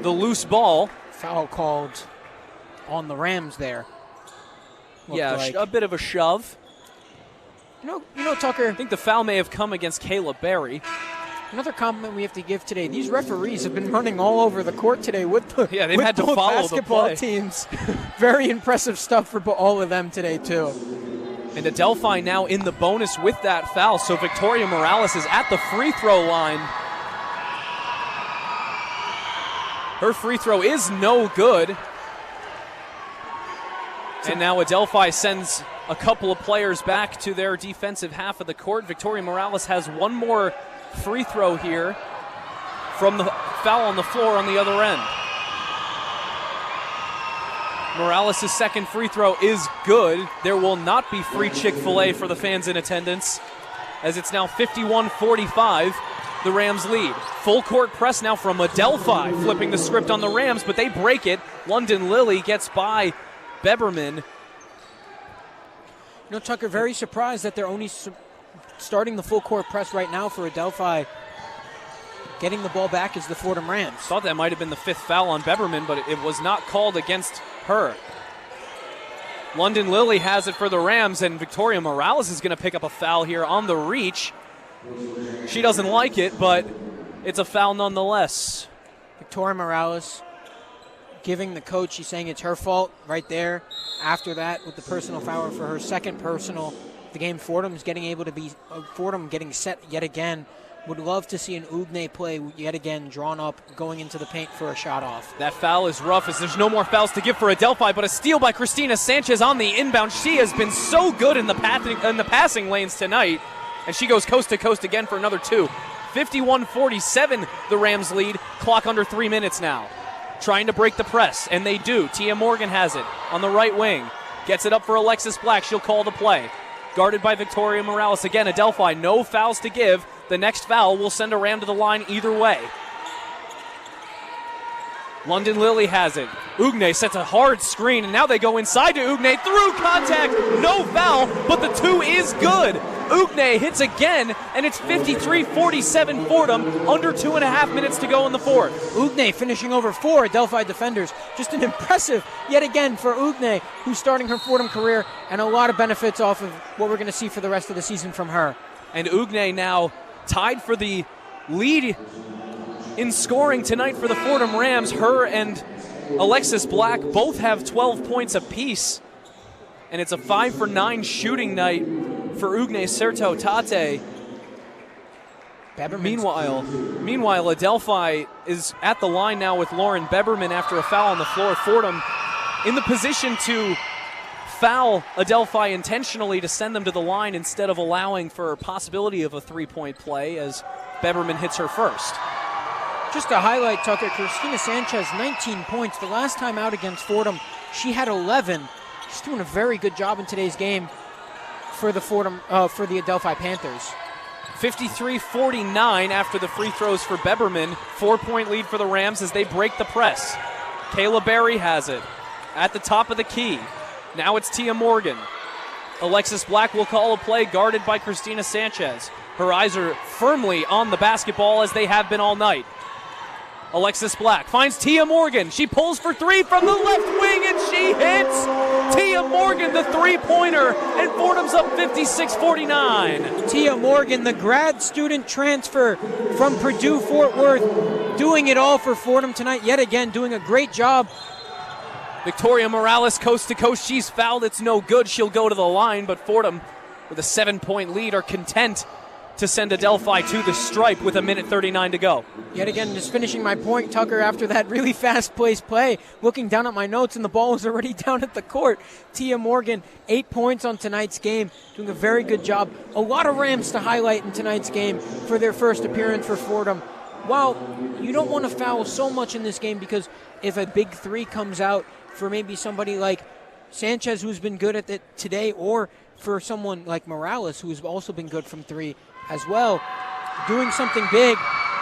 the loose ball. Foul called on the Rams there. Yeah, like a bit of a shove. You know, Tucker, I think the foul may have come against Kayla Berry. Another compliment we have to give today. These referees have been running all over the court today with the they've had to both follow basketball the play. teams. Very impressive stuff for all of them today too. And Adelphi now in the bonus with that foul. So Victoria Morales is at the free throw line. Her free throw is no good. And now Adelphi sends a couple of players back to their defensive half of the court. Victoria Morales has one more free throw here from the foul on the floor on the other end. Morales' second free throw is good. There will not be free Chick-fil-A for the fans in attendance, as it's now 51-45, the Rams lead. Full court press now from Adelphi, flipping the script on the Rams, but they break it. London Lilly gets by Beberman. You know, Tucker, very surprised that they're only starting the full court press right now for Adelphi. Getting the ball back is the Fordham Rams. Thought that might have been the 5th foul on Beberman, but it was not called against her. London Lilly has it for the Rams, and Victoria Morales is going to pick up a foul here on the reach. She doesn't like it, but it's a foul nonetheless. Victoria Morales giving the coach, she's saying it's her fault right there. After that, with the personal foul for her second personal, the game Fordham getting set yet again. Would love to see an Ugne play yet again, drawn up, going into the paint for a shot off. That foul is rough, as there's no more fouls to give for Adelphi, but a steal by Christina Sanchez on the inbound. She has been so good in the passing lanes tonight, and she goes coast to coast again for another 2. 51-47, the Rams lead. Clock under 3 minutes now. Trying to break the press, and they do. Tia Morgan has it on the right wing. Gets it up for Alexis Black. She'll call the play. Guarded by Victoria Morales. Again, Adelphi, no fouls to give. The next foul will send a Ram to the line either way. London Lilly has it. Ugne sets a hard screen, and now they go inside to Ugne. Through contact, no foul, but the 2 is good. Ugne hits again, and it's 53-47 Fordham, under 2.5 minutes to go in the fourth. Ugne finishing over 4 Adelphi defenders. Just an impressive, yet again, for Ugne, who's starting her Fordham career, and a lot of benefits off of what we're going to see for the rest of the season from her. And Ugne now tied for the lead in scoring tonight for the Fordham Rams. Her and Alexis Black both have 12 points apiece. And it's a 5 for 9 shooting night for Ugne Serto Tate. Meanwhile, Adelphi is at the line now with Lauren Beberman after a foul on the floor. Fordham in the position to foul Adelphi intentionally to send them to the line instead of allowing for a possibility of a three-point play as Beberman hits her first. Just to highlight, Tucker, Christina Sanchez, 19 points. The last time out against Fordham, she had 11. She's doing a very good job in today's game for the Adelphi Panthers. 53-49 after the free throws for Beberman. 4-point lead for the Rams as they break the press. Kayla Berry has it at the top of the key. Now it's Tia Morgan. Alexis Black will call a play guarded by Christina Sanchez. Her eyes are firmly on the basketball as they have been all night. Alexis Black finds Tia Morgan. She pulls for three from the left wing and she hits Tia Morgan, the three-pointer, and Fordham's up 56-49. Tia Morgan, the grad student transfer from Purdue Fort Worth, doing it all for Fordham tonight, yet again doing a great job. Victoria Morales coast to coast. She's fouled. It's no good. She'll go to the line, but Fordham with a 7-point lead are content to send Adelphi to the stripe with 1:39 to go. Yet again, just finishing my point, Tucker, after that really fast-paced play, looking down at my notes, and the ball was already down at the court. Tia Morgan, 8 points on tonight's game, doing a very good job. A lot of Rams to highlight in tonight's game for their first appearance for Fordham. While you don't want to foul so much in this game because if a big three comes out for maybe somebody like Sanchez, who's been good at it today, or for someone like Morales, who's also been good from three as well, doing something big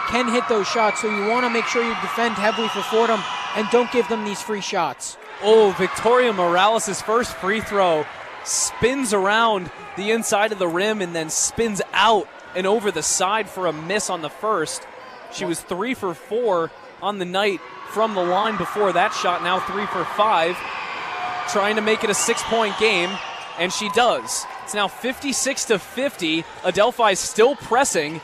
can hit those shots, so you want to make sure you defend heavily for Fordham and don't give them these free shots. Oh, Victoria Morales' first free throw spins around the inside of the rim and then spins out and over the side for a miss on the first. She was 3 for 4 on the night from the line before that shot, now 3 for 5, trying to make it a 6-point game, and she does. It's now 56-50. Adelphi's still pressing.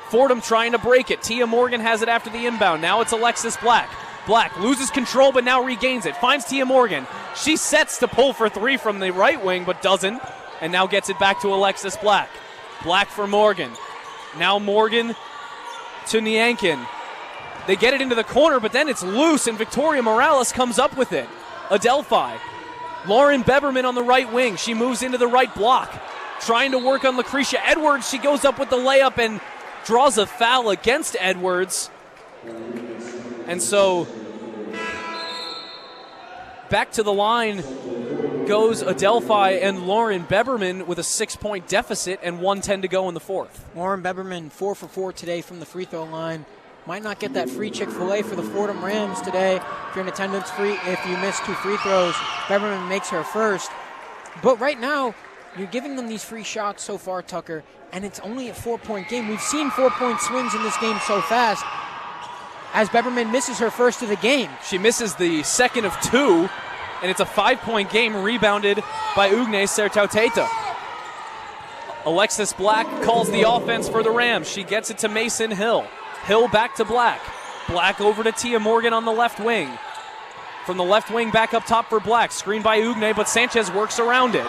Fordham trying to break it. Tia Morgan has it after the inbound. Now it's Alexis Black. Black loses control but now regains it. Finds Tia Morgan. She sets to pull for three from the right wing but doesn't. And now gets it back to Alexis Black. Black for Morgan. Now Morgan to Nyankin. They get it into the corner but then it's loose and Victoria Morales comes up with it. Adelphi. Lauren Beberman on the right wing. She moves into the right block. Trying to work on Lucretia Edwards. She goes up with the layup and draws a foul against Edwards. And so back to the line goes Adelphi and Lauren Beberman with a 6-point deficit and 1:10 to go in the fourth. Lauren Beberman 4 for 4 today from the free throw line. Might not get that free Chick-fil-A for the Fordham Rams today. If you're in attendance, if you miss 2 free throws, Beberman makes her first. But right now, you're giving them these free shots so far, Tucker, and it's only a 4-point game. We've seen 4-point swings in this game so fast as Beberman misses her first of the game. She misses the second of 2, and it's a 5-point game rebounded by Ugne Sertauteta. Alexis Black calls the offense for the Rams. She gets it to Mason Hill. Hill back to Black. Black over to Tia Morgan on the left wing. From the left wing back up top for Black. Screened by Ugne, but Sanchez works around it.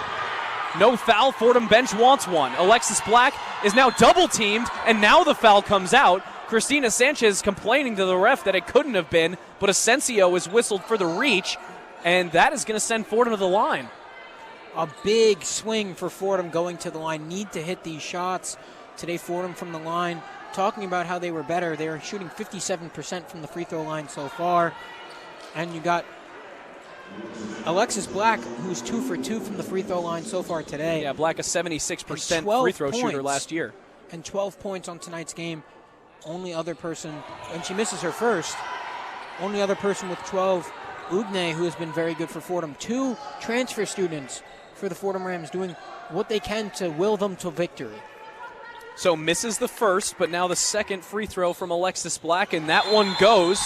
No foul. Fordham bench wants one. Alexis Black is now double teamed, and now the foul comes out. Christina Sanchez complaining to the ref that it couldn't have been, but Asensio is whistled for the reach, and that is going to send Fordham to the line. A big swing for Fordham going to the line. Need to hit these shots. Today, Fordham from the line, talking about how they were better. They were shooting 57% from the free throw line so far. And you got Alexis Black, who's 2 for 2 from the free throw line so far today. Yeah, Black a 76% free throw shooter last year. And 12 points on tonight's game. Only other person, and she misses her first, only other person with 12, Ugne, who has been very good for Fordham. 2 transfer students for the Fordham Rams doing what they can to will them to victory. So misses the first, but now the second free throw from Alexis Black, and that one goes.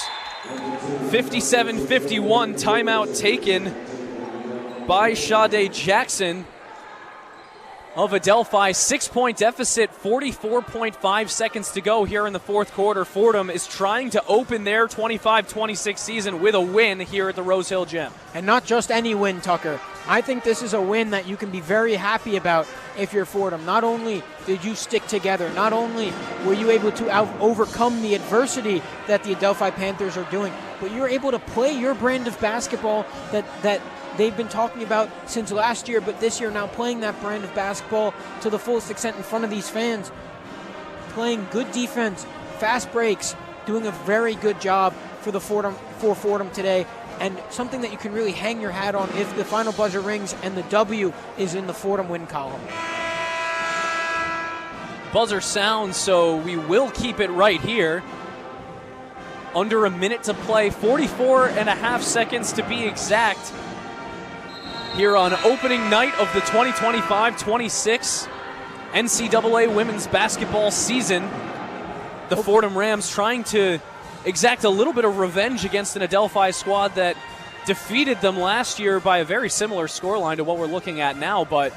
57-51, timeout taken by Sade Jackson. of Adelphi. 6-point deficit, 44.5 seconds to go here in the fourth quarter. Fordham is trying to open their 25-26 season with a win here at the Rose Hill Gym. And not just any win, Tucker. I think this is a win that you can be very happy about if you're Fordham. Not only did you stick together, not only were you able to overcome the adversity that the Adelphi Panthers are doing, but you're able to play your brand of basketball that they've been talking about since last year, but this year now playing that brand of basketball to the fullest extent in front of these fans, playing good defense, fast breaks, doing a very good job for Fordham today, and something that you can really hang your hat on if the final buzzer rings and the W is in the Fordham win column. Buzzer sounds, so we will keep it right here. Under a minute to play, 44 and a half seconds to be exact, here on opening night of the 2025-26 NCAA women's basketball season. The Fordham Rams trying to exact a little bit of revenge against an Adelphi squad that defeated them last year by a very similar scoreline to what we're looking at now. But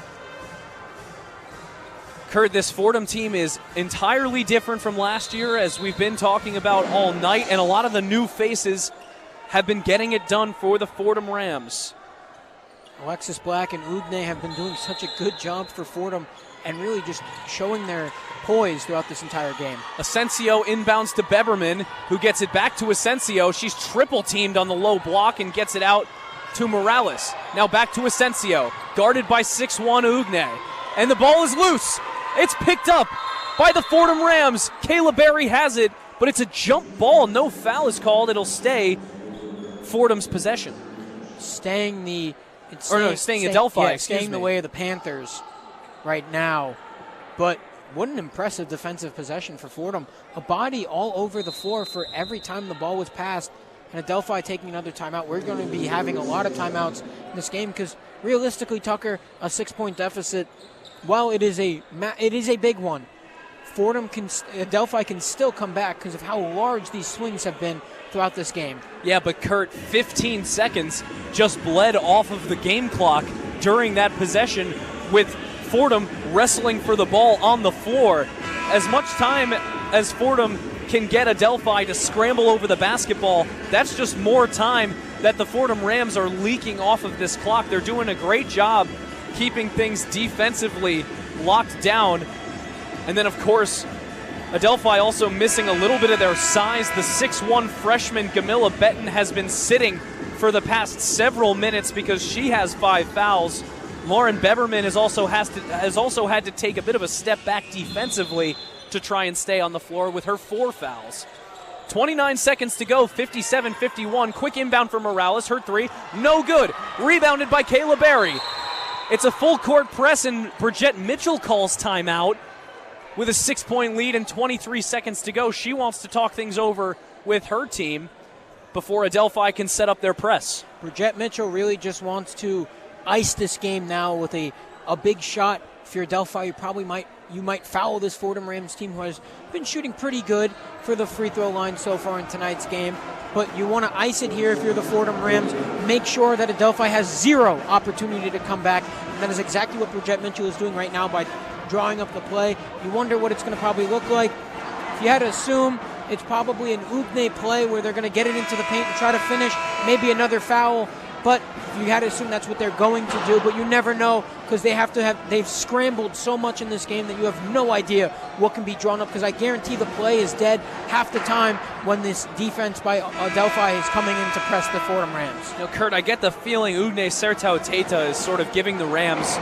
Kurt, this Fordham team is entirely different from last year, as we've been talking about all night, and a lot of the new faces have been getting it done for the Fordham Rams. Alexis Black and Ugne have been doing such a good job for Fordham and really just showing their poise throughout this entire game. Asensio inbounds to Beberman, who gets it back to Asensio. She's triple teamed on the low block and gets it out to Morales. Now back to Asensio, guarded by 6'1" Ugne. And the ball is loose. It's picked up by the Fordham Rams. Kayla Berry has it, but it's a jump ball. No foul is called. It'll stay Fordham's possession. Staying Adelphi. Yeah, staying the way of the Panthers right now. But what an impressive defensive possession for Fordham. A body all over the floor for every time the ball was passed. And Adelphi taking another timeout. We're going to be having a lot of timeouts in this game because realistically, Tucker, a 6-point deficit, while it is a big one, Adelphi can still come back because of how large these swings have been throughout this game. Yeah, but Kurt, 15 seconds just bled off of the game clock during that possession with Fordham wrestling for the ball on the floor. As much time as Fordham can get Adelphi to scramble over the basketball, that's just more time that the Fordham Rams are leaking off of this clock. They're doing a great job keeping things defensively locked down. And then, of course, Adelphi also missing a little bit of their size. The 6'1" freshman Gamila Benton has been sitting for the past several minutes because she has 5 fouls. Lauren Beberman has also had to take a bit of a step back defensively to try and stay on the floor with her 4 fouls. 29 seconds to go, 57-51. Quick inbound for Morales, her 3, no good. Rebounded by Kayla Berry. It's a full court press, and Bridgette Mitchell calls timeout with a 6-point lead and 23 seconds to go. She wants to talk things over with her team before Adelphi can set up their press. Bridgette Mitchell really just wants to ice this game now with a big shot. If you're Adelphi, you might foul this Fordham Rams team, who has been shooting pretty good for the free throw line so far in tonight's game. But you want to ice it here if you're the Fordham Rams. Make sure that Adelphi has 0 opportunity to come back. And that is exactly what Bridgette Mitchell is doing right now by drawing up the play. You wonder what it's going to probably look like. If you had to assume, it's probably an Ugne play where they're going to get it into the paint and try to finish, maybe another foul. But you had to assume that's what they're going to do, but you never know because they've scrambled so much in this game that you have no idea what can be drawn up, because I guarantee the play is dead half the time when this defense by Adelphi is coming in to press the Fordham Rams. Kurt, I get the feeling Ugne Sertau Teta is sort of giving the Rams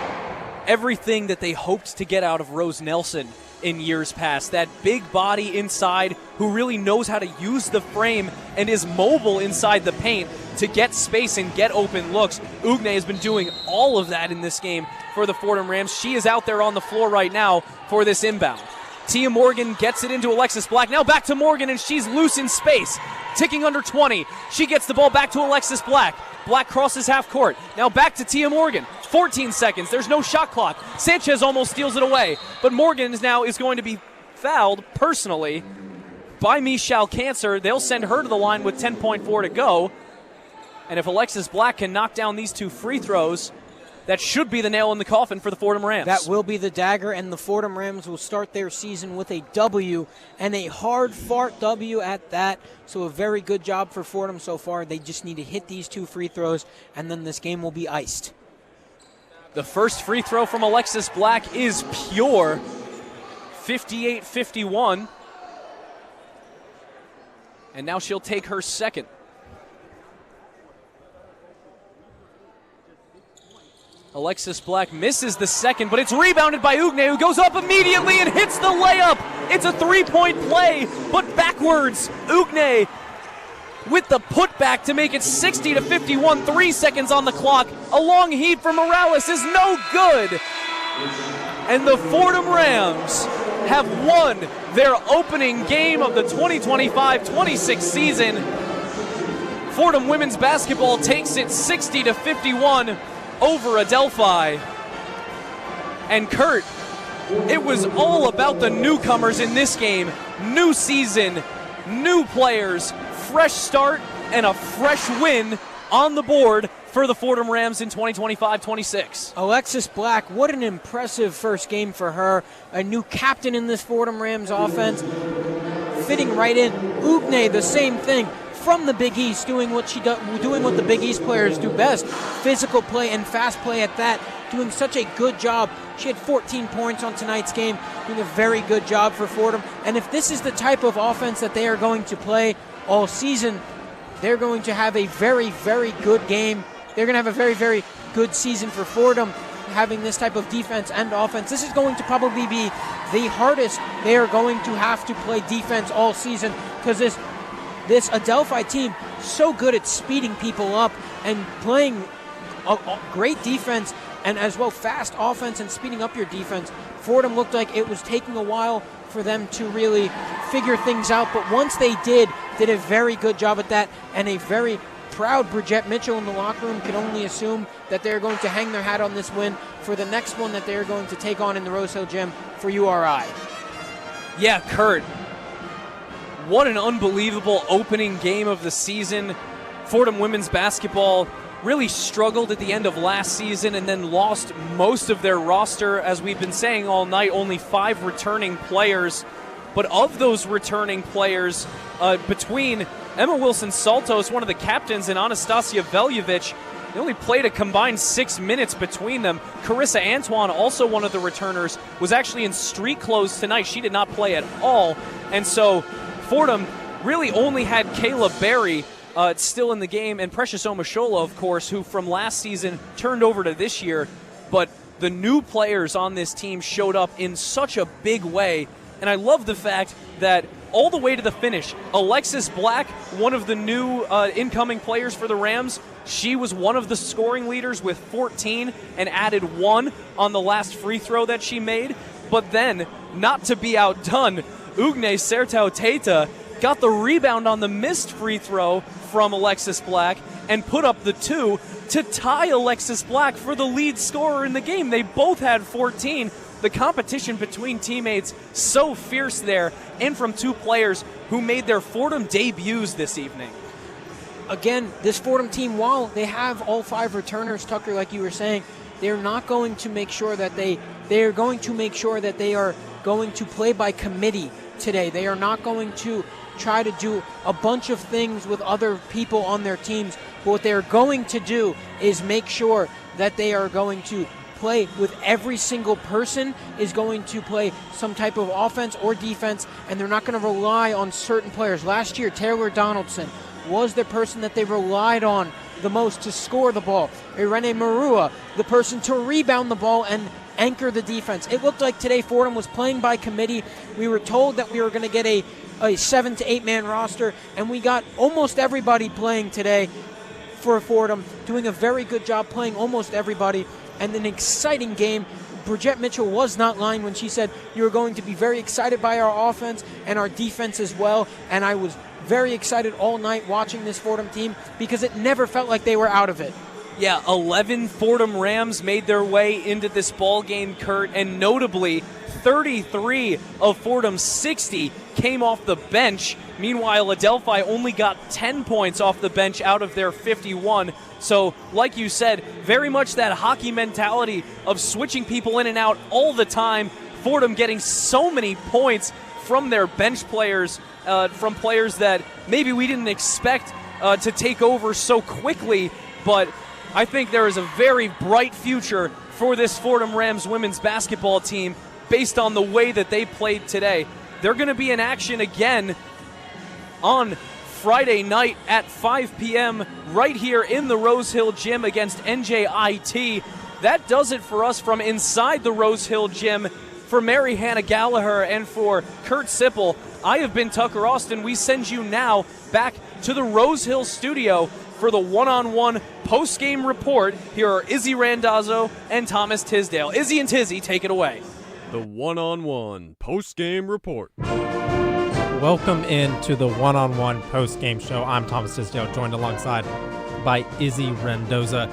everything that they hoped to get out of Rose Nelson in years past. That big body inside who really knows how to use the frame and is mobile inside the paint to get space and get open looks. Ugne has been doing all of that in this game for the Fordham Rams. She is out there on the floor right now for this inbound. Tia Morgan gets it into Alexis Black. Now back to Morgan, and she's loose in space. Ticking under 20. She gets the ball back to Alexis Black. Black crosses half court. Now back to Tia Morgan. 14 seconds. There's no shot clock. Sanchez almost steals it away. But Morgan is going to be fouled personally by Michelle Cancer. They'll send her to the line with 10.4 to go. And if Alexis Black can knock down these 2 free throws, that should be the nail in the coffin for the Fordham Rams. That will be the dagger, and the Fordham Rams will start their season with a W, and a hard-fought W at that. So a very good job for Fordham so far. They just need to hit these 2 free throws, and then this game will be iced. The first free throw from Alexis Black is pure. 58-51. And now she'll take her second. Alexis Black misses the second, but it's rebounded by Ugne, who goes up immediately and hits the layup. It's a 3-point play, but backwards. Ugne with the putback to make it 60-51, 3 seconds on the clock. A long heave from Morales is no good. And the Fordham Rams have won their opening game of the 2025-26 season. Fordham women's basketball takes it 60-51 over Adelphi. And Kurt, it was all about the newcomers in this game. New season, new players, fresh start, and a fresh win on the board for the Fordham Rams in 2025-26. Alexis Black, what an impressive first game for her. A new captain in this Fordham Rams offense, fitting right in. Ugne, the same thing. From the Big East, doing what the Big East players do best, physical play and fast play at that, doing such a good job. She had 14 points on tonight's game, doing a very good job for Fordham. And if this is the type of offense that they are going to play all season, they're going to have a very, very good game. They're going to have a very, very good season for Fordham, having this type of defense and offense. This is going to probably be the hardest they are going to have to play defense all season, because this Adelphi team so good at speeding people up and playing a great defense and as well fast offense and speeding up your defense. Fordham looked like it was taking a while for them to really figure things out, but once they did a very good job at that, and a very proud Bridgette Mitchell in the locker room can only assume that they're going to hang their hat on this win for the next one that they're going to take on in the Rose Hill Gym for URI. Yeah, Kurt, what an unbelievable opening game of the season. Fordham women's basketball really struggled at the end of last season and then lost most of their roster. As we've been saying all night, only 5 returning players. But of those returning players, between Emma Wilson-Saltos, one of the captains, and Anastasia Veljevic, they only played a combined 6 minutes between them. Carissa Antoine, also one of the returners, was actually in street clothes tonight. She did not play at all. And so Fordham really only had Kayla Berry still in the game, and Precious Omashola, of course, who from last season turned over to this year. But the new players on this team showed up in such a big way. And I love the fact that all the way to the finish, Alexis Black, one of the new incoming players for the Rams, she was one of the scoring leaders with 14 and added 1 on the last free throw that she made. But then, not to be outdone, Ugne Sertau-Teta got the rebound on the missed free throw from Alexis Black and put up the 2 to tie Alexis Black for the lead scorer in the game. They both had 14. The competition between teammates so fierce there, and from 2 players who made their Fordham debuts this evening. Again, this Fordham team, while they have all 5 returners, Tucker, like you were saying, they're not going to make sure that they are going to make sure that they are going to play by committee today. They are not going to try to do a bunch of things with other people on their teams, but what they're going to do is make sure that they are going to play with every single person is going to play some type of offense or defense, and they're not going to rely on certain players. Last year, Taylor Donaldson was the person that they relied on the most to score the ball. Irene Marua, the person to rebound the ball and anchor the defense. It looked like today Fordham was playing by committee. We were told that we were going to get a 7 to 8 man roster, and we got almost everybody playing today for Fordham, doing a very good job playing almost everybody. And an exciting game. Bridgette Mitchell was not lying when she said you were going to be very excited by our offense and our defense as well. And I was very excited all night watching this Fordham team because it never felt like they were out of it. Yeah, 11 Fordham Rams made their way into this ball game, Kurt, and notably 33 of Fordham's 60 came off the bench. Meanwhile, Adelphi only got 10 points off the bench out of their 51. So, like you said, very much that hockey mentality of switching people in and out all the time. Fordham getting so many points from their bench players, from players that maybe we didn't expect to take over so quickly. But I think there is a very bright future for this Fordham Rams women's basketball team based on the way that they played today. They're going to be in action again on Friday night at 5 p.m. right here in the Rose Hill Gym against NJIT. That does it for us from inside the Rose Hill Gym. For Mary Hannah Gallagher and for Kurt Sippel, I have been Tucker Austin. We send you now back to the Rose Hill studio for the one-on-one post-game report. Here are Izzy Randazzo and Thomas Tisdale. Izzy and Tizzy, take it away. The one-on-one post-game report. Welcome into the one-on-one post-game show. I'm Thomas Tisdale, joined alongside by Izzy Rendoza.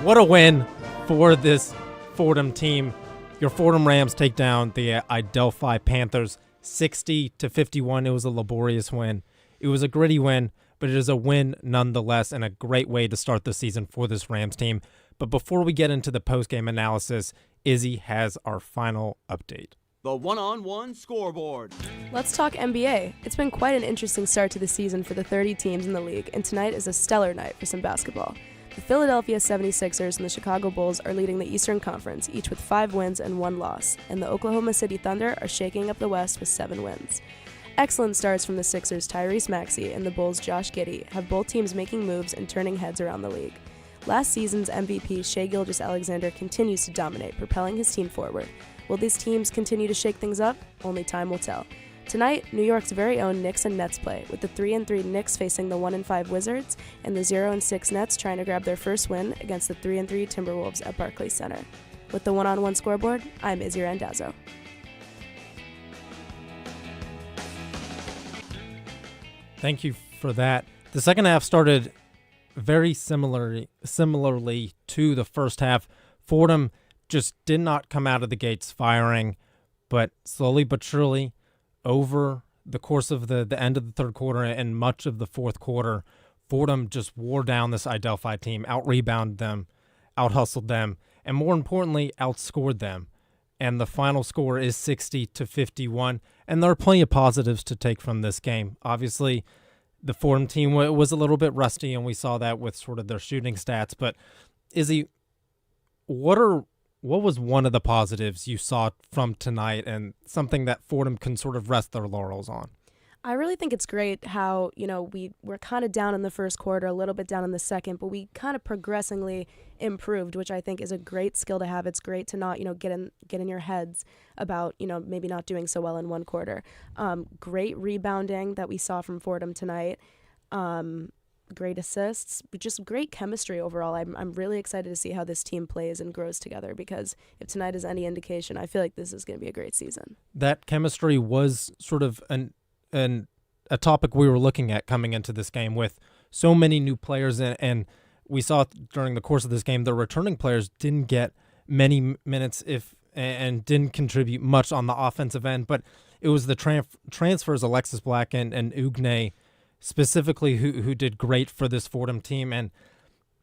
What a win for this Fordham team. Your Fordham Rams take down the Adelphi Panthers 60-51. It was a laborious win. It was a gritty win, but it is a win nonetheless and a great way to start the season for this Rams team. But before we get into the post-game analysis, Izzy has our final update. The one-on-one scoreboard. Let's talk NBA. It's been quite an interesting start to the season for the 30 teams in the league, and tonight is a stellar night for some basketball. The Philadelphia 76ers and the Chicago Bulls are leading the Eastern Conference, each with 5 wins and 1 loss, and the Oklahoma City Thunder are shaking up the West with 7 wins. Excellent starts from the Sixers' Tyrese Maxey and the Bulls' Josh Giddey have both teams making moves and turning heads around the league. Last season's MVP Shai Gilgeous-Alexander continues to dominate, propelling his team forward. Will these teams continue to shake things up? Only time will tell. Tonight, New York's very own Knicks and Nets play, with the 3-3 Knicks facing the 1-5 Wizards and the 0-6 Nets trying to grab their first win against the 3-3 Timberwolves at Barclays Center. With the one-on-one scoreboard, I'm Izzy Randazzo. Thank you for that. The second half started very similarly to the first half. Fordham just did not come out of the gates firing, but slowly but surely, over the course of the end of the third quarter and much of the fourth quarter, Fordham just wore down this Adelphi team, out-rebounded them, out-hustled them, and more importantly, outscored them. And the final score is 60-51, and there are plenty of positives to take from this game. Obviously, the Fordham team was a little bit rusty, and we saw that with sort of their shooting stats. But, Izzy, what was one of the positives you saw from tonight and something that Fordham can sort of rest their laurels on? I really think it's great how, we're kind of down in the first quarter, a little bit down in the second, but we kind of progressively improved, which I think is a great skill to have. It's great to not, get in your heads about, maybe not doing so well in one quarter. Great rebounding that we saw from Fordham tonight. Great assists, but just great chemistry overall. I'm really excited to see how this team plays and grows together, because if tonight is any indication, I feel like this is going to be a great season. That chemistry was sort of a topic we were looking at coming into this game with so many new players, and we saw during the course of this game the returning players didn't get many minutes and didn't contribute much on the offensive end, but it was the transfers, Alexis Black and Ugne specifically, who did great for this Fordham team. And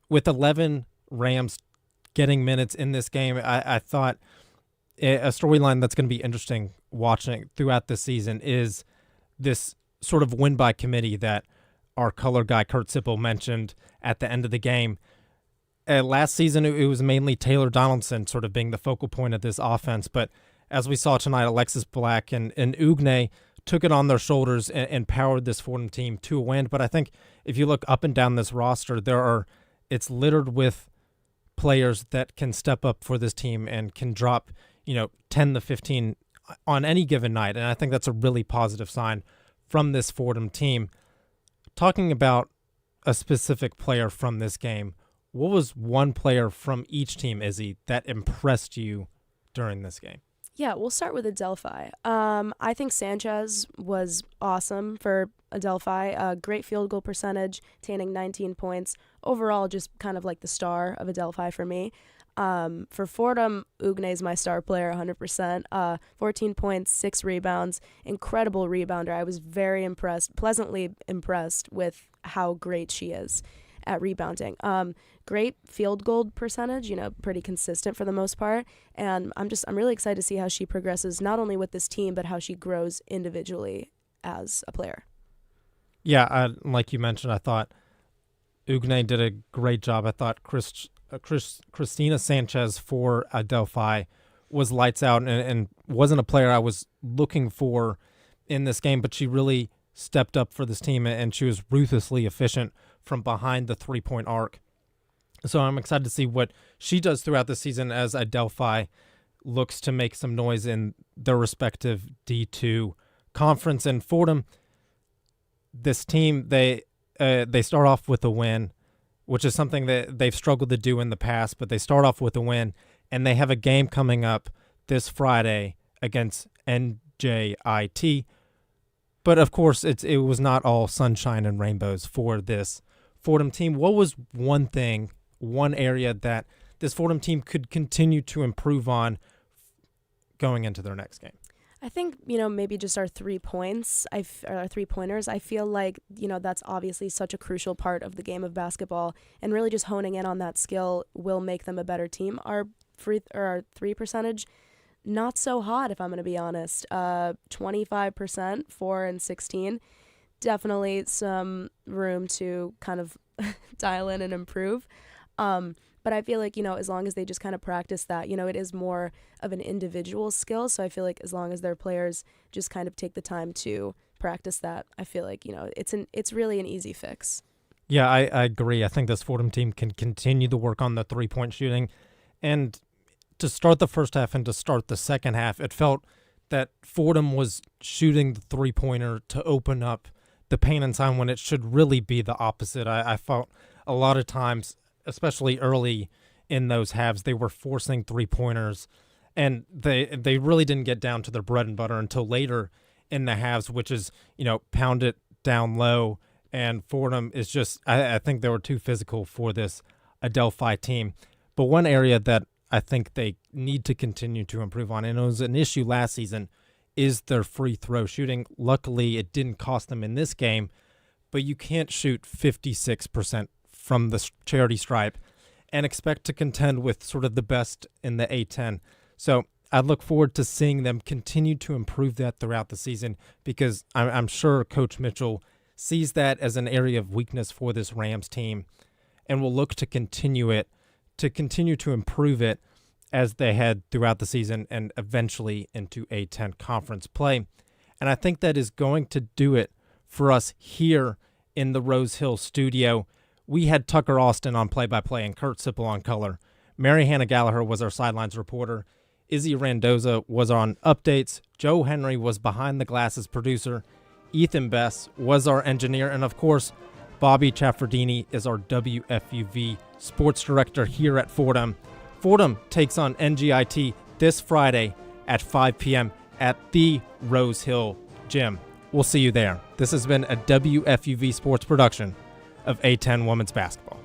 with 11 Rams getting minutes in this game, I thought a storyline that's going to be interesting watching throughout the season is this sort of win by committee that our color guy Kurt Sippel mentioned at the end of the game. Last season, it was mainly Taylor Donaldson sort of being the focal point of this offense, but as we saw tonight, Alexis Black and Ugne took it on their shoulders and powered this Fordham team to a win. But I think if you look up and down this roster, it's littered with players that can step up for this team and can drop 10 to 15 on any given night, and I think that's a really positive sign from this Fordham team. Talking about a specific player from this game, what was one player from each team, Izzy, that impressed you during this game? Yeah, we'll start with Adelphi. I think Sanchez was awesome for Adelphi. Great field goal percentage, attaining 19 points. Overall, just kind of like the star of Adelphi for me. For Fordham, Ugne is my star player, 100%. 14 points, 6 rebounds, incredible rebounder. I was very pleasantly impressed with how great she is at rebounding. Great field goal percentage, pretty consistent for the most part. And I'm really excited to see how she progresses, not only with this team, but how she grows individually as a player. Yeah, like you mentioned, I thought Ugne did a great job. I thought Christina Sanchez for Adelphi was lights out and wasn't a player I was looking for in this game, but she really stepped up for this team, and she was ruthlessly efficient from behind the three-point arc. So I'm excited to see what she does throughout the season as Adelphi looks to make some noise in their respective D2 conference. And Fordham, this team, they start off with a win, which is something that they've struggled to do in the past, but they start off with a win, and they have a game coming up this Friday against NJIT. But, of course, it was not all sunshine and rainbows for this Fordham team. What was one area that this Fordham team could continue to improve on going into their next game? I think, maybe just our 3 points, our 3-pointers. I feel like, that's obviously such a crucial part of the game of basketball, and really just honing in on that skill will make them a better team. Our 3 percentage, not so hot, if I'm going to be honest. 25%, 4 and 16. Definitely some room to kind of dial in and improve. But I feel like, as long as they just kind of practice that, it is more of an individual skill. So I feel like as long as their players just kind of take the time to practice that, I feel like, it's really an easy fix. Yeah, I agree. I think this Fordham team can continue to work on the three-point shooting. And to start the first half and to start the second half, it felt that Fordham was shooting the three-pointer to open up the paint and time when it should really be the opposite. I felt a lot of times, especially early in those halves, they were forcing three-pointers, and they really didn't get down to their bread and butter until later in the halves, which is, pound it down low, and Fordham is just, I think they were too physical for this Adelphi team. But one area that I think they need to continue to improve on, and it was an issue last season, is their free throw shooting. Luckily, it didn't cost them in this game, but you can't shoot 56% from the charity stripe and expect to contend with sort of the best in the A10. So I look forward to seeing them continue to improve that throughout the season, because I'm sure Coach Mitchell sees that as an area of weakness for this Rams team and will look to continue to improve it as they head throughout the season and eventually into A10 conference play. And I think that is going to do it for us here in the Rose Hill studio. We had Tucker Austin on play-by-play and Kurt Sippel on color. Hannah Gallagher was our sidelines reporter. Izzy Randoza was on updates. Joe Henry was behind the glasses producer. Ethan Bess was our engineer. And, of course, Bobby Chaffardini is our WFUV sports director here at Fordham. Fordham takes on NJIT this Friday at 5 p.m. at the Rose Hill Gym. We'll see you there. This has been a WFUV sports production of A10 Women's Basketball.